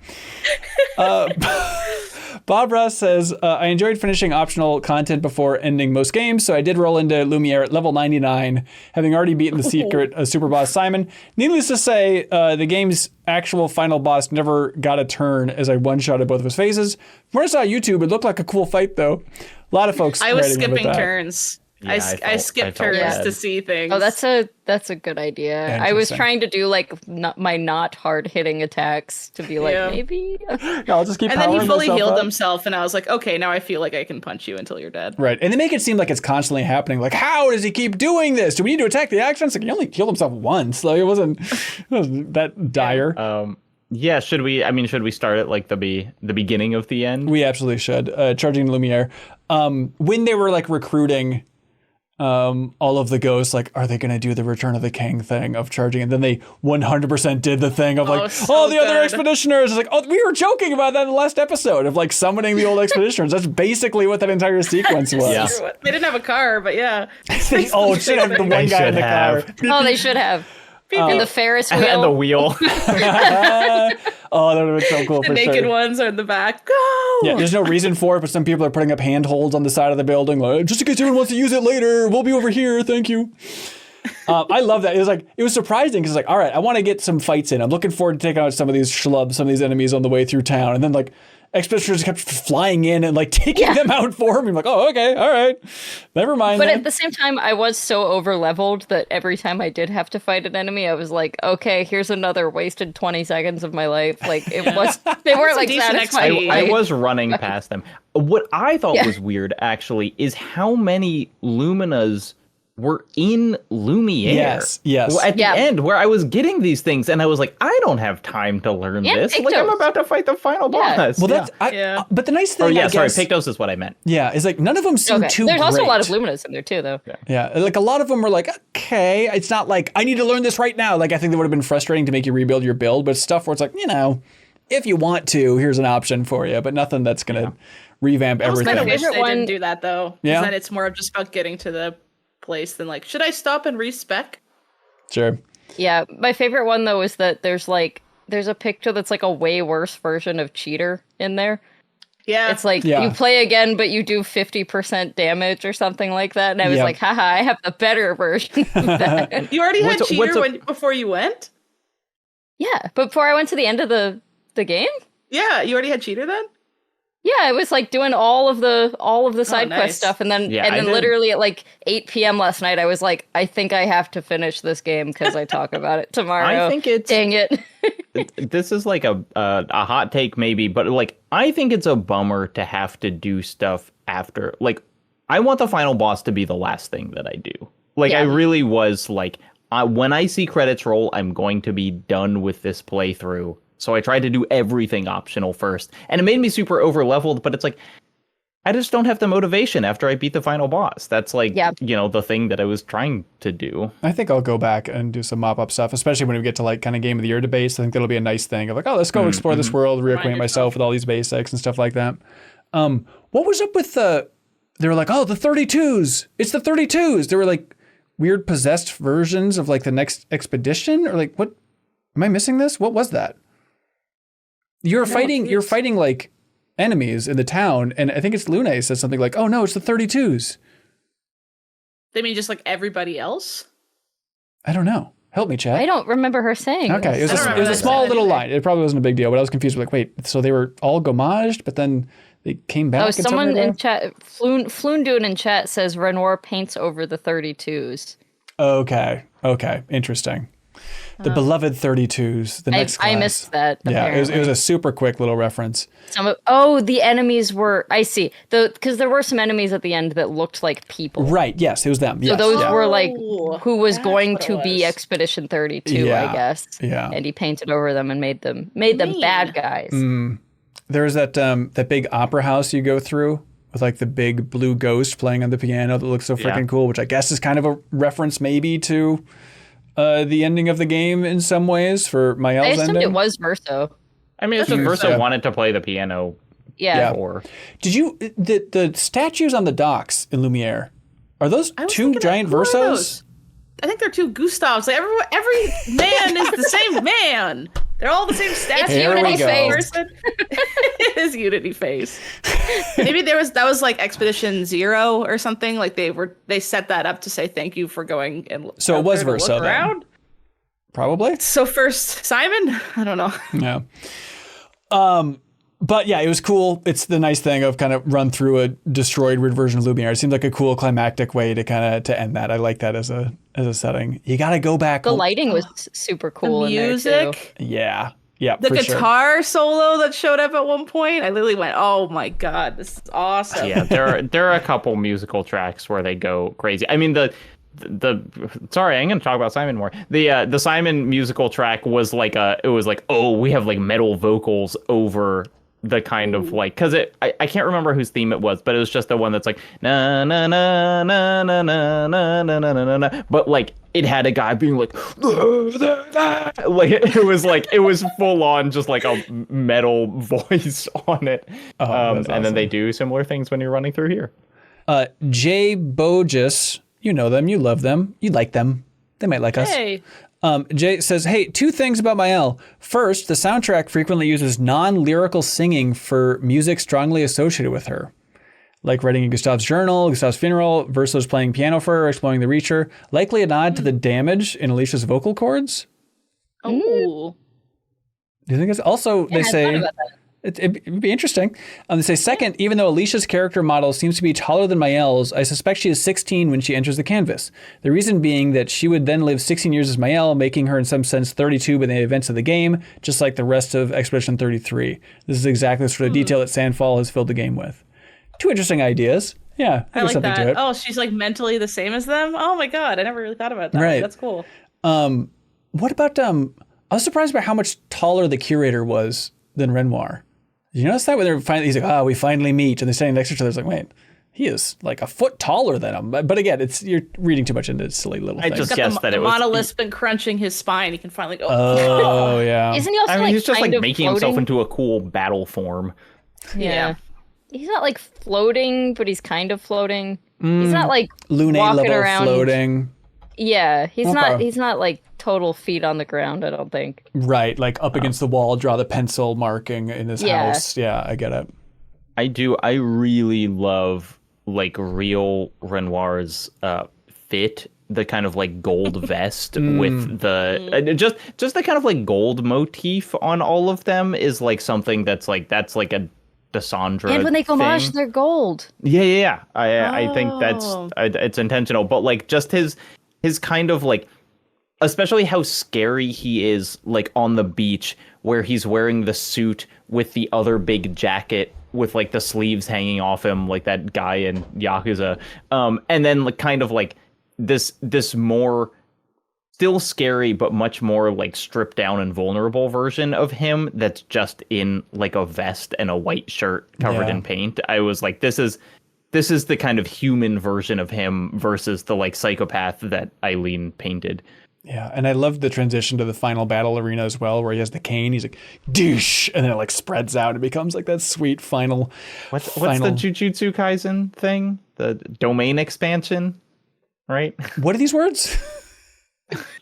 Bob Ross says, I enjoyed finishing optional content before ending most games, so I did roll into Lumiere at level 99, having already beaten the secret super boss Simon. Needless to say, the game's actual final boss never got a turn as I one-shotted both of his faces. When I saw YouTube, it looked like a cool fight, though. A lot of folks I was skipping turns. Yeah, I skipped turns to see things. Oh, that's a good idea. I was trying to do like my not hard hitting attacks to be like maybe. I'll just keep. And then he fully healed himself, and I was like, okay, now I feel like I can punch you until you're dead. Right, and they make it seem like it's constantly happening. Like, how does he keep doing this? Do we need to attack the action? It's like he only killed himself once. Like it wasn't that dire. Yeah, should we start at like the beginning of the end? We absolutely should. Charging Lumiere. When they were like recruiting all of the ghosts, like, are they going to do the Return of the King thing of charging? And then they 100% did the thing of like, the other expeditioners. It's like, oh, we were joking about that in the last episode of like summoning the old expeditioners. That's basically what that entire sequence was. Yeah. They didn't have a car, but yeah. It should have the one guy in the car. Oh, they should have. And the Ferris wheel. And the wheel. Oh, that would have been so cool. The naked ones are in the back. Go! Yeah, there's no reason for it, but some people are putting up handholds on the side of the building, like, just in case anyone wants to use it later. We'll be over here. Thank you. I love that. It was surprising because all right, I want to get some fights in. I'm looking forward to taking out some of these schlubs, some of these enemies on the way through town, and then like expeditioners kept flying in and like taking them out for me. I'm like, oh, okay, all right, never mind. But at the same time, I was so over leveled that every time I did have to fight an enemy, I was like, okay, here's another wasted 20 seconds of my life. Like it was, they weren't like satisfying. I was running past them. What I thought was weird actually is how many Luminas were in Lumiere. Yes. At the end, where I was getting these things, and I was like, I don't have time to learn this. Like, I'm about to fight the final boss. Well, that's but the nice thing. Sorry, Pictos is what I meant. Yeah, is like none of them seem too. There's also a great. lot of Luminas in there too, though. Yeah, like a lot of them were like, okay, it's not like I need to learn this right now. Like I think that would have been frustrating to make you rebuild your build, but stuff where it's like, if you want to, here's an option for you, but nothing that's gonna revamp everything. I wish they didn't do that though. Yeah, then it's more of just about getting to the place than like, should I stop and respec? Sure. Yeah, my favorite one though is that there's a picture that's like a way worse version of Cheater in there. Yeah. It's like you play again, but you do 50% damage or something like that. And I was like, haha, I have the better version of that. You already had cheater before you went? Yeah, but before I went to the end of the game? Yeah, you already had cheater then? Yeah, I was like doing all of the side quest stuff, and then literally at like 8 p.m. last night, I was like, I think I have to finish this game because I talk about it tomorrow. I think it's dang it. This is like a hot take maybe, but like I think it's a bummer to have to do stuff after. Like I want the final boss to be the last thing that I do. Like I really was like, when I see credits roll, I'm going to be done with this playthrough. So I tried to do everything optional first, and it made me super over leveled, but it's like, I just don't have the motivation after I beat the final boss. That's like, you know, the thing that I was trying to do. I think I'll go back and do some mop-up stuff, especially when we get to like kind of Game of the Year debates. I think that'll be a nice thing of like, oh, let's go explore this world, reacquaint myself with all these basics and stuff like that. What was up with they were like, oh, the 32's. It's the 32's. They were like weird possessed versions of like the next expedition, or like, what? Am I missing this? What was that? You're fighting like enemies in the town, and I think it's Lune says something like, oh no, it's the 32's. They mean just like everybody else? I don't know. Help me, chat. I don't remember her saying. Okay, it was a small little line. It probably wasn't a big deal, but I was confused. Like, wait, so they were all gommaged, but then they came back? Oh, someone in chat, Floondoon in chat says Renoir paints over the 32's. Okay, interesting. The beloved 32's, the next class. I missed that. Apparently. Yeah, it was a super quick little reference. The enemies were, I see. Because there were some enemies at the end that looked like people. Right, yes, it was them. So those were like, who was going to be Expedition 32, I guess. Yeah. And he painted over them and made them bad guys. There was that big opera house you go through with like the big blue ghost playing on the piano that looks so freaking cool, which I guess is kind of a reference maybe to the ending of the game in some ways for Mael's ending. I assumed it was Verso. I mean, it's just Verso wanted to play the piano. Yeah. Did you the statues on the docks in Lumiere? Are those two giant Versos? I think they're two Gustavs. Like every man is the same man. They're all the same statue. It's Unity face. It is Unity face. Maybe that was like Expedition 0 or something. Like they set that up to say thank you for going and so it was Verso then. Probably. So first Simon? I don't know. Yeah. But yeah, it was cool. It's the nice thing of kind of run through a destroyed weird version of Lumiere. It seemed like a cool climactic way to kind of to end that. I like that as a setting. You got to go back. The lighting was super cool. The music. In there too. Yeah. The guitar solo that showed up at one point. I literally went, "Oh my god, this is awesome." Yeah, there are a couple musical tracks where they go crazy. I mean sorry, I'm gonna talk about Simon more. The Simon musical track was like we have like metal vocals over the kind of like, because I can't remember whose theme it was, but it was just the one that's like na na na na na na na na na na, but like it had a guy being like like it was full on just like a metal voice on it. And then they do similar things when you're running through here. Jay Bogus, you know them, you love them, you like them, they might like us. Hey. Jay says, hey, 2 things about Mael. First, the soundtrack frequently uses non-lyrical singing for music strongly associated with her. Like writing in Gustav's journal, Gustav's funeral, Verso's playing piano for her, exploring the Reacher. Likely a nod to the damage in Alicia's vocal cords. Oh. Do you think it's also, they say... It would be interesting. They say, second, even though Alicia's character model seems to be taller than Mael's, I suspect she is 16 when she enters the canvas. The reason being that she would then live 16 years as Mael, making her in some sense 32 by the events of the game, just like the rest of Expedition 33. This is exactly the sort of detail that Sandfall has filled the game with. 2 interesting ideas. Yeah, I like that. To it. Oh, she's like mentally the same as them? Oh my god, I never really thought about that. Right. That's cool. What about, I was surprised by how much taller the curator was than Renoir. Did you notice that when they're finally, he's like, we finally meet, and they're standing next to each other. It's like, wait, he is like a foot taller than him. But again, you're reading too much into silly little things. I just guessed that it was. The monolith's been crunching his spine. He can finally go. Oh yeah. Isn't he also he's just like making floating? himself into a cool battle form. Yeah. He's not like floating, but he's kind of floating. He's not like Lune walking level around floating. Yeah, he's not like total feet on the ground, I don't think. Right, like up against the wall, draw the pencil marking in his house. Yeah, I get it. I do. I really love like real Renoir's fit, the kind of like gold vest with the just the kind of like gold motif on all of them is like something that's like a Cassandra and when they homage, thing. they're gold. Yeah. I think it's intentional, but like just his kind of like, especially how scary he is like on the beach where he's wearing the suit with the other big jacket with like the sleeves hanging off him, like that guy in Yakuza. And then like kind of like this more still scary, but much more like stripped down and vulnerable version of him that's just in like a vest and a white shirt covered in paint. I was like, this is the kind of human version of him versus the like psychopath that Eileen painted. Yeah, and I love the transition to the final battle arena as well, where he has the cane. He's like, douche, and then it like spreads out. It becomes like that sweet final. What's the Jujutsu Kaisen thing? The domain expansion, right? What are these words?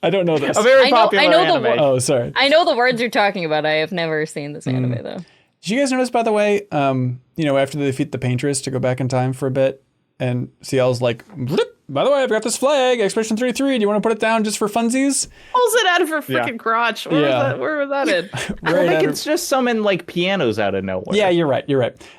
I don't know this. A very popular anime. Oh, sorry. I know the words you're talking about. I have never seen this anime though. Did you guys notice, by the way, after they defeat the Paintress, to go back in time for a bit, and CL's like, by the way, I've got this flag, Expedition 33. Do you want to put it down just for funsies? Pulls it out of her freaking crotch. Where was that in? I think it's just summon like pianos out of nowhere. Yeah, you're right.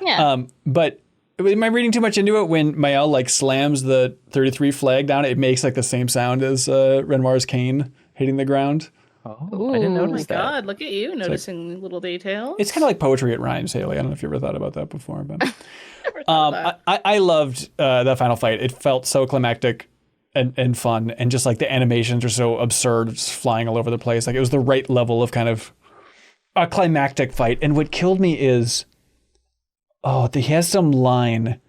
Yeah. But am I reading too much into it? When Mael like slams the 33 flag down, it makes like the same sound as Renoir's cane hitting the ground. Oh, I didn't notice that. Oh my God, look at you noticing little details. It's kind of like poetry at rhymes, Haley. I don't know if you ever thought about that before, but I loved that final fight. It felt so climactic and fun, and just like the animations are so absurd, just flying all over the place. Like it was the right level of kind of a climactic fight. And what killed me is, he has some line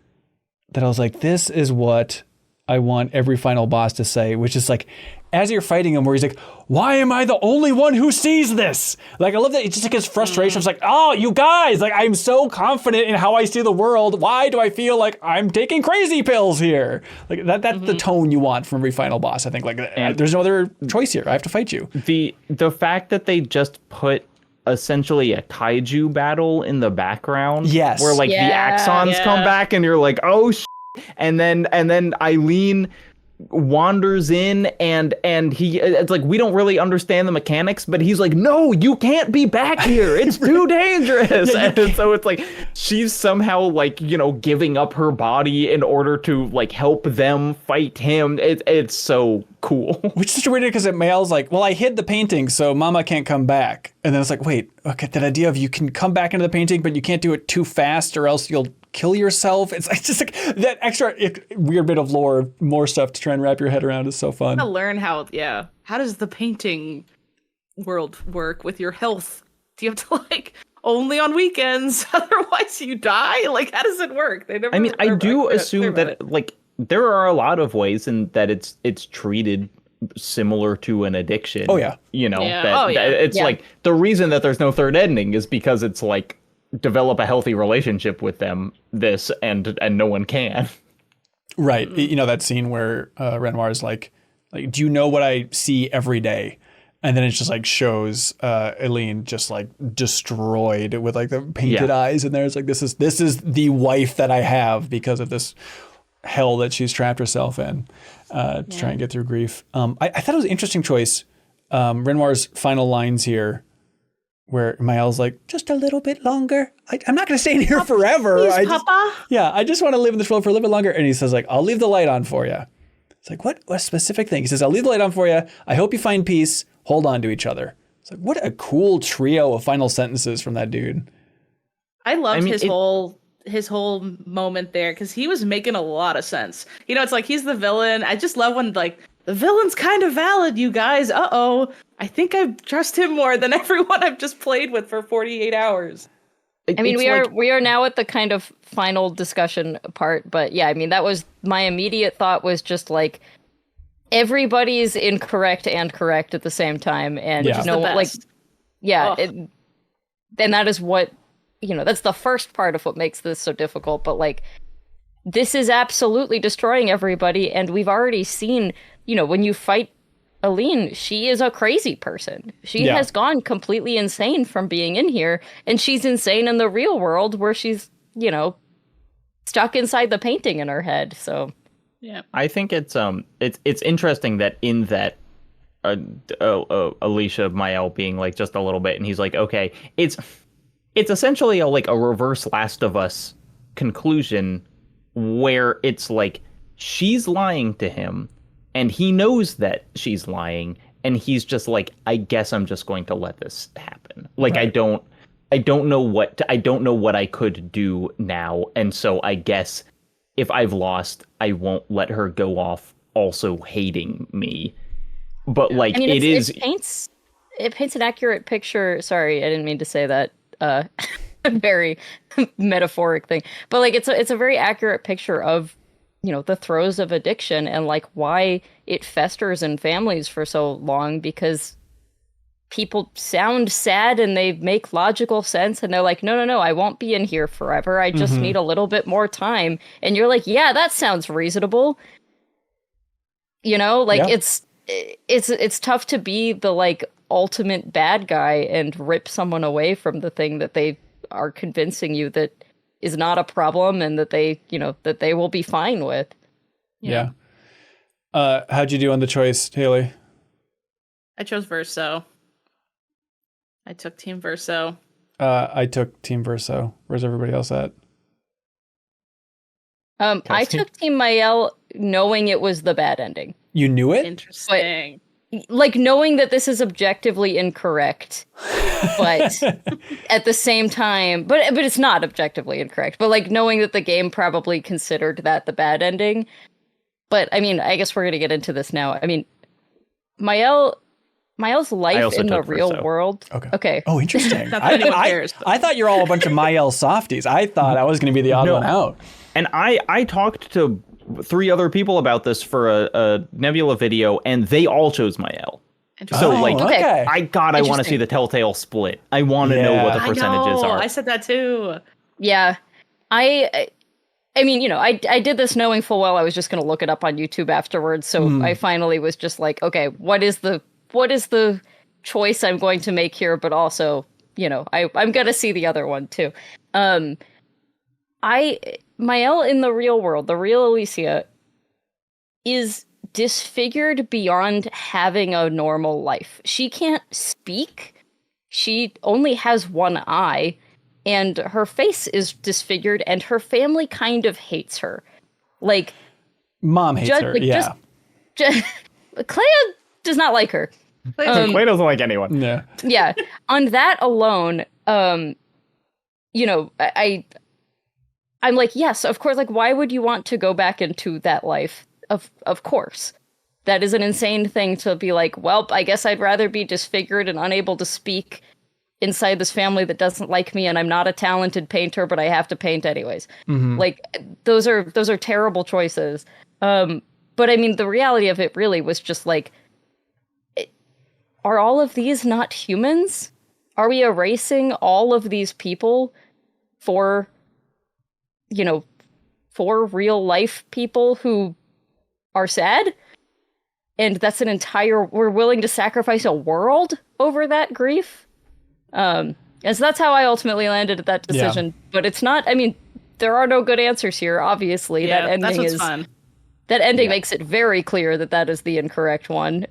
that I was like, this is what I want every final boss to say, which is like, as you're fighting him, where he's like, why am I the only one who sees this? Like, I love that. It's just like his frustration. It's like, oh, you guys, like, I'm so confident in how I see the world. Why do I feel like I'm taking crazy pills here? Like that's the tone you want from every final boss. I think like there's no other choice here. I have to fight you. The fact that they just put essentially a kaiju battle in the background. Yes. Where like the axons come back and you're like, oh, and then Eileen wanders in and it's like, we don't really understand the mechanics, but he's like, no, you can't be back here, it's too dangerous. And so it's like she's somehow like, giving up her body in order to like help them fight him. It's so cool. Which is such a weird, because Mael's like, well, I hid the painting so Mama can't come back, and then it's like, wait, okay, that idea of you can come back into the painting but you can't do it too fast or else you'll kill yourself. It's just like that extra weird bit of lore, more stuff to try and wrap your head around is so fun. To learn how does the painting world work with your health? Do you have to like only on weekends, otherwise you die? Like, how does it work? I do assume that like there are a lot of ways in that it's treated similar to an addiction. Oh yeah. It's like the reason that there's no third ending is because it's like, develop a healthy relationship with them, and no one can. Right. That scene where Renoir's like, do you know what I see every day? And then it just like shows Eileen just like destroyed with like the painted eyes, and there's like, this is the wife that I have because of this hell that she's trapped herself in to try and get through grief. I thought it was an interesting choice. Renoir's final lines here, where Mael's like, just a little bit longer. I'm not going to stay in here forever. Papa? I just want to live in this world for a little bit longer. And he says like, I'll leave the light on for you. It's like, what specific thing? He says, I'll leave the light on for you. I hope you find peace. Hold on to each other. It's like, what a cool trio of final sentences from that dude. I loved his whole moment there, because he was making a lot of sense. It's like he's the villain. I just love when like, the villain's kind of valid, you guys. I think I trust him more than everyone I've just played with for 48 hours. I mean, we are now at the kind of final discussion part, but yeah, I mean, that was my immediate thought, was just like, everybody's incorrect and correct at the same time, and and that is what, that's the first part of what makes this so difficult. But like, this is absolutely destroying everybody, and we've already seen, when you fight Eileen, she is a crazy person. She has gone completely insane from being in here, and she's insane in the real world where she's stuck inside the painting in her head. So yeah, I think it's interesting that in that Alicia Mael being like just a little bit, and he's like, okay, it's essentially a reverse Last of Us conclusion where it's like she's lying to him and he knows that she's lying and he's just like, I guess I'm just going to let this happen. Like, right. I don't know what I could do now, and so I guess if I've lost, I won't let her go off also hating me. But like, I mean, it paints an accurate picture. Sorry, I didn't mean to say that. Very metaphoric thing, but like it's a very accurate picture of the throes of addiction and like why it festers in families for so long, because people sound sad and they make logical sense and they're like, no, I won't be in here forever, I just need a little bit more time. And you're like, yeah, that sounds reasonable. It's tough to be the like ultimate bad guy and rip someone away from the thing that they are convincing you that is not a problem and that they will be fine with. Yeah. How'd you do on the choice, Haley? I chose Verso. I took Team Verso. I took Team Verso. Where's everybody else at? I took Team Mael knowing it was the bad ending. You knew it? Interesting. Like knowing that this is objectively incorrect, but at the same time, but it's not objectively incorrect, but like knowing that the game probably considered that the bad ending. But I mean, I guess we're going to get into this now. I mean, Mael's life in the real world. Okay. Oh, interesting. cares, I thought you're all a bunch of Mael softies. I thought I was going to be the odd one out. And I talked to 3 other people about this for a Nebula video, and they all chose Mael. So I want to see the Telltale split. I want to know what the percentages are. I said that too. Yeah. I mean, I did this knowing full well I was just going to look it up on YouTube afterwards. So I finally was just like, okay, what is the choice I'm going to make here? But also, I'm going to see the other one too. Mael in the real world, the real Alicia, is disfigured beyond having a normal life. She can't speak. She only has one eye, and her face is disfigured, and her family kind of hates her. Like, Mom hates her, yeah. Clair does not like her. Clair doesn't like anyone. Yeah. Yeah. On that alone, I'm like, yes, of course. Like, why would you want to go back into that life? Of course. That is an insane thing to be like, well, I guess I'd rather be disfigured and unable to speak inside this family that doesn't like me, and I'm not a talented painter, but I have to paint anyways. Like, those are terrible choices. But I mean, the reality of it really was just like, are all of these not humans? Are we erasing all of these people for real life people who are sad? And that's we're willing to sacrifice a world over that grief. And so that's how I ultimately landed at that decision. Yeah. But it's not, I mean, there are no good answers here, obviously. Yeah, that ending that's what's fun. That ending makes it very clear that is the incorrect one.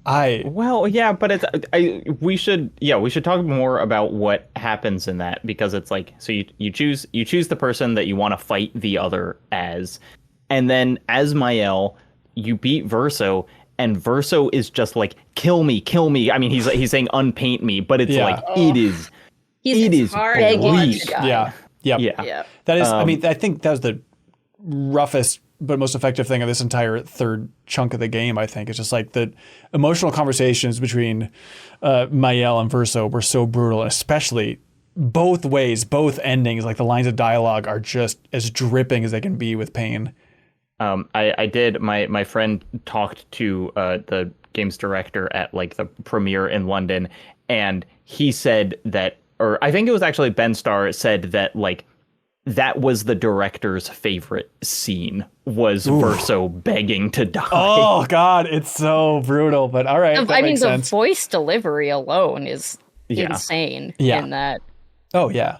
We should talk more about what happens in that, because it's like, so you choose the person that you want to fight the other as, and then as Mael, you beat Verso, and Verso is just like, kill me. I mean, he's saying unpaint me, but it's it is bleak. Yeah. That is, I mean, I think that was the roughest but most effective thing of this entire third chunk of the game, I think. It's just like the emotional conversations between Mael and Verso were so brutal, especially both ways, both endings. Like the lines of dialogue are just as dripping as they can be with pain. I did. My friend talked to the games director at like the premiere in London, and he said that, or I think it was actually Ben Starr said that like, that was the director's favorite scene, was Verso begging to die. Oh God, it's so brutal, but all right. I mean, the voice delivery alone is insane in that. Oh yeah.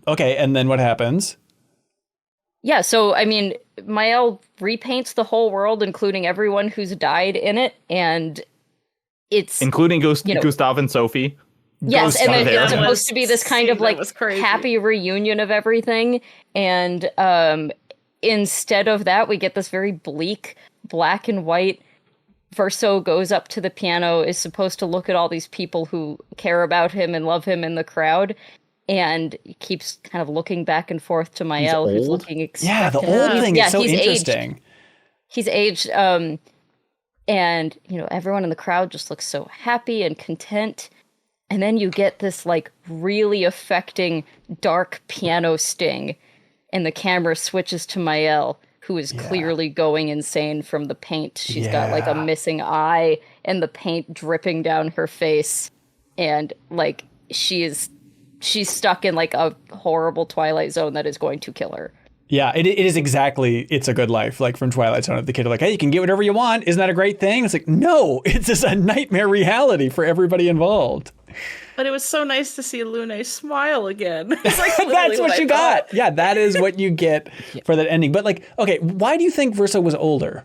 Okay, and then what happens? Yeah, so, I mean, Mael repaints the whole world, including everyone who's died in it, and it's... Including Gustav and Sophie. Yes, and then it's supposed was to be this kind of, like, happy reunion of everything, and instead of that, we get this very bleak, black and white. Verso goes up to the piano, is supposed to look at all these people who care about him and love him in the crowd, and he keeps kind of looking back and forth to Mael, who's looking expectant. Yeah, the old thing is so interesting. He's aged, and, you know, everyone in the crowd just looks so happy and content. And then you get this, like, really affecting dark piano sting, and the camera switches to Mael, who is clearly going insane from the paint. She's got, like, a missing eye and the paint dripping down her face. And, like, she's stuck in, like, a horrible Twilight Zone that is going to kill her. Yeah, it is exactly It's a Good Life, like from Twilight Zone. The kid are like, hey, you can get whatever you want. Isn't that a great thing? It's like, no, it's just a nightmare reality for everybody involved. But it was so nice to see Lune smile again. It's like that's what you got. Yeah, that is what you get for that ending. But like, okay, why do you think Verso was older?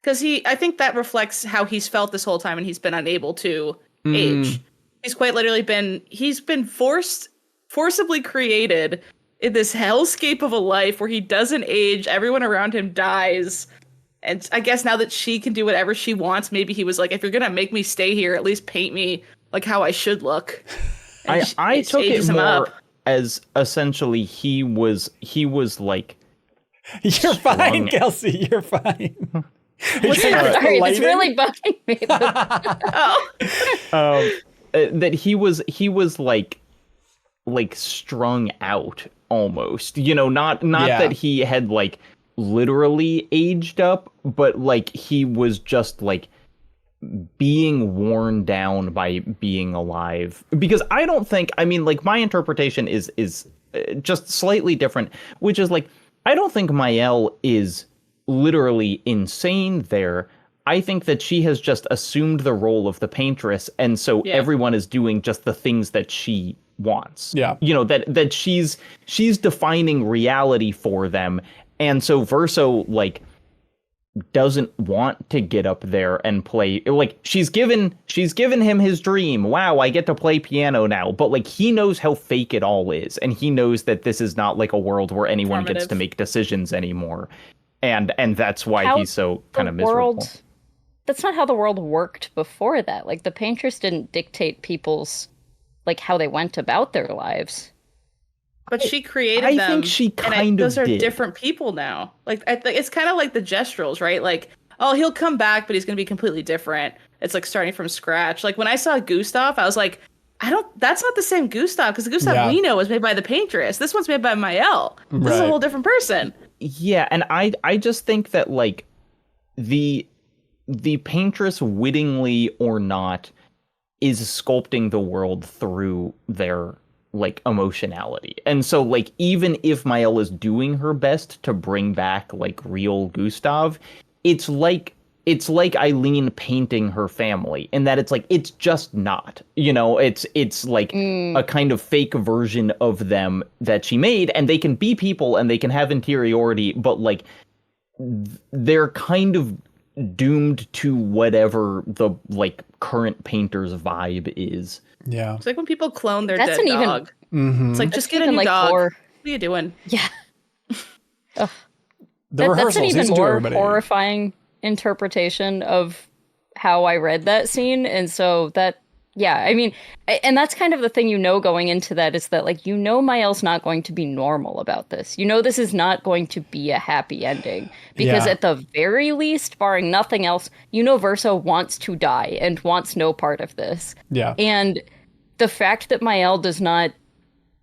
Because I think that reflects how he's felt this whole time, and he's been unable to age. He's quite literally he's been forcibly created in this hellscape of a life where he doesn't age, everyone around him dies. And I guess now that she can do whatever she wants, maybe he was like, if you're gonna make me stay here, at least paint me like how I should look. I took it more as essentially he was like, you're fine, Kelsey, you're fine. Sorry, it's really bugging me. That he was like strung out almost, you know, not that he had like literally aged up, but like he was just like being worn down by being alive. Because I don't think, I mean, like my interpretation is just slightly different, which is like, I don't think Mael is literally insane there. I think that she has just assumed the role of the Paintress, and so everyone is doing just the things that she wants. Yeah. You know, that she's defining reality for them. And so Verso, like, doesn't want to get up there and play. Like, she's given him his dream. Wow, I get to play piano now. But, like, he knows how fake it all is. And he knows that this is not, like, a world where anyone gets to make decisions anymore. And that's why he's so kind of miserable. That's not how the world worked before that. Like, the Paintress didn't dictate people's, like, how they went about their lives. But she created them. I think she kind of those are different people now. Like, it's kind of like the Gestrels, right? Like, oh, he'll come back, but he's going to be completely different. It's like starting from scratch. Like, when I saw Gustav, I was like, that's not the same Gustav, because the Gustav we know was made by the Paintress. This one's made by Mael. This is a whole different person. Yeah, and I just think that, like, the Paintress, wittingly or not, is sculpting the world through their, like, emotionality. And so, like, even if Mael is doing her best to bring back, like, real Gustav, it's like Eileen painting her family, in that it's like, it's just not, you know, it's like a kind of fake version of them that she made, and they can be people and they can have interiority, but, like, they're kind of doomed to whatever the, like, current painter's vibe is. Yeah. It's like when people clone their dead dog. It's like, just get a new dog. What are you doing? Yeah. The rehearsals, that's an even more horrifying interpretation of how I read that scene. And so that, yeah, I mean, and that's kind of the thing, you know, going into that, is that, like, you know, Mael's not going to be normal about this. You know, this is not going to be a happy ending, because at the very least, barring nothing else, you know, Verso wants to die and wants no part of this. Yeah. And the fact that Mael does not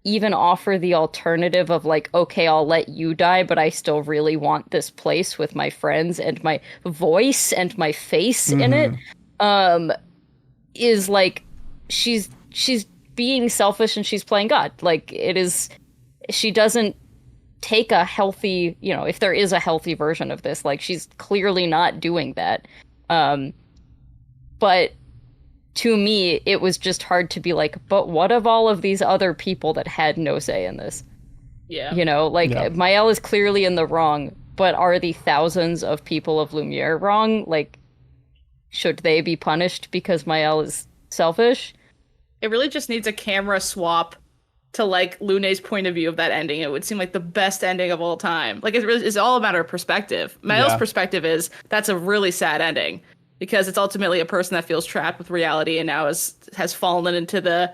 even offer the alternative of, like, okay, I'll let you die, but I still really want this place with my friends and my voice and my face in it, is like, she's being selfish and she's playing God. Like, it is, she doesn't take a healthy, you know, if there is a healthy version of this, like, she's clearly not doing that. But to me, it was just hard to be like, but what of all of these other people that had no say in this? Yeah. You know, like, Maëlle is clearly in the wrong, but are the thousands of people of Lumiere wrong? Like, should they be punished because Maëlle is selfish? It really just needs a camera swap to, like, Lune's point of view of that ending. It would seem like the best ending of all time. Like, it's all a matter of perspective. Maëlle's perspective is, that's a really sad ending, because it's ultimately a person that feels trapped with reality and now has fallen into the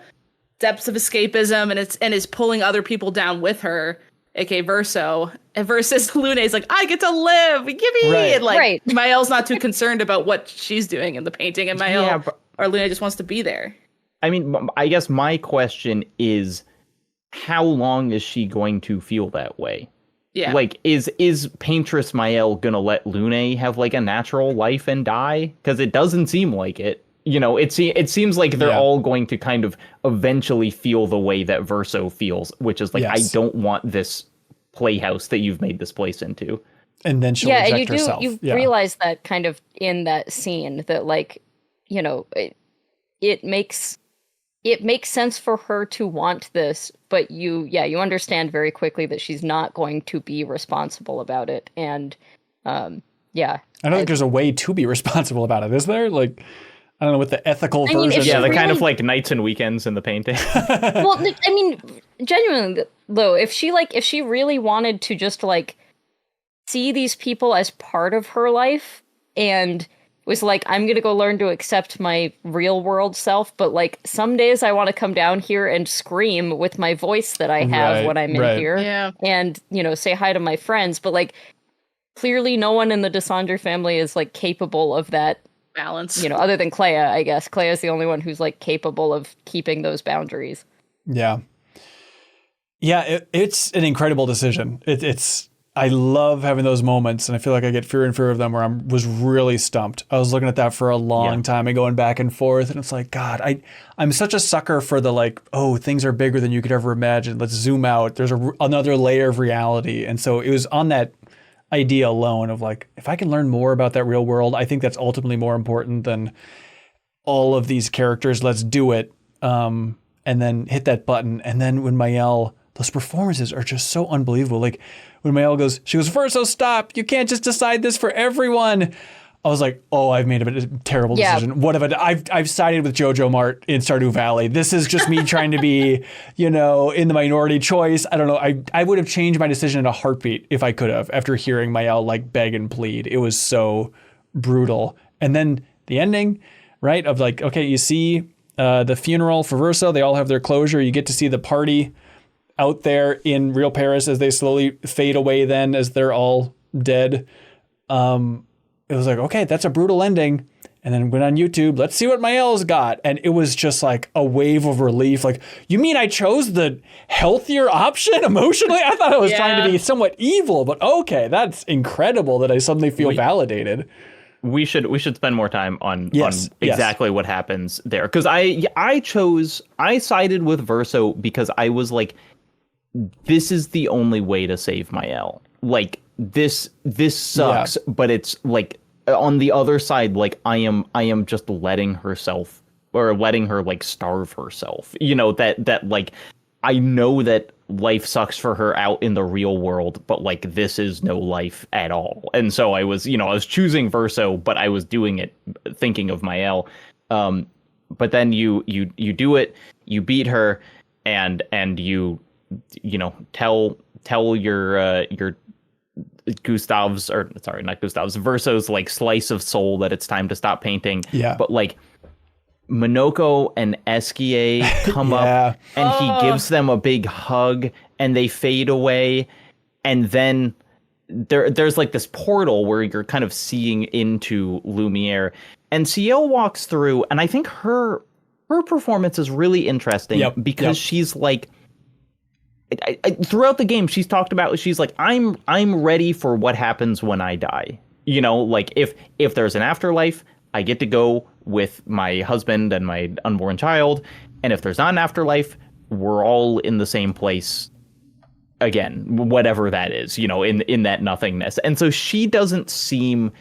depths of escapism and is pulling other people down with her, aka Verso. And versus Lune's like, I get to live, give me. Right. And like, Maëlle's not too concerned about what she's doing in the painting, and Maëlle or Lune just wants to be there. I mean, I guess my question is, how long is she going to feel that way? Yeah. Like, is Paintress Maëlle gonna let Lune have like a natural life and die? Because it doesn't seem like it. You know, it seems like they're all going to kind of eventually feel the way that Verso feels, which is like, I don't want this playhouse that you've made this place into. And then she'll reject herself. You realize that kind of in that scene, that, like, you know, it makes sense for her to want this, but you understand very quickly that she's not going to be responsible about it. And I don't think there's a way to be responsible about it, is there? Like, I don't know what the ethical version. Yeah, the kind of like nights and weekends in the painting. Well, I mean, genuinely though, if she really wanted to just like see these people as part of her life and was like, I'm gonna go learn to accept my real world self, but like some days I want to come down here and scream with my voice that I have when I'm in here, and, you know, say hi to my friends. But like, clearly no one in the Desandre family is like capable of that balance, you know, other than Clea. I guess Clea is the only one who's like capable of keeping those boundaries. It's an incredible decision. I love having those moments, and I feel like I get fewer and fewer of them, where I was really stumped. I was looking at that for a long time and going back and forth, and it's like, God, I'm such a sucker for the like, oh, things are bigger than you could ever imagine. Let's zoom out. There's another layer of reality. And so it was on that idea alone of like, if I can learn more about that real world, I think that's ultimately more important than all of these characters. Let's do it. And then hit that button. And then when Maëlle, those performances are just so unbelievable. Like when Maëlle she goes, Verso, stop. You can't just decide this for everyone. I was like, oh, I've made a terrible decision. What have I done? I've sided with Jojo Mart in Stardew Valley. This is just me trying to be, you know, in the minority choice. I don't know. I would have changed my decision in a heartbeat if I could have, after hearing Maëlle like beg and plead. It was so brutal. And then the ending, right, of like, okay, you see the funeral for Verso. They all have their closure. You get to see the party out there in real Paris as they slowly fade away then, as they're all dead. It was like, okay, that's a brutal ending. And then went on YouTube, let's see what Maëlle's got. And it was just like a wave of relief. Like, you mean I chose the healthier option emotionally? I thought I was trying to be somewhat evil, but okay, that's incredible that I suddenly feel validated. We should spend more time on exactly what happens there. Because I sided with Verso because I was like, this is the only way to save Maëlle. Like, this sucks, but it's like on the other side, like I am just letting her like starve herself. You know, that like, I know that life sucks for her out in the real world, but like this is no life at all. And so I was choosing Verso, but I was doing it thinking of Maëlle. But then you do it, you beat her, and you tell your Gustav's, or sorry, not Gustav's, Verso's like slice of soul that it's time to stop painting. Yeah. But like Minoko and Esquier come up and he gives them a big hug and they fade away. And then there's like this portal where you're kind of seeing into Lumiere, and Ciel walks through, and I think her performance is really interesting because she's like, throughout the game, she's talked about, she's like, I'm ready for what happens when I die. You know, like if there's an afterlife, I get to go with my husband and my unborn child. And if there's not an afterlife, we're all in the same place again, whatever that is, you know, in that nothingness. And so she doesn't seem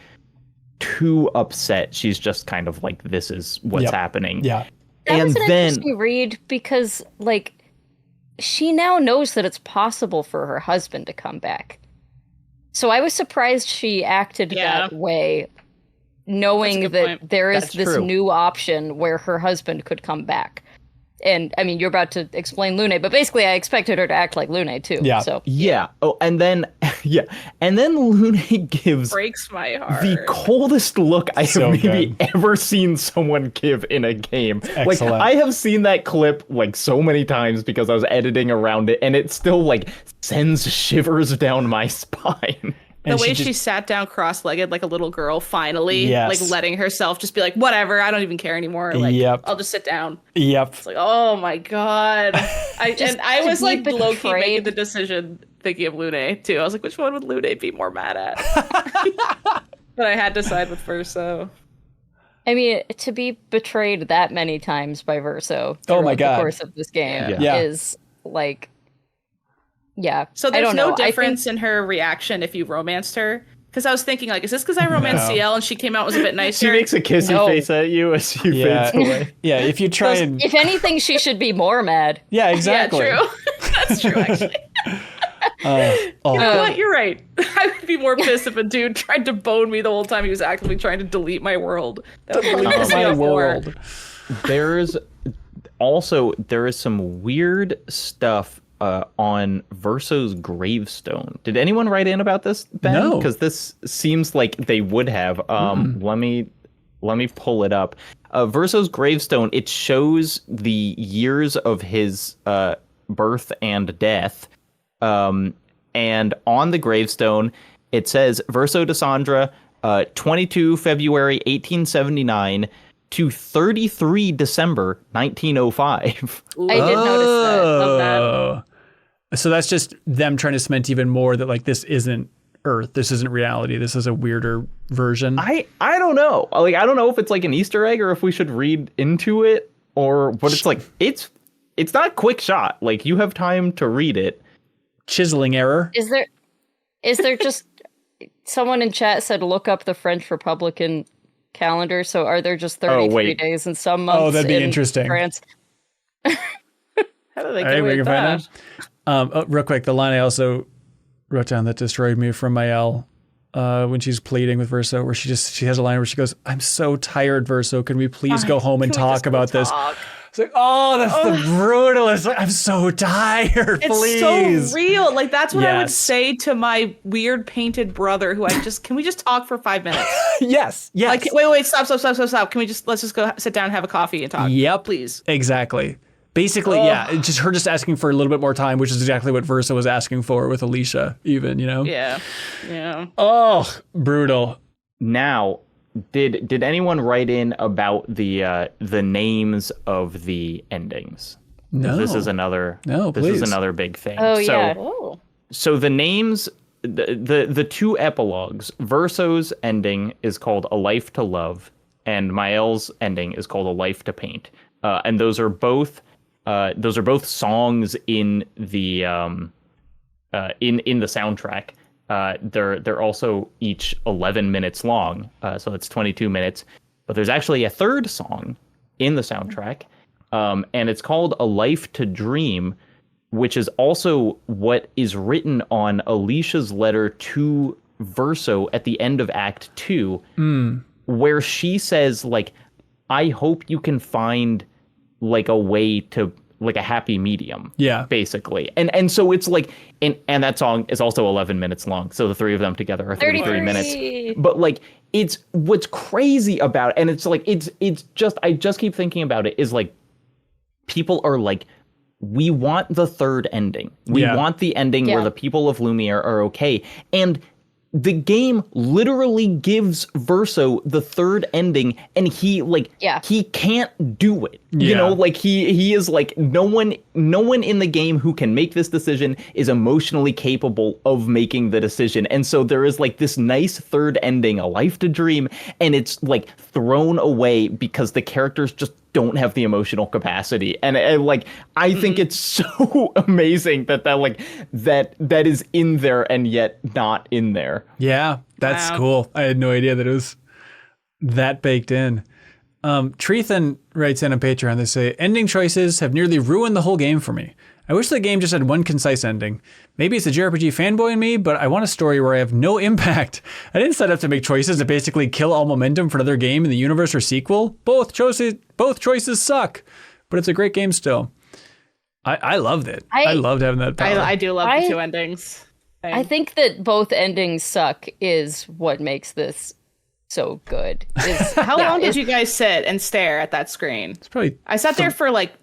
too upset. She's just kind of like, this is what's happening. Yeah. That was an interesting read because, like, she now knows that it's possible for her husband to come back. So I was surprised she acted that way, knowing that there is this new option where her husband could come back. And I mean, you're about to explain Lune, but basically I expected her to act like Lune too. Yeah. So Oh, and then Lune gives breaks my heart. The coldest look I have maybe ever seen someone give in a game. Like, I have seen that clip like so many times because I was editing around it, and it still like sends shivers down my spine. The way she sat down cross-legged like a little girl, finally, like letting herself just be like, whatever, I don't even care anymore. Like, I'll just sit down. It's like, oh my God. I was like low-key making the decision thinking of Lune too. I was like, which one would Lune be more mad at? But I had to side with Verso. I mean, to be betrayed that many times by Verso throughout the course of this game is like... Yeah. So there's no difference in her reaction if you romanced her? Because I was thinking, like, is this because I romanced CL and she came out was a bit nicer? She makes a kissy face at you as she fades away. Yeah, if you try and... If anything, she should be more mad. Yeah, exactly. Yeah, true. That's true, actually. You know what? You're right. I would be more pissed if a dude tried to bone me the whole time he was actively trying to delete my world. That would really piss me off more. There is some weird stuff on Verso's gravestone. Did anyone write in about this, Ben? No. Because this seems like they would have. Let me pull it up. Verso's gravestone, it shows the years of his birth and death. And on the gravestone, it says Verso de Sandra, 22 February 1879 to 33 December 1905. I did notice that. Love that. So that's just them trying to cement even more that like this isn't Earth. This isn't reality. This is a weirder version. I don't know. Like, I don't know if it's like an Easter egg or if we should read into it or what it's like. It's not a quick shot. Like, you have time to read it. Chiseling error. Is there just someone in chat said look up the French Republican calendar? So are there just 33 days in some months? Oh, that'd be interesting. France? How do they get away with that? Real quick, the line I also wrote down that destroyed me from Mael when she's pleading with Verso, where she has a line where she goes, "I'm so tired, Verso. Can we please go home and talk about this?" It's like, oh, that's the brutalest. Like, I'm so tired. Please. It's so real. Like, that's what I would say to my weird painted brother, who can we just talk for 5 minutes? Yes. Like, wait, stop. Can let's just go sit down and have a coffee and talk. Yep. Please. Exactly. Basically, it's just her just asking for a little bit more time, which is exactly what Verso was asking for with Alicia, even, you know? Yeah. Oh, brutal. Now, did anyone write in about the names of the endings? No. This is another big thing. Oh, yeah. So the names, the two epilogues, Verso's ending is called A Life to Love, and Mael's ending is called A Life to Paint. And those are both songs in the in the soundtrack. They're also each 11 minutes long, so it's 22 minutes. But there's actually a third song in the soundtrack, and it's called A Life to Dream, which is also what is written on Alicia's letter to Verso at the end of Act 2, where she says, like, I hope you can find like a way to like a happy medium, basically, and so it's like, and that song is also 11 minutes long, so the three of them together are 33 minutes. But like, it's what's crazy about it, and it's like it's just, I just keep thinking about it, is like, people are like, we want the third ending, we want the ending where the people of Lumiere are okay, and the game literally gives Verso the third ending, and he can't do it. You know, like he is like, no one in the game who can make this decision is emotionally capable of making the decision. And so there is like this nice third ending, A Life to Dream, and it's like thrown away because the characters just don't have the emotional capacity. And I think it's so amazing that is in there and yet not in there. Yeah, that's cool. I had no idea that it was that baked in. Treethan writes in on Patreon, they say, ending choices have nearly ruined the whole game for me. I wish the game just had one concise ending. Maybe it's a JRPG fanboy in me, but I want a story where I have no impact. I didn't set up to make choices that basically kill all momentum for another game in the universe or sequel. Both choices suck, but it's a great game still. I loved it. I loved having that power. I do love the two endings. I think that both endings suck is what makes this so good. How long did you guys sit and stare at that screen? It's probably I sat there for like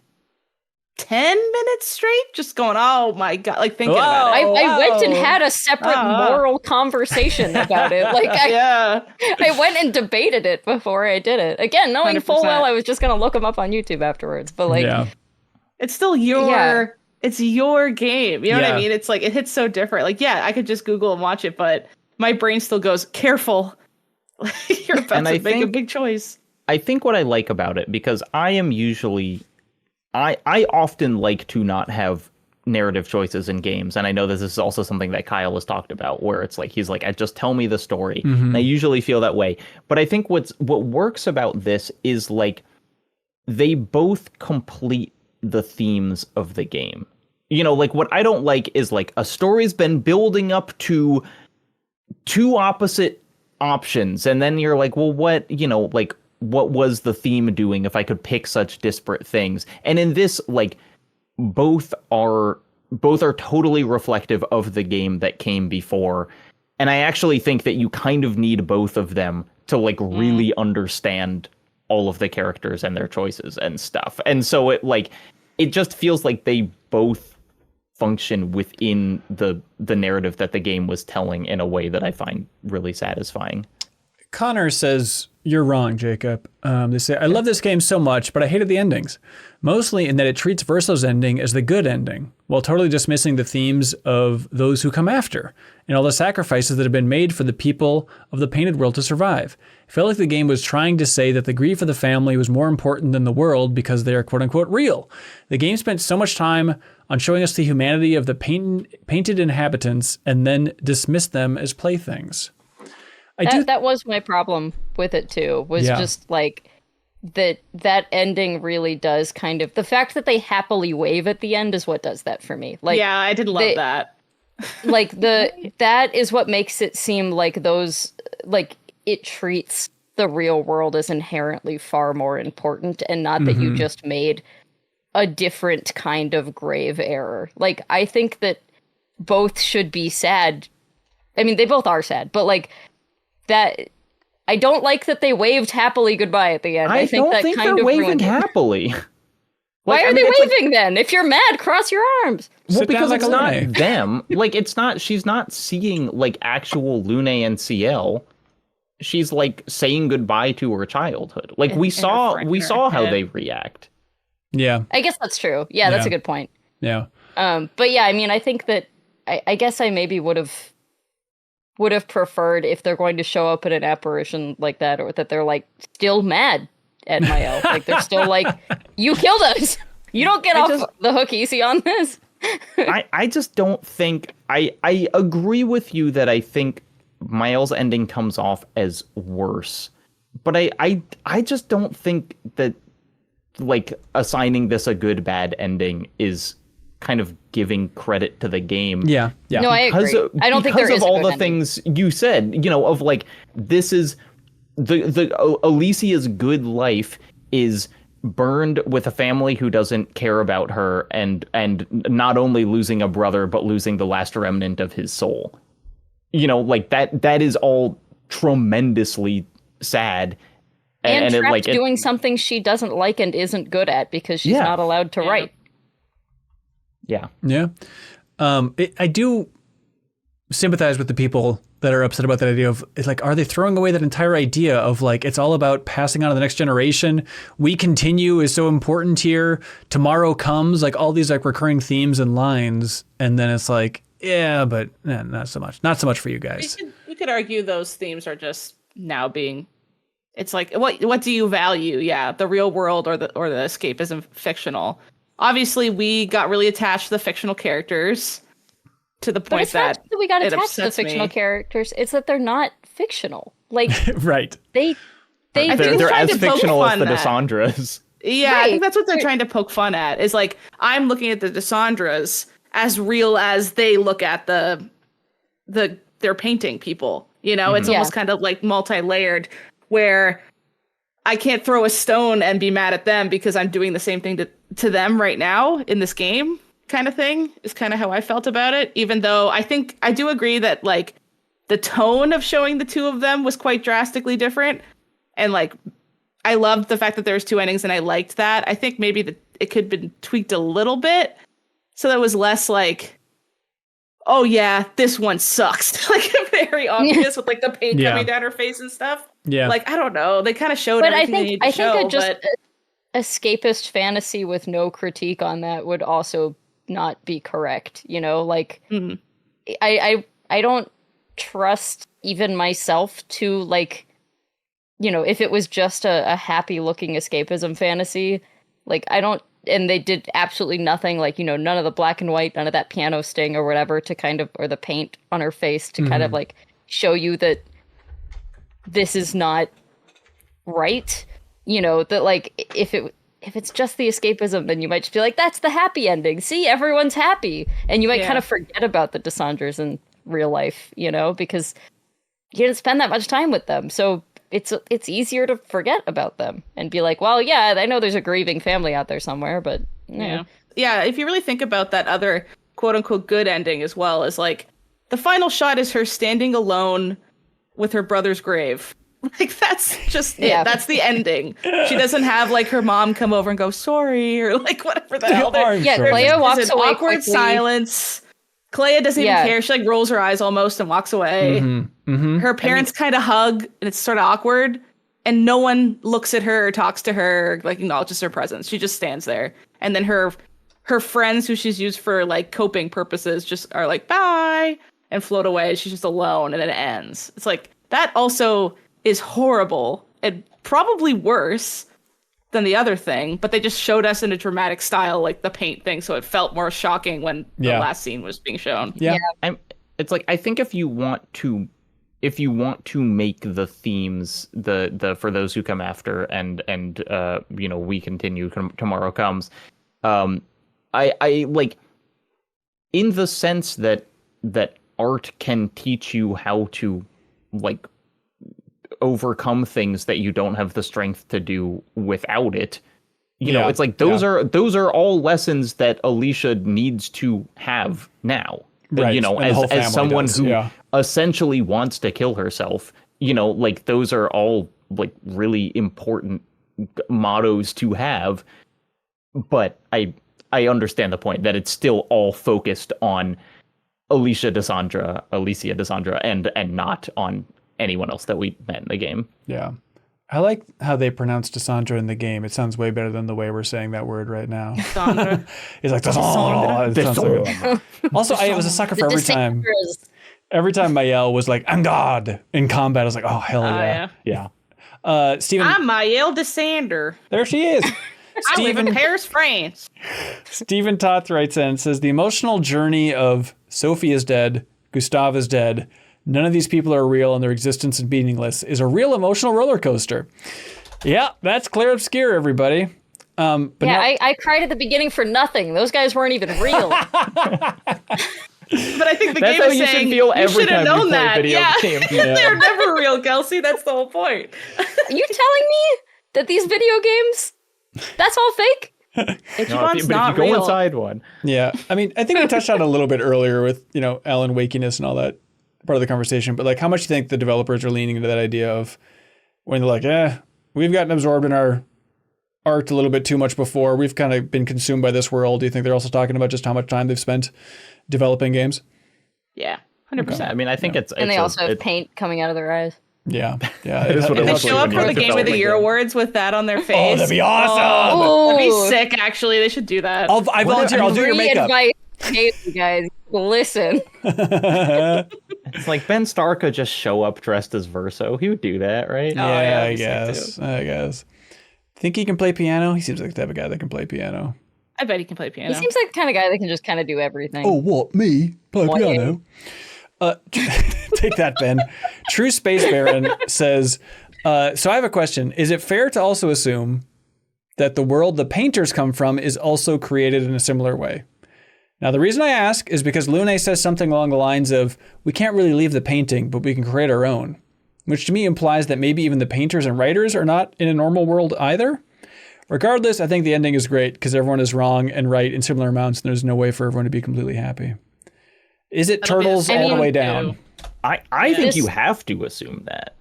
10 minutes straight, just going, oh my God, like thinking about it. I went and had a separate moral conversation about it. Like, I went and debated it before I did it. Again, knowing 100%. Full well I was just going to look them up on YouTube afterwards. But like, it's still it's your game. You know what I mean? It's like, it hits so different. Like, I could just Google and watch it, but my brain still goes, careful. You're about to make a big choice. I think what I like about it, because I am usually... I often like to not have narrative choices in games, and I know this is also something that Kyle has talked about, where it's like he's like, just tell me the story. And I usually feel that way, but I think what works about this is like they both complete the themes of the game. You know, like what I don't like is like a story's been building up to two opposite options, and then you're like, well, what, you know, like, what was the theme doing if I could pick such disparate things? And in this, like, both are totally reflective of the game that came before. And I actually think that you kind of need both of them to like really understand all of the characters and their choices and stuff. And so it just feels like they both function within the narrative that the game was telling in a way that I find really satisfying. Connor says, you're wrong, Jacob. They say, I love this game so much, but I hated the endings. Mostly in that it treats Verso's ending as the good ending, while totally dismissing the themes of those who come after, and all the sacrifices that have been made for the people of the painted world to survive. I felt like the game was trying to say that the grief of the family was more important than the world because they are quote-unquote real. The game spent so much time on showing us the humanity of the painted inhabitants and then dismissed them as playthings. That was my problem with it too, was just like that ending really does kind of, the fact that they happily wave at the end is what does that for me. Like, yeah, I did love that. Like that is what makes it seem like those, like it treats the real world as inherently far more important, and not that you just made a different kind of grave error. Like, I think that both should be sad. I mean, they both are sad, but like, that I don't like that they waved happily goodbye at the end. I think that kind of waving happily. Why are they waving then? If you're mad, cross your arms. Well, because it's not them. Like, it's not. She's not seeing like actual Lune and CL. She's like saying goodbye to her childhood. Like we saw how they react. Yeah, I guess that's true. Yeah, that's a good point. Yeah. But yeah, I mean, I think that I guess I maybe would have preferred if they're going to show up in an apparition like that, or that they're like still mad at Mael. Like they're still like, you killed us. You don't get off the hook easy on this. I just don't think I agree with you that I think Mael's ending comes off as worse. But I just don't think that like assigning this a good bad ending is kind of giving credit to the game. Yeah. No, I agree. I don't think there is because of all the ending. things you said, you know, of like, this is the Alicia's good life is burned with a family who doesn't care about her, and not only losing a brother, but losing the last remnant of his soul. You know, like that is all tremendously sad. And trapped doing something she doesn't like and isn't good at because she's not allowed to write. Yeah. Yeah. I do sympathize with the people that are upset about that idea of, it's like, are they throwing away that entire idea of like, it's all about passing on to the next generation? We continue is so important here. Tomorrow comes, like all these like recurring themes and lines. And then it's like, yeah, but not so much. Not so much for you guys. You could argue those themes are just now being, it's like, what do you value? Yeah, the real world or the escapism fictional. Obviously, we got really attached to the fictional characters to the point that we got attached to the fictional characters. It's that they're not fictional. Like, right. They're as fictional as the Dissandras. Yeah, right. I think that's what they're trying to poke fun at. Is like, I'm looking at the Dissandras as real as they look at their painting people. You know, it's almost kind of like multi-layered, where I can't throw a stone and be mad at them because I'm doing the same thing to them right now in this game, kind of thing, is kind of how I felt about it. Even though I do agree that like the tone of showing the two of them was quite drastically different. And like, I loved the fact that there was two endings, and I liked that. I think maybe it could have been tweaked a little bit, so that was less like, oh yeah, this one sucks. Like very obvious with like the paint coming down her face and stuff. Yeah. Like, I don't know. They kind of showed everything they need to show. I think escapist fantasy with no critique on that would also not be correct. You know, like I don't trust even myself to like, you know, if it was just a happy looking escapism fantasy, like I don't, and they did absolutely nothing, like, you know, none of the black and white, none of that piano sting or whatever to kind of, or the paint on her face to kind of like show you that this is not right. You know, that like, if it's just the escapism, then you might just be like, that's the happy ending. See, everyone's happy. And you might kind of forget about the Dissandras in real life, you know, because you didn't spend that much time with them. So it's easier to forget about them and be like, well, yeah, I know there's a grieving family out there somewhere, but yeah. If you really think about that other quote unquote good ending as well, is like the final shot is her standing alone with her brother's grave. Like that's just it. That's the ending. She doesn't have like her mom come over and go sorry or like whatever the hell. Clea walks away. Awkward quickly. Silence. Clea doesn't even care. She like rolls her eyes almost and walks away. Her parents kind of hug, and it's sort of awkward. And no one looks at her or talks to her, like acknowledges her presence. She just stands there. And then her friends, who she's used for like coping purposes, just are like bye and float away. She's just alone, and then it ends. It's like that also is horrible and probably worse than the other thing, but they just showed us in a dramatic style, like the paint thing, so it felt more shocking when the last scene was being shown. It's like, I think if you want to make the themes the for those who come after and you know, we continue, tomorrow comes, I like, in the sense that art can teach you how to like overcome things that you don't have the strength to do without it. You know, it's like those are all lessons that Alicia needs to have now. Right. You know, as someone who essentially wants to kill herself, you know, like those are all like really important mottos to have. But I understand the point that it's still all focused on Alicia Dissandra, and not on anyone else that we met in the game. Yeah. I like how they pronounce Dissandra in the game. It sounds way better than the way we're saying that word right now. Dissandra. It's like Dissandra. Also, I was a sucker for every time Mael was like, I'm God in combat. I was like, oh, hell yeah. Steven. I'm Mael Dissandra. There she is. I live in Paris, France. Stephen Toth writes in and says, the emotional journey of Sophie is dead, Gustav is dead, none of these people are real and their existence is meaningless, is a real emotional roller coaster. Yeah, that's Clair Obscur, everybody. I cried at the beginning for nothing. Those guys weren't even real. But I think the game is saying you should have known that. They're never real, Kelsey. That's the whole point. Are you telling me that these video games, that's all fake? If you go inside one. Yeah. I mean, I think we touched on it a little bit earlier with, you know, Alan Wakiness and all that part of the conversation, but like how much do you think the developers are leaning into that idea of when they're like, we've gotten absorbed in our art a little bit too much before. We've kind of been consumed by this world. Do you think they're also talking about just how much time they've spent developing games? Yeah, 100%. I mean, I think it's they also have paint coming out of their eyes. Yeah. It is what if they show up for the Game of the Year awards with that on their face. Oh, that'd be awesome. That'd be sick, actually. They should do that. I volunteer. I'll do your makeup. Hey, you guys, listen. It's like Ben Starr could just show up dressed as Verso. He would do that, right? Yeah, I guess. Think he can play piano? He seems like the type of guy that can play piano. I bet he can play piano. He seems like the kind of guy that can just kind of do everything. Oh, what? Me? Play piano? Take that, Ben. True Space Baron says, So I have a question. Is it fair to also assume that the world the painters come from is also created in a similar way? Now, the reason I ask is because Lune says something along the lines of, we can't really leave the painting, but we can create our own, which to me implies that maybe even the painters and writers are not in a normal world either. Regardless, I think the ending is great because everyone is wrong and right in similar amounts, and there's no way for everyone to be completely happy. Is it turtles all the way down? I think you have to assume that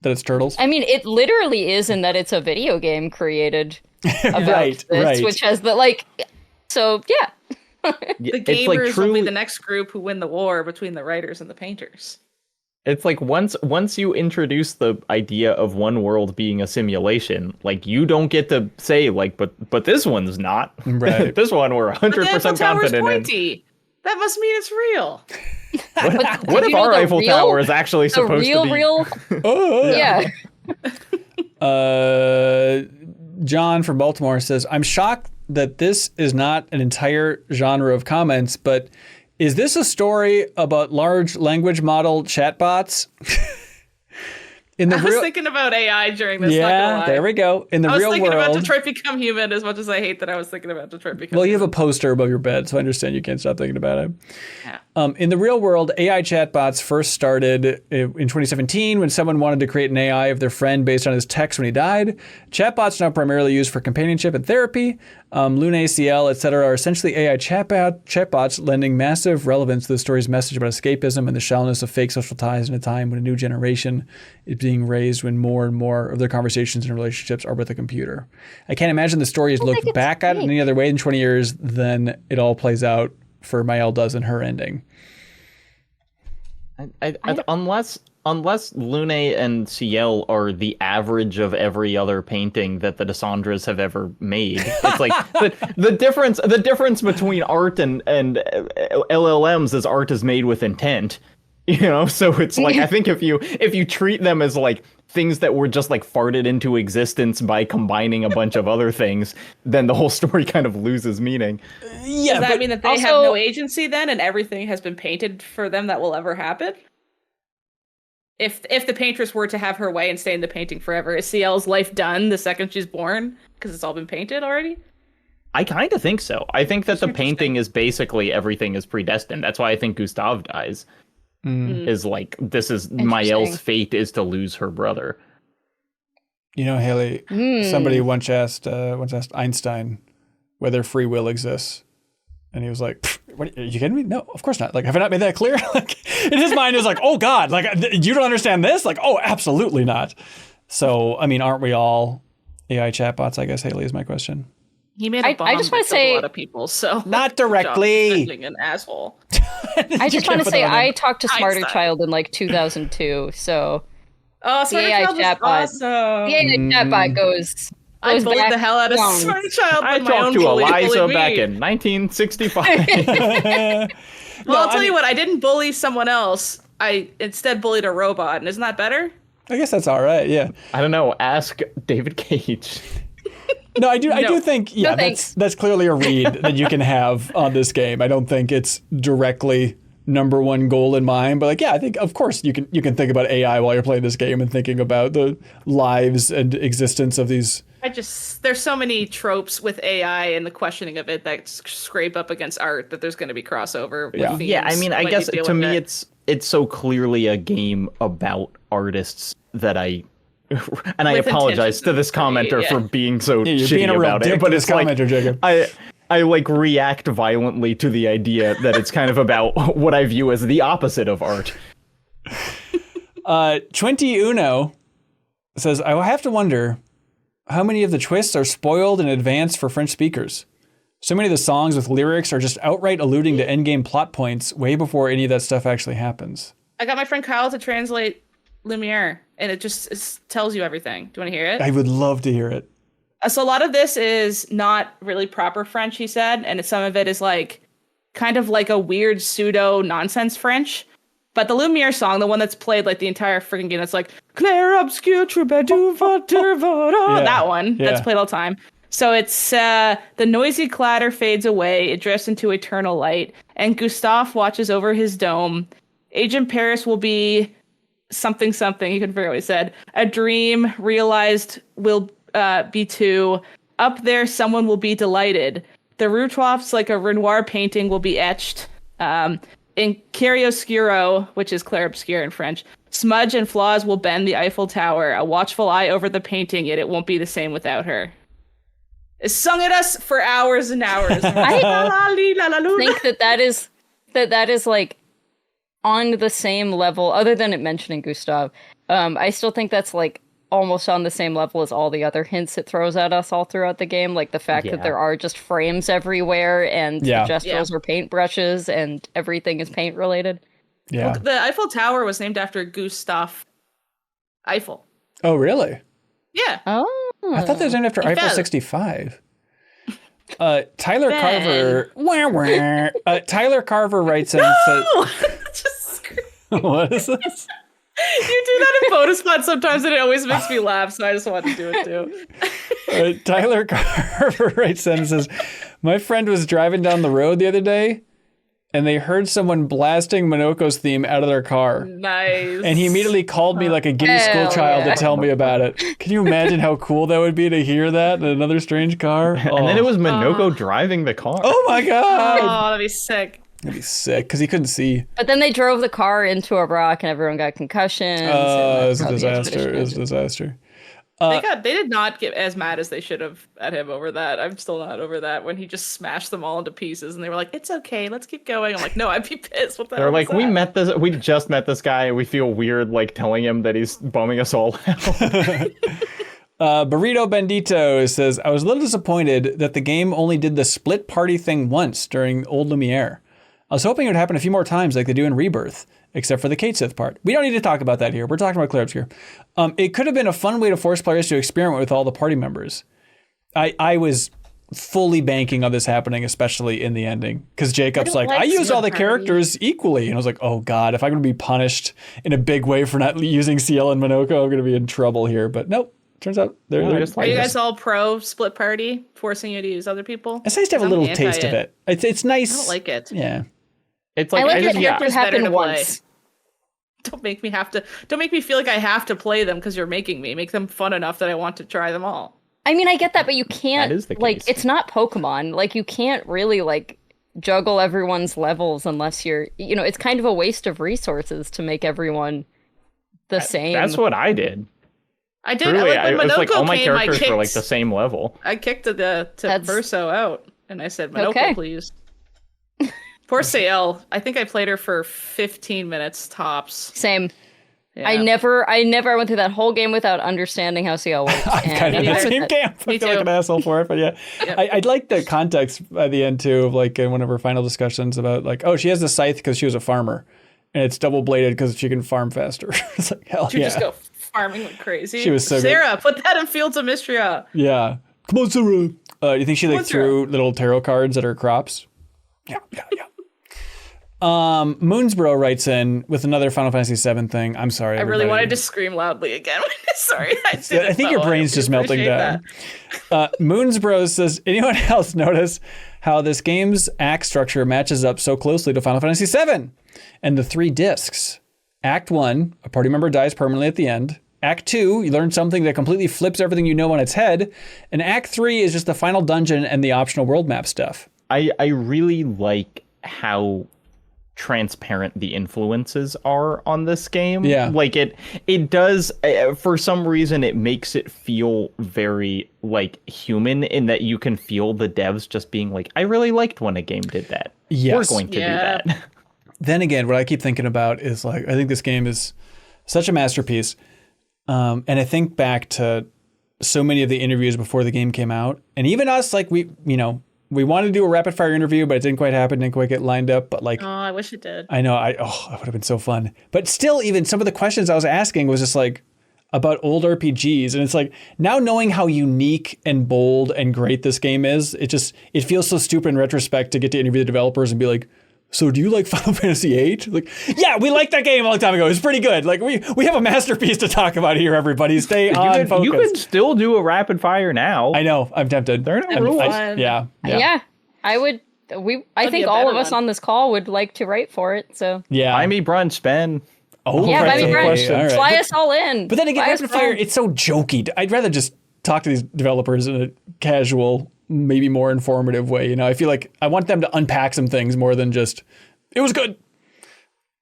it's turtles? I mean, it literally is in that it's a video game created about this, which has the, like, so, yeah. The gamers will be the next group who win the war between the writers and the painters. It's like once you introduce the idea of one world being a simulation, like you don't get to say like, but this one's not. Right. This one we're 100% confident in. That must mean it's real. What if our Eiffel Tower is actually supposed to be real? Yeah. John from Baltimore says, I'm shocked that this is not an entire genre of comments, but is this a story about large language model chatbots? I was thinking about AI during this. Yeah, there we go. In the real world, I was thinking about Detroit Become Human as much as I hate that I was thinking about Detroit Become Human. Well, you have a poster above your bed, so I understand you can't stop thinking about it. Yeah. In the real world, AI chatbots first started in 2017 when someone wanted to create an AI of their friend based on his text when he died. Chatbots are now primarily used for companionship and therapy. Lune, CL, etc. are essentially AI chatbots lending massive relevance to the story's message about escapism and the shallowness of fake social ties in a time when a new generation is being raised when more and more of their conversations and relationships are with a computer. I can't imagine the story is looked back at in any other way in 20 years than it all plays out for Maëlle does in her ending. Unless Lune and Ciel are the average of every other painting that the Dessandres have ever made, it's like the difference between art and LLMs is art is made with intent, you know. So it's like I think if you treat them as like things that were just like farted into existence by combining a bunch of other things, then the whole story kind of loses meaning. Yeah, does that mean that they have no agency then, and everything has been painted for them that will ever happen? If the paintress were to have her way and stay in the painting forever, is CL's life done the second she's born because it's all been painted already? I kind of think so. I think that the painting is basically everything is predestined. That's why I think Gustave dies. Is like, this is Maëlle's fate is to lose her brother. You know, Haley, somebody once asked Einstein whether free will exists. And he was like, what, are you kidding me? No, of course not. Like, have I not made that clear? Like, in his mind, it was like, oh God, like, you don't understand this? Like, oh, absolutely not. So, I mean, aren't we all AI chatbots, I guess, Haley, is my question. He made a bomb I just want to say a lot of people, so not directly. An asshole. I just want to say I talked to Smarter Child in like 2002, so the AI chatbot. Awesome. The AI chatbot goes. I bullied the hell out of Smarter Child. I talked to Eliza back in 1965. Well, I'll tell you what. I didn't bully someone else. I instead bullied a robot, and isn't that better? I guess that's all right. Yeah. I don't know. Ask David Cage. No, I do think, that's clearly a read that you can have on this game. I don't think it's directly number one goal in mind, but like, yeah, I think of course you can think about AI while you're playing this game and thinking about the lives and existence of these. There's so many tropes with AI and the questioning of it that scrape up against art that there's going to be crossover. With themes I mean, I guess to me it's so clearly a game about artists that I apologize to this commenter for being so shitty about it, but it's like Jacob. I like react violently to the idea that it's kind of about what I view as the opposite of art. 21 says, I will have to wonder how many of the twists are spoiled in advance for French speakers. So many of the songs with lyrics are just outright alluding to endgame plot points way before any of that stuff actually happens. I got my friend Kyle to translate Lumiere, and it tells you everything. Do you want to hear it? I would love to hear it. So a lot of this is not really proper French, he said, and some of it is like kind of like a weird pseudo nonsense French. But the Lumiere song, the one that's played like the entire freaking game, that's like Clair Obscur, that one that's played all the time. So it's the noisy clatter fades away, it drifts into eternal light, and Gustave watches over his dome. Agent Paris will be something something. You can figure out what he said. A dream realized will be 2. Up there, someone will be delighted. The rooftops, like a Renoir painting, will be etched. In Chiaroscuro, which is Clair Obscur in French, smudge and flaws will bend the Eiffel Tower. A watchful eye over the painting, yet it won't be the same without her. It's sung at us for hours and hours. I think that is like on the same level, other than it mentioning Gustav. I still think that's like almost on the same level as all the other hints it throws at us all throughout the game, like the fact that there are just frames everywhere and the gestuals are paintbrushes and everything is paint related. Yeah. Well, the Eiffel Tower was named after Gustav Eiffel. Oh, really? Yeah. Oh. I thought that was named after Eiffel 65. Tyler Carver. Tyler Carver writes in. Just what is this? You do that in bonus spot sometimes, and it always makes me laugh. So I just wanted to do it too. Tyler Carver writes in and says, "My friend was driving down the road the other day, and they heard someone blasting Minoko's theme out of their car. Nice. And he immediately called me like a giddy school child to tell me about it. Can you imagine how cool that would be to hear that in another strange car? And then it was Minoko driving the car. Oh my god! Oh, that'd be sick. That'd be sick because he couldn't see. But then they drove the car into a rock and everyone got concussions. It was a disaster. It was a disaster. They did not get as mad as they should have at him over that. I'm still not over that when he just smashed them all into pieces and they were like, "It's okay, let's keep going." I'm like, "No, I'd be pissed." What the hell? They're like, we just met this guy and we feel weird like telling him that he's bumming us all out. Burrito Bendito says, "I was a little disappointed that the game only did the split party thing once during Old Lumiere. I was hoping it would happen a few more times like they do in Rebirth, except for the Kate Sith part. We don't need to talk about that here. We're talking about Clair Obscur. It could have been a fun way to force players to experiment with all the party members. I was fully banking on this happening, especially in the ending, because Jacob's like, I use all the characters equally. And I was like, oh God, if I'm going to be punished in a big way for not using CL and Minoko, I'm going to be in trouble here. But nope. Turns out they're just like. Are you guys all pro split party, forcing you to use other people? It's nice to have a little taste of it. It's nice. I don't like it. Yeah. It's like I like it happen once. Don't make me feel like I have to play them because you're making me. Make them fun enough that I want to try them all. I mean, I get that, but you can't. That is the like, case. it's not Pokemon. Like, you can't really like juggle everyone's levels unless you're. You know, it's kind of a waste of resources to make everyone the same. That's what I did. I did. Truly, when Minoko like all my came, characters were like the same level. I kicked to Verso out, and I said, "Minoko, please." Poor Sael. I think I played her for 15 minutes tops. Same. Yeah. I never went through that whole game without understanding how Sael works. I'm kind of in the same camp. I feel like an asshole for it, but yeah. I'd like the context by the end too, of like in one of her final discussions about like, oh, she has the scythe because she was a farmer, and it's double bladed because she can farm faster. It's like, hell yeah. Just go farming like crazy. She was so Sarah, good. Put that in Fields of Mystria. Yeah. Come on, Sarah. Do you think she like threw little tarot cards at her crops? Yeah. Moonsbro writes in with another Final Fantasy VII thing. I'm sorry. I really wanted to scream loudly again. Sorry. I think your brain's just melting down. Moonsbro says, anyone else notice how this game's act structure matches up so closely to Final Fantasy VII and the 3 discs? Act 1, a party member dies permanently at the end. Act 2, you learn something that completely flips everything you know on its head. And Act 3 is just the final dungeon and the optional world map stuff. I really like how transparent the influences are on this game. Yeah. Like it does, for some reason, it makes it feel very like human in that you can feel the devs just being like, I really liked when a game did that. Yes. We're going to do that. Then again, what I keep thinking about is like, I think this game is such a masterpiece. And I think back to so many of the interviews before the game came out, and even us, like we wanted to do a rapid fire interview, but it didn't quite happen, didn't quite get lined up. But like, oh, I wish it did. I know, that would have been so fun. But still, even some of the questions I was asking was just like about old RPGs, and it's like now knowing how unique and bold and great this game is, it feels so stupid in retrospect to get to interview the developers and be like, so do you like Final Fantasy VIII? Like, yeah, we liked that game a long time ago. It was pretty good. Like, we have a masterpiece to talk about here, everybody. Stay on focus. You could still do a rapid fire now. I know. I'm tempted. They're no rules. Yeah. I would. I think all of us on this call would like to write for it. So yeah, buy me brunch, Ben. Oh, yeah, right. Bobby Rush, All right. fly us all in. But then again, Fly us Rapid Fire, all. it's so jokey. I'd rather just talk to these developers in a casual, maybe more informative way. You know, I feel like I want them to unpack some things more than just, it was good.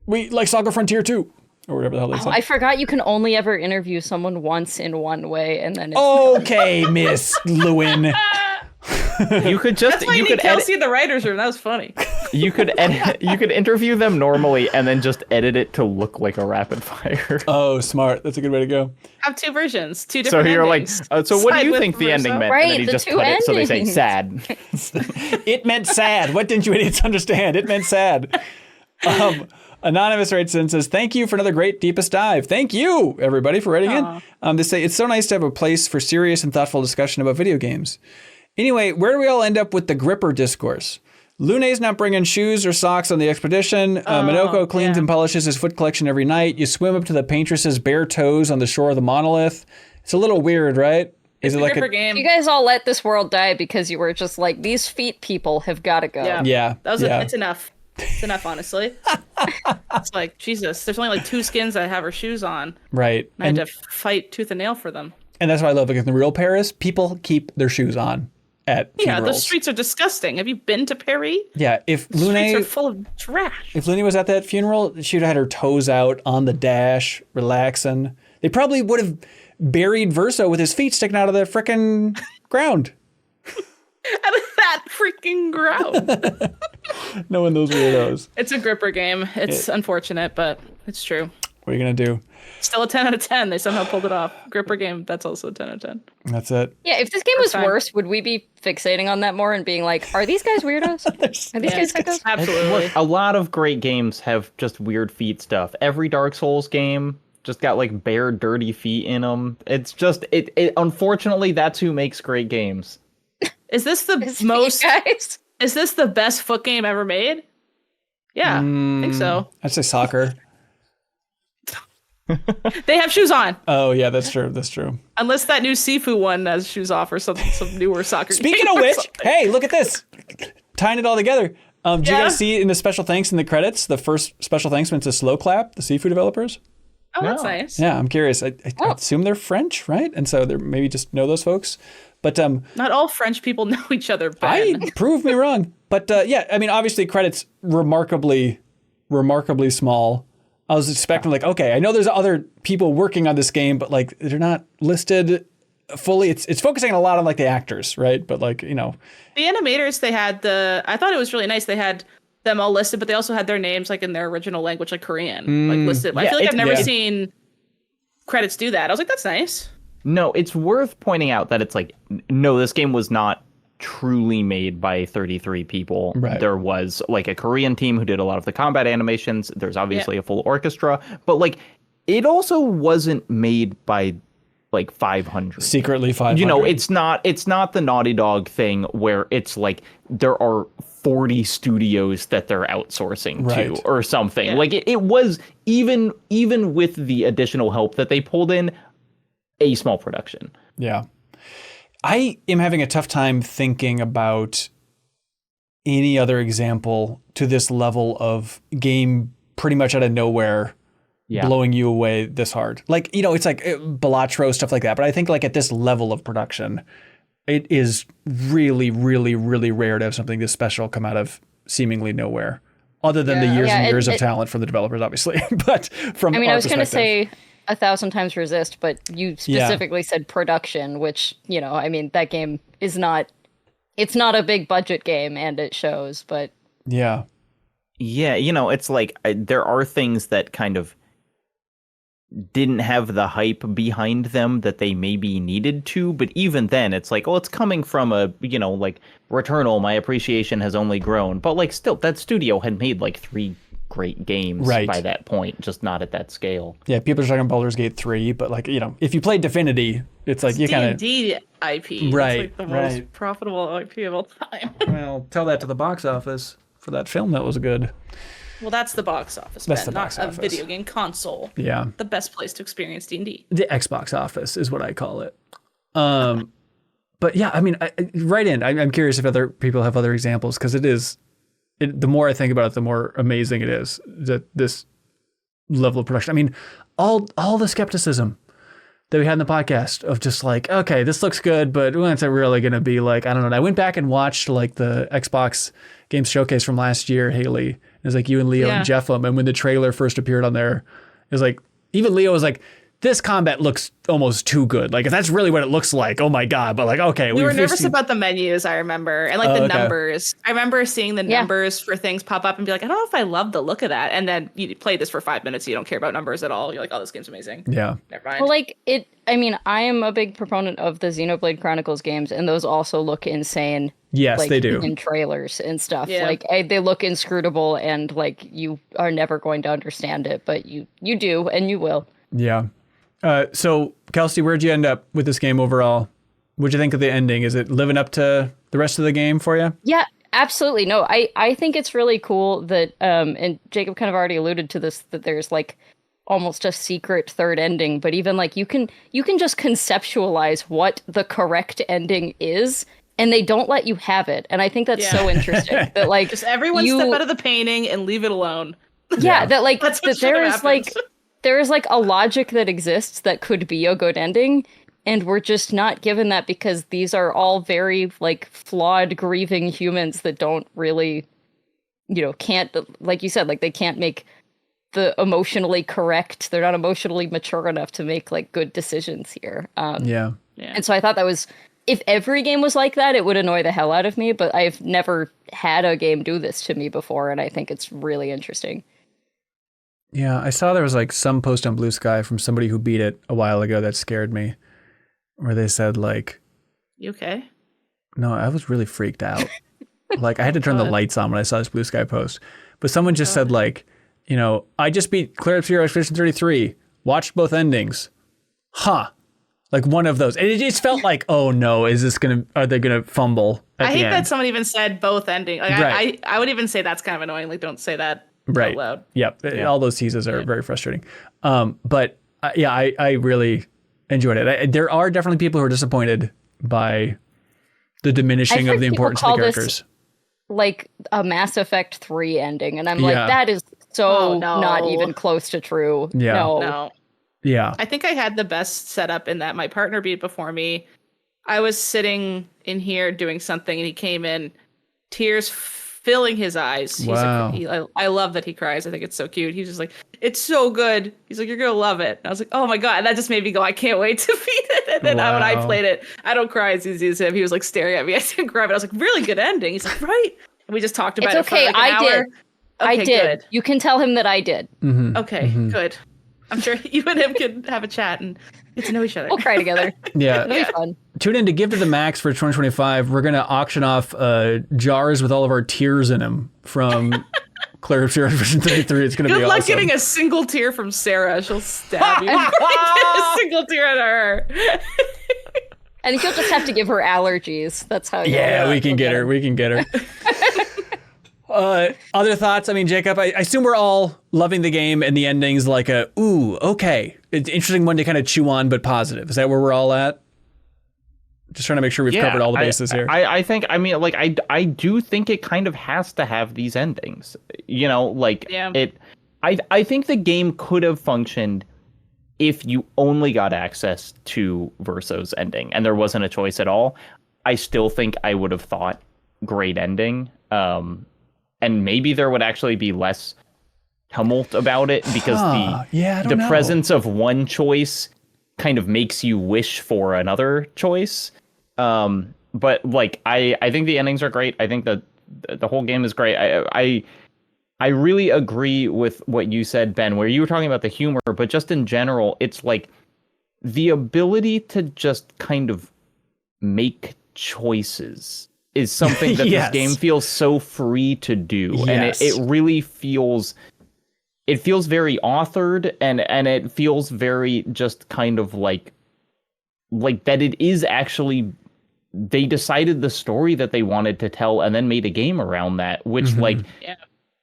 We like Saga Frontier 2. Or whatever the hell they say. I forgot you can only ever interview someone once in one way, and then it's Okay, Miss Lewin. You could just That's why you you could need Kelsey in the writer's room. That was funny. you could edit, you could interview them normally and then just edit it to look like a rapid fire. Oh, smart. That's a good way to go. Have two versions, two So different you're like, endings. so what do Side you with think the ending versa. meant? Right, And then you the just two put it so they say endings. sad. It meant sad. What didn't you idiots understand? It meant sad. Anonymous writes in and says, thank you for another great Deepest Dive. Thank you, everybody, for writing in. They say, it's so nice to have a place for serious and thoughtful discussion about video games. Anyway, where do we all end up with the gripper discourse? Lune's not bringing shoes or socks on the expedition. Minoko cleans and polishes his foot collection every night. You swim up to the Paintress's bare toes on the shore of the monolith. It's a little weird, right? Is it like a game? You guys all let this world die because you were just like, these feet people have got to go. Yeah. That was it's enough. It's enough, honestly. It's like, Jesus, there's only like 2 skins that have her shoes on. Right. I had to fight tooth and nail for them. And that's why I love it. In the real Paris, people keep their shoes on at funerals. Yeah, the streets are disgusting. Have you been to Paris? Yeah, if The streets Lune are full of trash. If Lune was at that funeral, she'd have had her toes out on the dash, relaxing. They probably would have buried Verso with his feet sticking out of the frickin' ground. Out of that freaking ground. Knowing those weirdos. It's a gripper game. It's unfortunate, but it's true. What are you going to do? Still a 10 out of 10. They somehow pulled it off. Gripper game, that's also a 10 out of 10. That's it. Yeah, if this game was fine. worse, would we be fixating on that more and being like, are these guys weirdos? Are these guys psychos? Absolutely. A lot of great games have just weird feet stuff. Every Dark Souls game just got like bare, dirty feet in them. It's just, it unfortunately, that's who makes great games. Is this the most... guys? Is this the best foot game ever made? Yeah, I think so. I'd say soccer. They have shoes on. Oh, yeah, that's true. That's true. Unless that new Sifu one has shoes off or some newer soccer Speaking game of or which, something. hey, look at this. Tying it all together. Did you Yeah. guys see in the special thanks in the credits, the first special thanks went to Slow Clap, the Seafood developers? Oh, that's No. nice. Yeah, I'm curious. I assume they're French, right? And so they maybe just know those folks. But Not all French people know each other, Ben. prove me wrong. But yeah, I mean, obviously credits remarkably small. I was expecting like, okay, I know there's other people working on this game, but like they're not listed fully. It's focusing a lot on like the actors, right? But like, you know, The animators, they had I thought it was really nice. They had them all listed, but they also had their names like in their original language, like Korean, like listed. I feel like I've never seen credits do that. I was like, that's nice. No, it's worth pointing out that it's like, no, this game was not truly made by 33 people. Right. There was like a Korean team who did a lot of the combat animations. There's obviously a full orchestra, but like it also wasn't made by like 500. secretly 500. You know, it's not the Naughty Dog thing where it's like there are 40 studios that they're outsourcing Right. to or something. Yeah. Like it was even with the additional help that they pulled in, a small production. Yeah. I am having a tough time thinking about any other example to this level of game pretty much out of nowhere blowing you away this hard. Like, you know, it's like Balatro, stuff like that. But I think like at this level of production, it is really, really, really rare to have something this special come out of seemingly nowhere. Other than the years and years of talent from the developers, obviously. But from I was going to say 1,000 times resist, but you specifically said production, which, you know, I mean, that game is it's not a big budget game and it shows, but. Yeah. Yeah, you know, it's like there are things that kind of didn't have the hype behind them that they maybe needed to, but even then it's like, oh, it's coming from a, you know, like Returnal, my appreciation has only grown, but like still that studio had made like 3 great games by that point, just not at that scale. Yeah, people are talking Baldur's Gate 3, but like, you know, if you play Divinity, it's like you kind of D&D IP. Right, It's like the most profitable IP of all time. well, tell that to the box office for that film that was good. Well, that's the box office, That's Ben, the box not office. a video game console. Yeah. The best place to experience D&D. The Xbox office is what I call it. But yeah, I mean, I'm curious if other people have other examples, because the more I think about it, the more amazing it is that this level of production. I mean, all the skepticism that we had in the podcast of just like, okay, this looks good, but when's it really going to be like, I don't know. And I went back and watched like the Xbox Games Showcase from last year, Haley. It was like you and Leo and Jeffem. And when the trailer first appeared on there, it was like, even Leo was like, this combat looks almost too good. Like, if that's really what it looks like, oh my God. But like, okay. We were nervous about the menus, I remember. And like the numbers. I remember seeing the numbers for things pop up and be like, I don't know if I love the look of that. And then you play this for 5 minutes, you don't care about numbers at all. You're like, oh, this game's amazing. Yeah. Never mind. Well, like I mean, I am a big proponent of the Xenoblade Chronicles games, and those also look insane. Yes, like, they do. In trailers and stuff. Yeah. Like, they look inscrutable, and like, you are never going to understand it, but you do, and you will. Yeah. So, Kelsey, where'd you end up with this game overall? What'd you think of the ending? Is it living up to the rest of the game for you? Yeah, absolutely. No, I think it's really cool that, and Jacob kind of already alluded to this, that there's like almost a secret third ending, but even like you can just conceptualize what the correct ending is, and they don't let you have it. And I think that's so interesting that like just everyone step out of the painting and leave it alone. Yeah, that like That's that there is like there is like a logic that exists that could be a good ending, and we're just not given that because these are all very like flawed, grieving humans that don't really, can't, like you said, like they can't make the emotionally correct. They're not emotionally mature enough to make like good decisions here. Yeah. And so I thought that was, if every game was like that, it would annoy the hell out of me, but I've never had a game do this to me before, and I think it's really interesting. Yeah, I saw there was like some post on Blue Sky from somebody who beat it a while ago that scared me, where they said like, You okay? No, I was really freaked out. Like I had to turn the lights on when I saw this Blue Sky post. But someone just said like, I just beat Clair Obscur Expedition 33, watched both endings. Like one of those. And it just felt like, oh no, are they gonna fumble at I the hate end? that someone even said both endings. Like Right. I would even say that's kind of annoying. Like don't say that Right. out loud. Yep. All those teases are very frustrating. But I really enjoyed it. There are definitely people who are disappointed by the diminishing of the importance of the characters. Like a Mass Effect 3 ending. And I'm like, that is so not even close to true. Yeah. No. Yeah. I think I had the best setup in that my partner beat before me. I was sitting in here doing something and he came in, tears filling his eyes. Wow. I love that he cries. I think it's so cute. He's just like, it's so good. He's like, you're going to love it. And I was like, oh my God. And that just made me go, I can't wait to beat it. And then when I played it, I don't cry as easy as him. He was like staring at me. I didn't cry, but I was like, really good ending. He's like, right. And we just talked about it for like an hour. Did. Okay, I did. Good. You can tell him that I did. Mm-hmm. Okay, good. I'm sure you and him could have a chat and get to know each other. We'll cry together. Yeah. It'll be fun. Tune in to Give to the Max for 2025. We're going to auction off jars with all of our tears in them from Clair Obscur Version 33. It's going to be awesome. Good luck getting a single tear from Sarah. She'll stab you. Get a single tear at her. And you'll just have to give her allergies. That's how you we can get her. We can get her. Other thoughts? I mean, Jacob, I assume we're all loving the game and the ending's like okay. It's an interesting one to kind of chew on, but positive. Is that where we're all at? Just trying to make sure we've covered all the bases here. I think, I do think it kind of has to have these endings. I think the game could have functioned if you only got access to Verso's ending and there wasn't a choice at all. I still think I would have thought great ending. And maybe there would actually be less tumult about it because the presence of one choice kind of makes you wish for another choice. But like, I think the endings are great. I think that the whole game is great. I really agree with what you said, Ben, where you were talking about the humor, but just in general, it's like the ability to just kind of make choices is something that this game feels so free to do. Yes. And it really feels very authored and it feels very just kind of like that it is actually, they decided the story that they wanted to tell and then made a game around that, which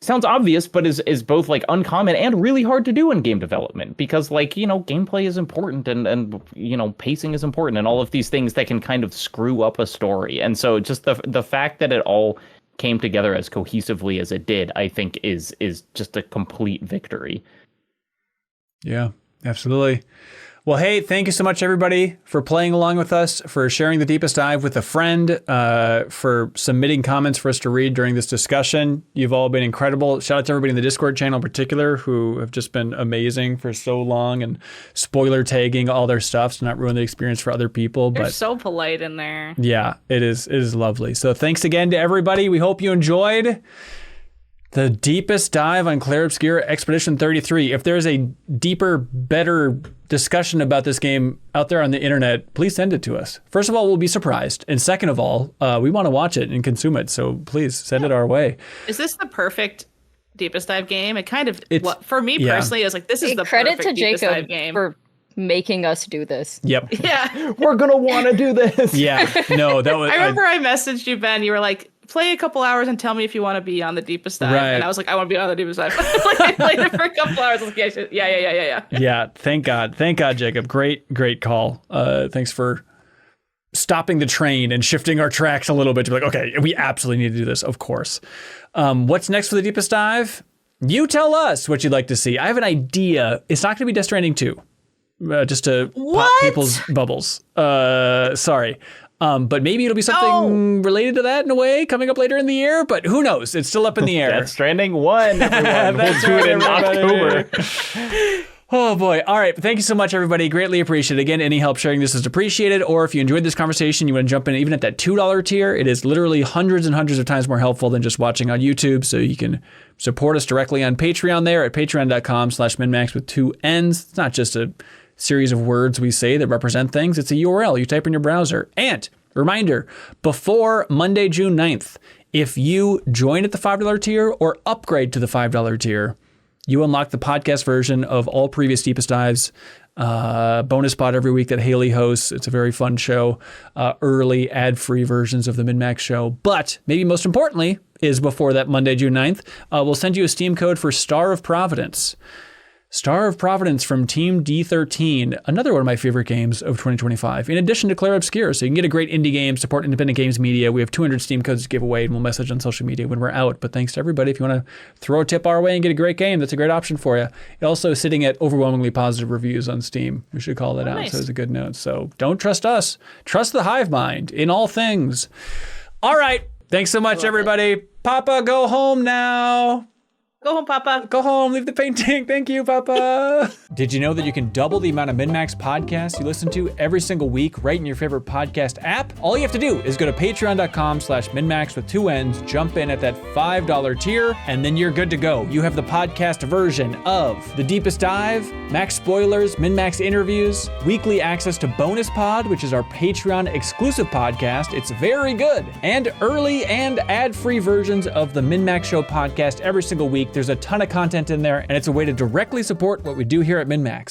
sounds obvious, but is both like uncommon and really hard to do in game development because gameplay is important and pacing is important and all of these things that can kind of screw up a story. And so just the fact that it all came together as cohesively as it did, I think is just a complete victory. Yeah, absolutely. Well, hey, thank you so much, everybody, for playing along with us, for sharing the deepest dive with a friend, for submitting comments for us to read during this discussion. You've all been incredible. Shout out to everybody in the Discord channel in particular who have just been amazing for so long and spoiler tagging all their stuff to not ruin the experience for other people. They're so polite in there. Yeah, it is lovely. So thanks again to everybody. We hope you enjoyed the deepest dive on Clair Obscur Expedition 33. If there's a deeper, better discussion about this game out there on the internet, please send it to us. First of all, we'll be surprised. And second of all, we want to watch it and consume it. So please send it our way. Is this the perfect deepest dive game? It kind of, for me personally, is like, this is the credit perfect to deepest Jacob dive game. for making us do this. Yep. Yeah. We're going to want to do this. Yeah. No, that was... I remember I messaged you, Ben. You were like, play a couple hours and tell me if you want to be on the deepest dive. Right. And I was like, I want to be on the deepest dive. Like, I played it for a couple hours. I was like, yeah. Yeah, thank God, Jacob. Great call. Thanks for stopping the train and shifting our tracks a little bit to be like, okay, we absolutely need to do this, of course. What's next for the deepest dive? You tell us what you'd like to see. I have an idea. It's not going to be Death Stranding 2. Just to pop people's bubbles. Sorry. But maybe it'll be something related to that in a way coming up later in the year, but who knows? It's still up in the air. Death Stranding 1, everyone. We'll do it in October. Oh boy. All right. Thank you so much, everybody. Greatly appreciate it. Again, any help sharing this is appreciated. Or if you enjoyed this conversation, you want to jump in even at that $2 tier, it is literally hundreds and hundreds of times more helpful than just watching on YouTube. So you can support us directly on Patreon there at patreon.com/MinnMax with 2 N's. It's not just a series of words we say that represent things. It's a URL you type in your browser. And reminder, before Monday, June 9th, if you join at the $5 tier or upgrade to the $5 tier, you unlock the podcast version of all previous Deepest Dives, bonus pod every week that Haley hosts. It's a very fun show, early ad-free versions of the MinnMax show. But maybe most importantly is before that Monday, June 9th, we'll send you a Steam code for Star of Providence. Star of Providence from Team D13, another one of my favorite games of 2025, in addition to Clair Obscur. So you can get a great indie game, support independent games media. We have 200 Steam codes to give away, and we'll message on social media when we're out. But thanks to everybody. If you want to throw a tip our way and get a great game, that's a great option for you. Also sitting at overwhelmingly positive reviews on Steam. We should call that out. Nice. So it's a good note. So don't trust us. Trust the hive mind in all things. All right. Thanks so much, everybody. Papa, go home now. Go home, Papa. Go home. Leave the painting. Thank you, Papa. Did you know that you can double the amount of MinnMax podcasts you listen to every single week right in your favorite podcast app? All you have to do is go to patreon.com/MinnMax with 2 N's, jump in at that $5 tier, and then you're good to go. You have the podcast version of The Deepest Dive, Max Spoilers, MinnMax interviews, weekly access to Bonus Pod, which is our Patreon exclusive podcast. It's very good. And early and ad-free versions of the MinnMax Show podcast every single week. There's a ton of content in there, and it's a way to directly support what we do here at MinnMax.